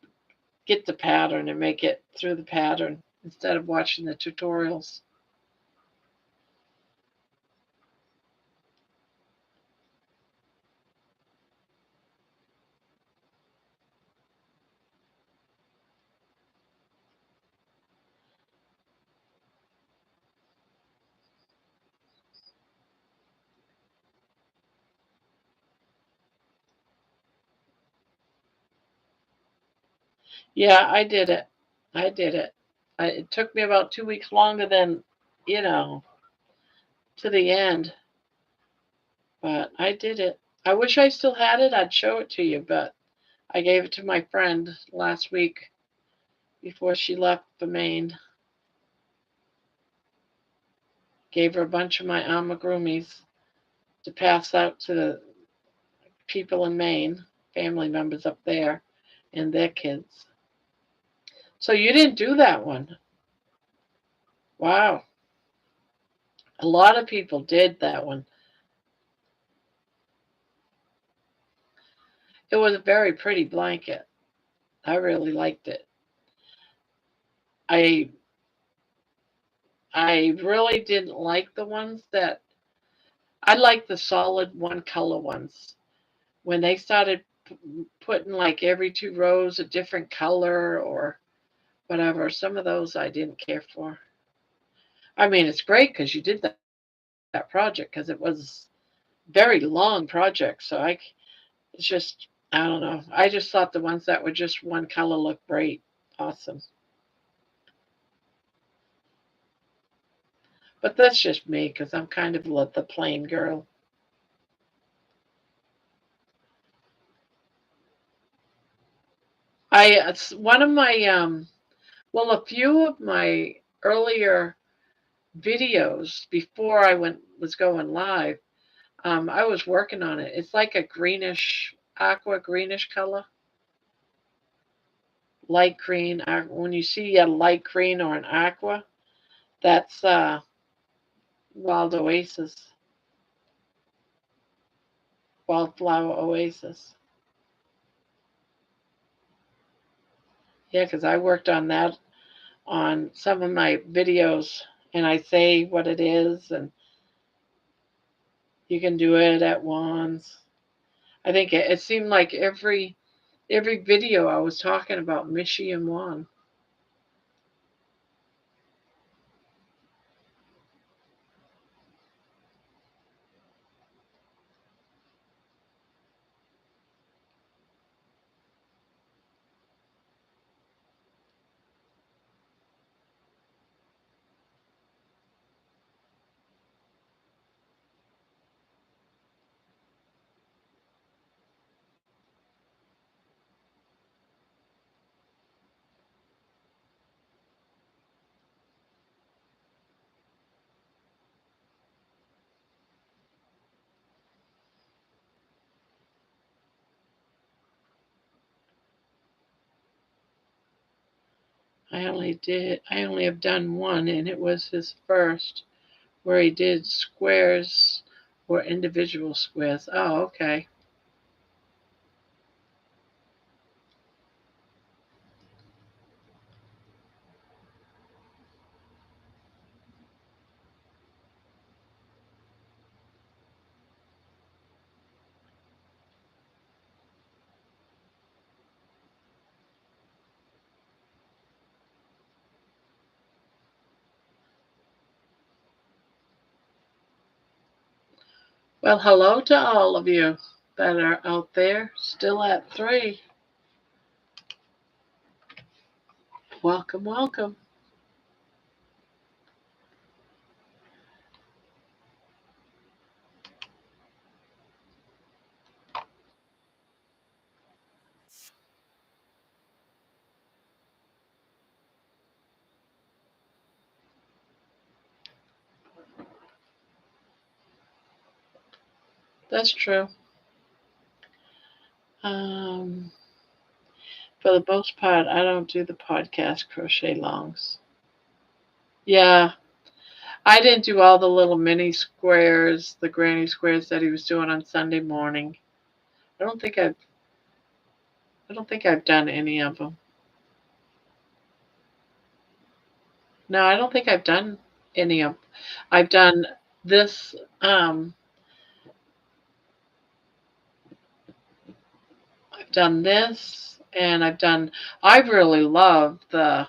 get the pattern and make it through the pattern instead of watching the tutorials. Yeah, I did it. I did it. It took me about 2 weeks longer than, you know, to the end, but I did it. I wish I still had it. I'd show it to you, but I gave it to my friend last week before she left for Maine. Gave her a bunch of my amigurumis to pass out to the people in Maine, family members up there, and their kids. So you didn't do that one. Wow. A lot of people did that one. It was a very pretty blanket. I really liked it. I I really didn't like the ones that I like the solid one color ones. When they started putting like every two rows a different color or whatever, some of those I didn't care for. I mean, it's great because you did that project because it was very long project. So it's just, I don't know. I just thought the ones that were just one color looked great. Awesome. But that's just me because I'm kind of the plain girl. One of my, well, a few of my earlier videos before I was going live, I was working on it. It's like a greenish, aqua greenish color, light green. When you see a light green or an aqua, that's Wild Oasis, Wildflower Oasis. Yeah, because I worked on that on some of my videos, and I say what it is, and you can do it at once. I think it seemed like every video I was talking about Michi and Juan. I only have done one, and it was his first, where he did squares or individual squares. Oh, okay. Well, hello to all of you that are out there still at 3. Welcome, welcome. That's true. Um, for the most part, I don't do the podcast crochet longs. Yeah, I didn't do all the little mini squares, the granny squares that he was doing on Sunday morning. I don't think I've I don't think I've done any of them. No, I don't think I've done any of. I've done this. I've done this, and I really love the.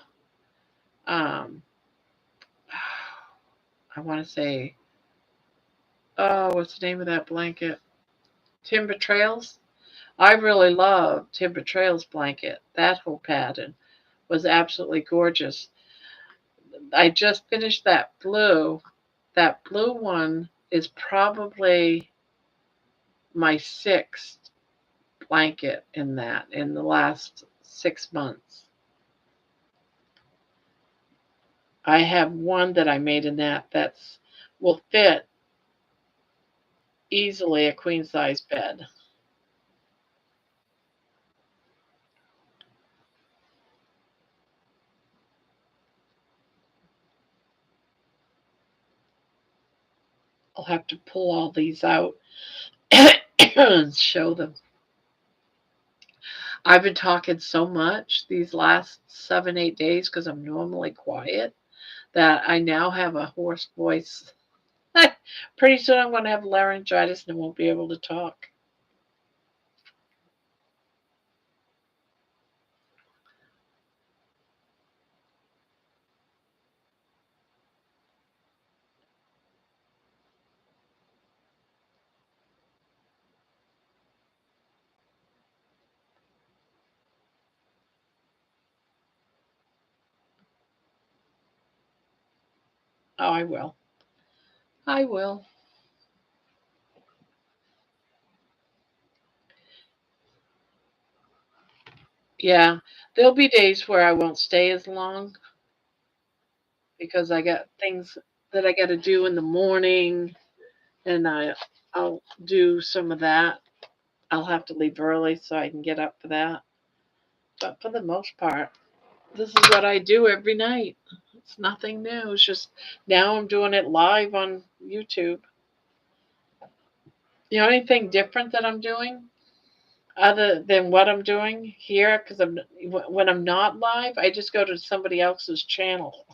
Um, I want to say, oh, what's the name of that blanket? Timber Trails. I really love Timber Trails blanket. That whole pattern was absolutely gorgeous. I just finished that blue. That blue one is probably my sixth blanket in the last 6 months. I have one that I made in that's will fit easily a queen size bed. I'll have to pull all these out and show them. I've been talking so much these last 7, 8 days because I'm normally quiet that I now have a hoarse voice. Pretty soon I'm going to have laryngitis and won't be able to talk. Oh, I will. I will. Yeah, there'll be days where I won't stay as long because I got things that I got to do in the morning, and I'll do some of that. I'll have to leave early so I can get up for that. But for the most part, this is what I do every night. It's nothing new. It's just now I'm doing it live on YouTube. The only thing different that I'm doing, other than what I'm doing here, because when I'm not live, I just go to somebody else's channel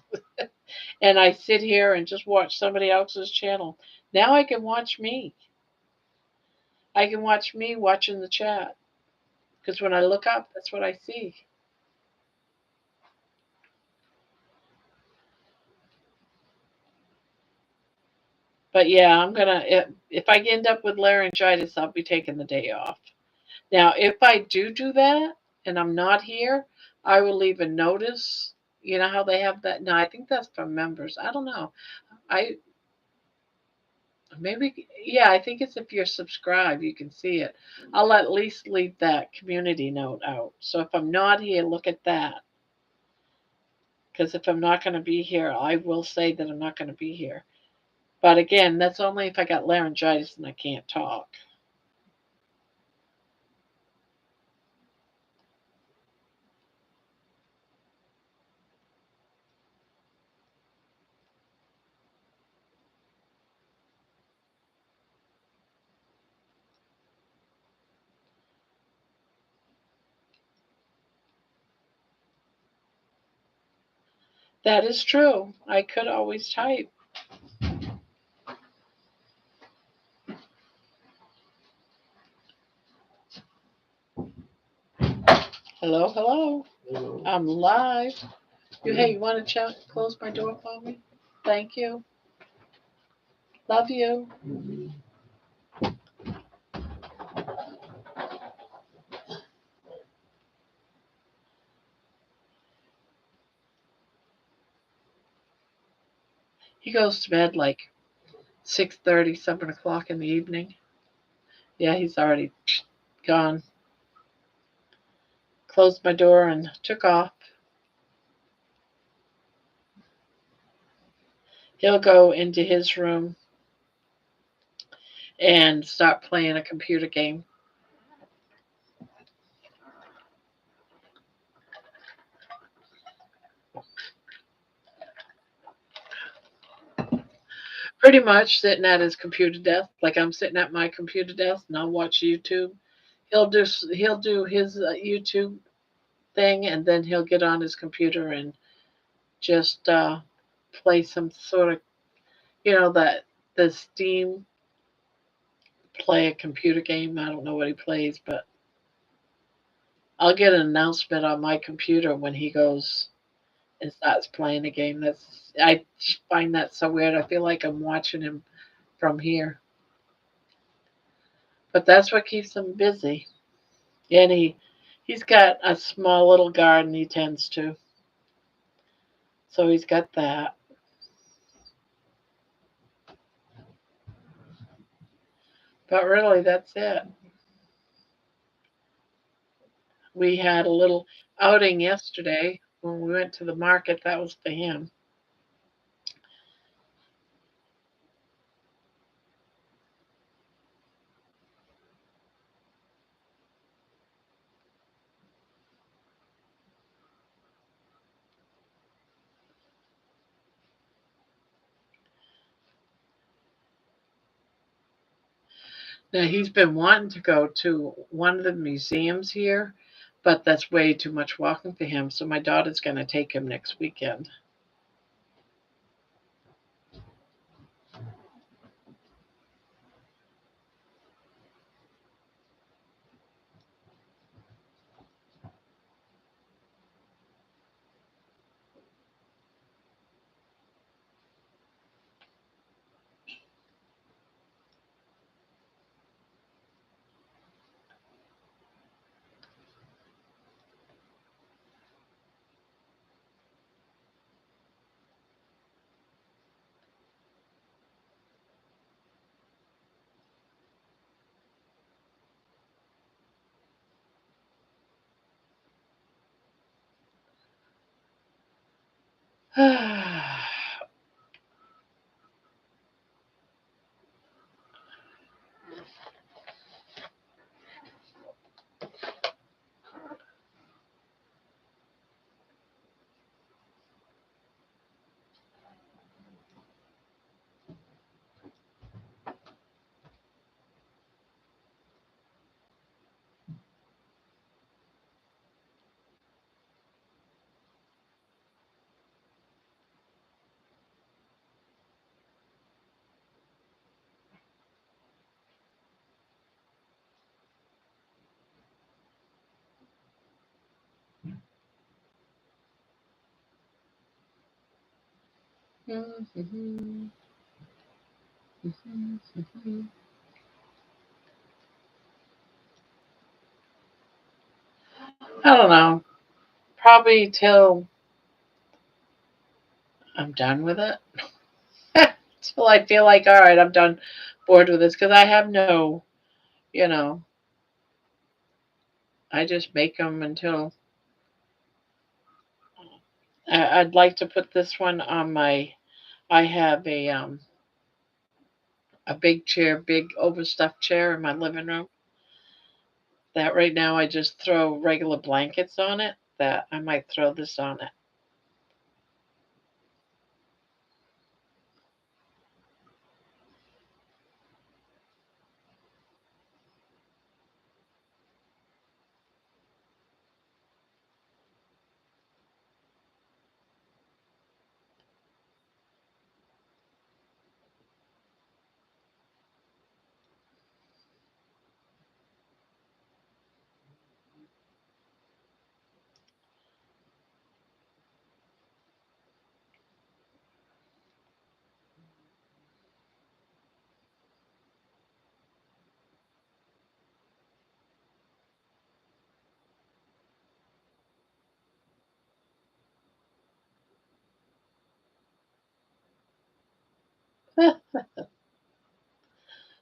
and I sit here and just watch somebody else's channel. Now I can watch me. I can watch me watching the chat because when I look up, that's what I see. But yeah, I'm gonna if I end up with laryngitis, I'll be taking the day off. Now, if I do that and I'm not here, I will leave a notice. You know how they have that? No, I think that's for members. I don't know. I maybe yeah, I think it's if you're subscribed, you can see it. I'll at least leave that community note out. So if I'm not here, look at that. Because if I'm not going to be here, I will say that I'm not going to be here. But again, that's only if I got laryngitis and I can't talk. That is true. I could always type. Hello, hello. I'm live. Hey, you want to close my door for me? Thank you. Love you. He goes to bed like 6:30, 7 o'clock in the evening. Yeah, he's already gone. Closed my door and took off. He'll go into his room and start playing a computer game. Pretty much sitting at his computer desk, like I'm sitting at my computer desk, and I'll watch YouTube. He'll do his YouTube thing, and then he'll get on his computer and just play some sort of that the Steam play a computer game. I don't know what he plays, but I'll get an announcement on my computer when he goes and starts playing a game. I find that so weird. I feel like I'm watching him from here. But that's what keeps him busy. And he's got a small little garden he tends to. So he's got that. But really that's it. We had a little outing yesterday when we went to the market. That was for him. Now he's been wanting to go to one of the museums here, but that's way too much walking for him. So my daughter's going to take him next weekend. I don't know. Probably till I'm done with it. Till I feel like, all right, I'm done, bored with this. Because I have no, you know, I just make them until I'd like to put this one on my. I have a big chair, big overstuffed chair in my living room. That right now I just throw regular blankets on it. That I might throw this on it.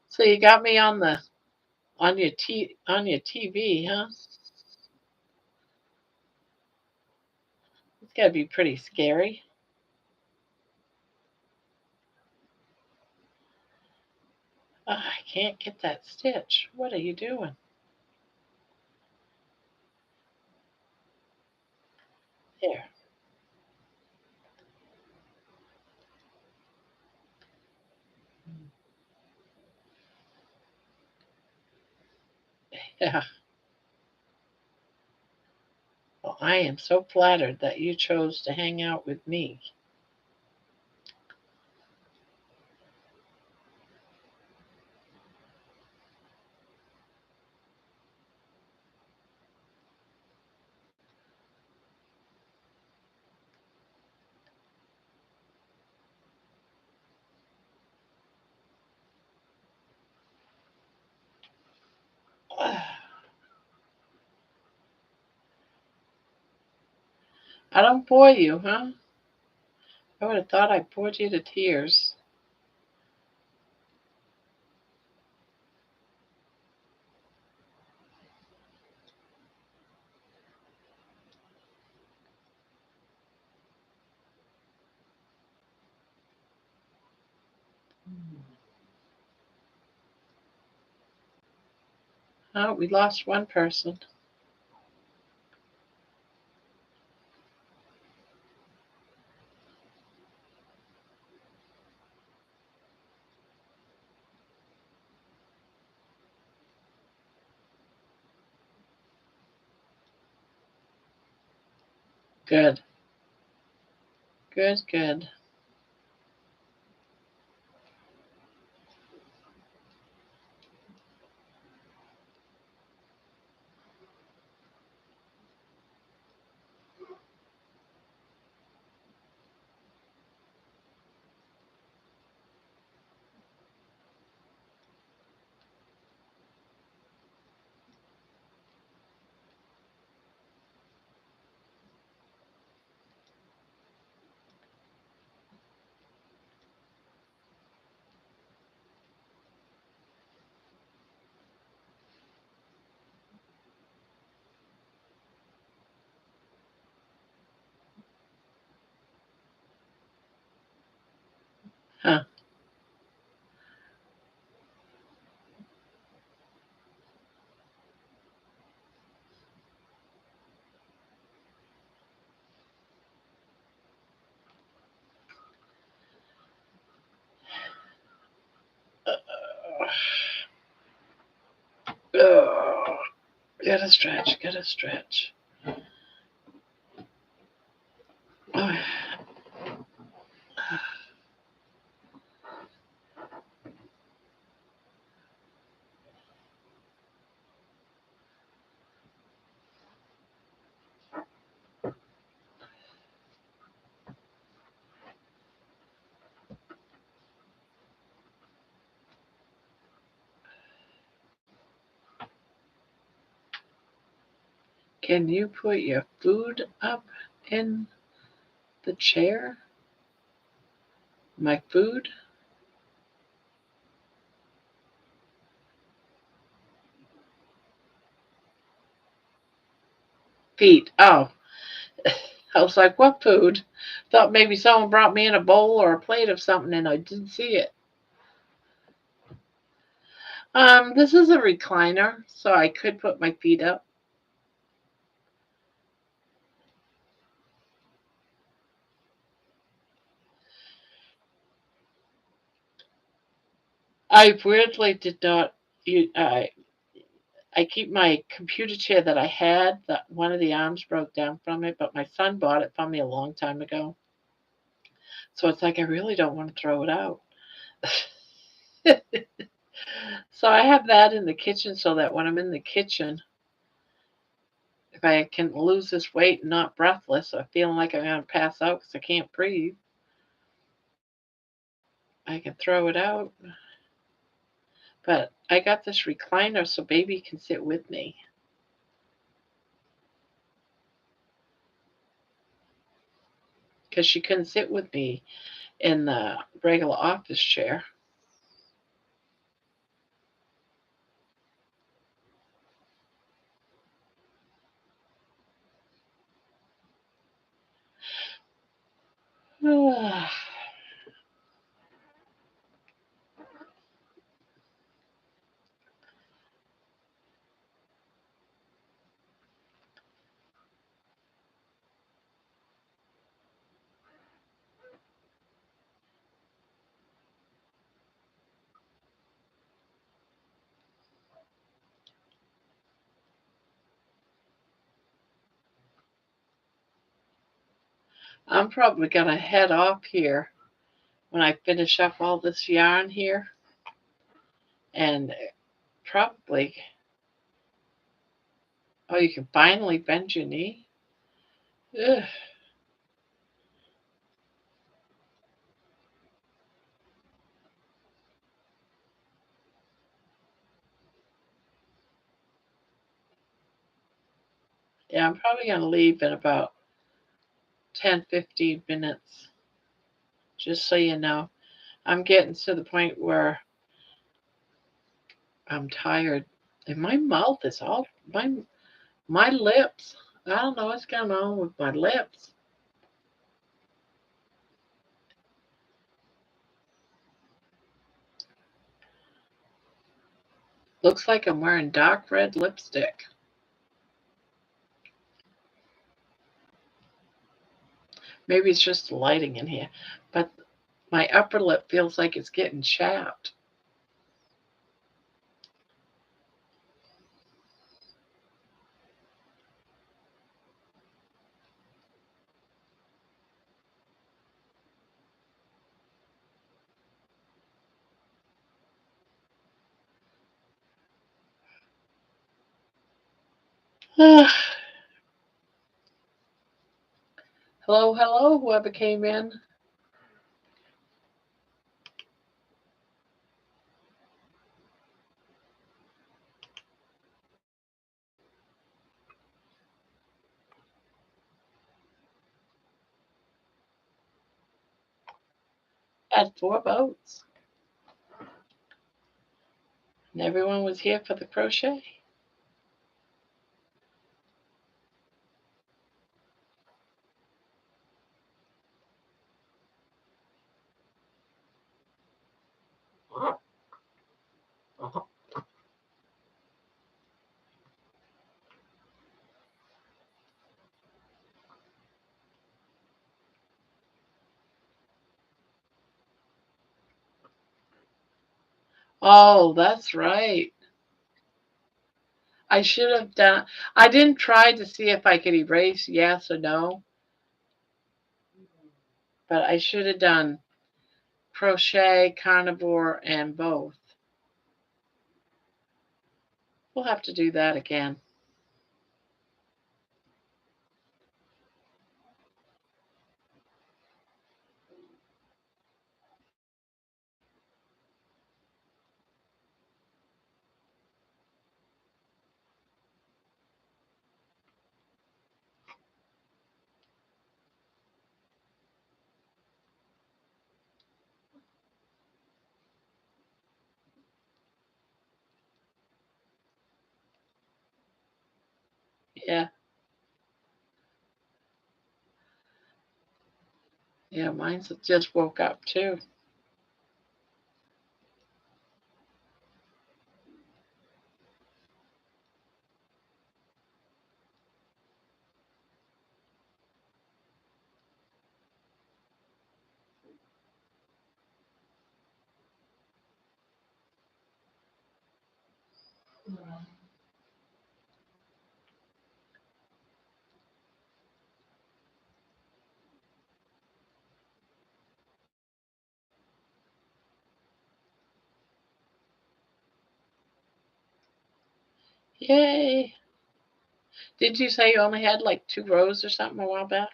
So you got me on the on your TV, huh? It's got to be pretty scary. I can't get that stitch. What are you doing? There. Yeah. Well, I am so flattered that you chose to hang out with me. I don't bore you, huh? I would have thought I bored you to tears. Oh, we lost one person. Good. Good, good. Huh. Oh, gotta stretch, gotta stretch. Oh. Can you put your food up in the chair? My food? Feet. Oh. I was like, what food? Thought maybe someone brought me in a bowl or a plate of something and I didn't see it. This is a recliner, so I could put my feet up. I weirdly did not. I keep my computer chair that I had. That one of the arms broke down from it, but my son bought it for me a long time ago. So it's like I really don't want to throw it out. So I have that in the kitchen so that when I'm in the kitchen, if I can lose this weight and not breathless or feeling like I'm going to pass out because I can't breathe, I can throw it out. But I got this recliner so baby can sit with me. Because she couldn't sit with me in the regular office chair. I'm probably going to head off here when I finish up all this yarn here and probably, oh, you can finally bend your knee. Ugh. Yeah, I'm probably going to leave in about 10-15 minutes, just so you know. I'm getting to the point where I'm tired. And my mouth is all, my lips. I don't know what's going on with my lips. Looks like I'm wearing dark red lipstick. Maybe it's just the lighting in here. But my upper lip feels like it's getting chapped. Hello, hello, whoever came in. Had 4 votes. And everyone was here for the crochet. Oh, that's right. I should have done. I didn't try to see if I could erase yes or no, but I should have done crochet, carnivore, and both. We'll have to do that again. Yeah, yeah, mine's just woke up too. Yay! Did you say you only had like 2 rows or something a while back?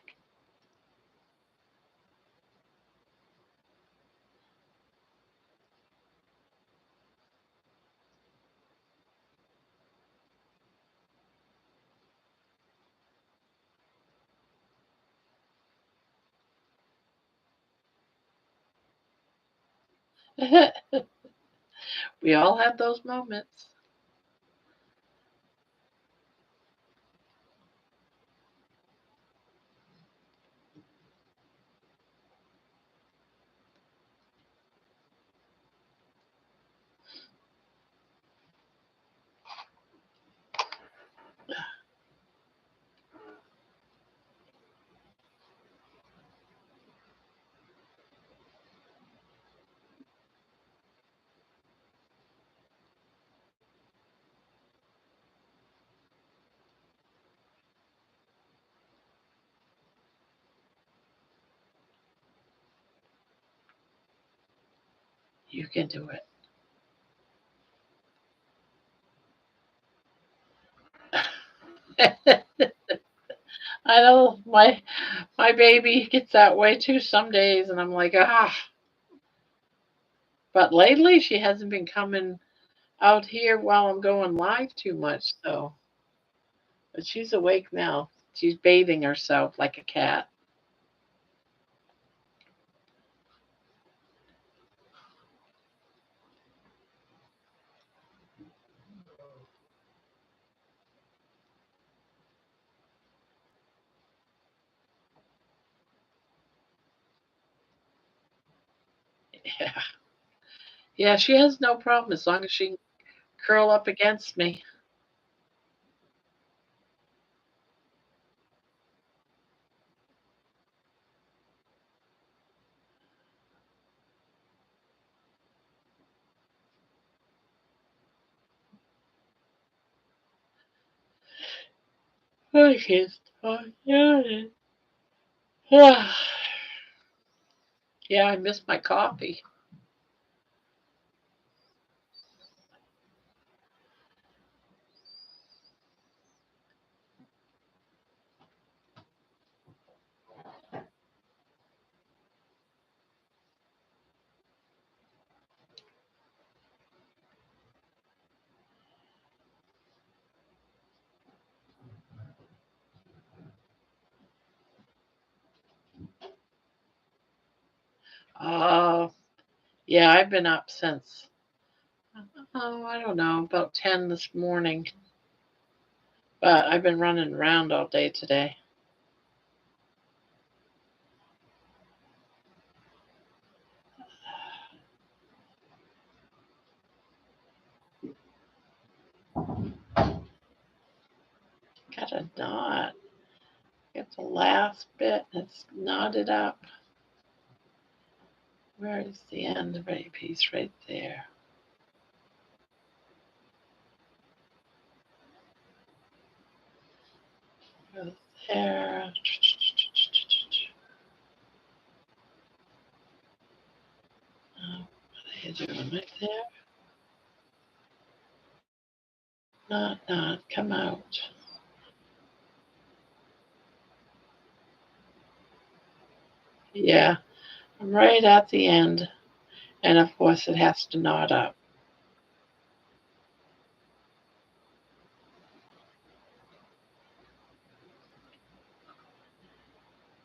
We all have those moments. You can do it. I know my baby gets that way too some days, and I'm like, ah. But lately, she hasn't been coming out here while I'm going live too much, so. But she's awake now. She's bathing herself like a cat. Yeah, yeah. She has no problem as long as she can curl up against me. I can't stop yawning. Yeah, I missed my coffee. Oh, yeah, I've been up since, oh, I don't know, about 10 this morning. But I've been running around all day today. Got a knot. Get the last bit. It's knotted up. Where is the end of a piece right there? There. What are you doing right there? Not, come out. Yeah, I'm right at the end. And of course it has to knot up.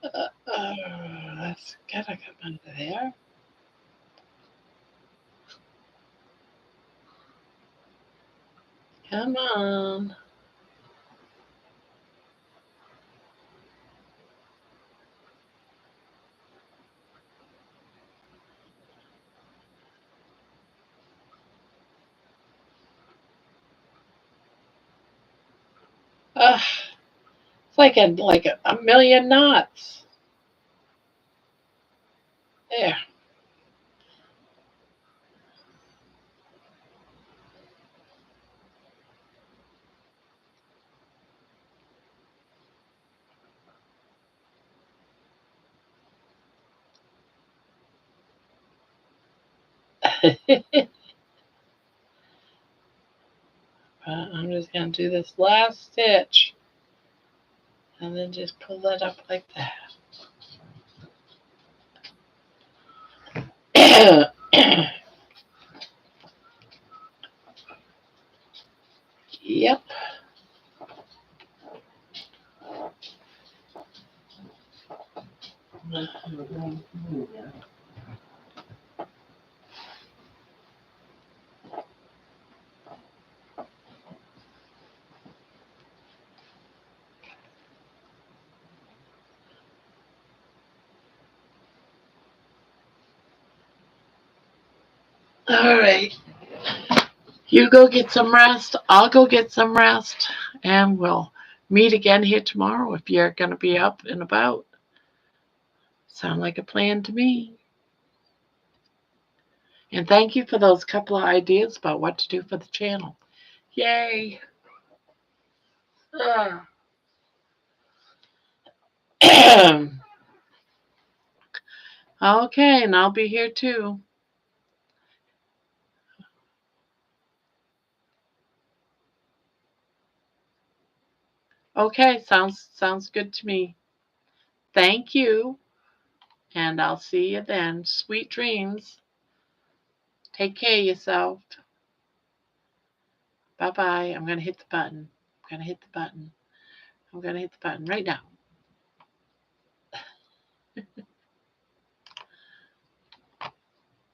That's gotta come under there. Come on. It's like a million knots. There. I'm just gonna do this last stitch and then just pull that up like that. Yep. All right. You go get some rest. I'll go get some rest. And we'll meet again here tomorrow if you're going to be up and about. Sound like a plan to me. And thank you for those couple of ideas about what to do for the channel. Yay. Okay, and I'll be here too. Okay, sounds good to me. Thank you, and I'll see you then. Sweet dreams. Take care of yourself. Bye-bye. I'm going to hit the button. I'm going to hit the button. I'm going to hit the button right now.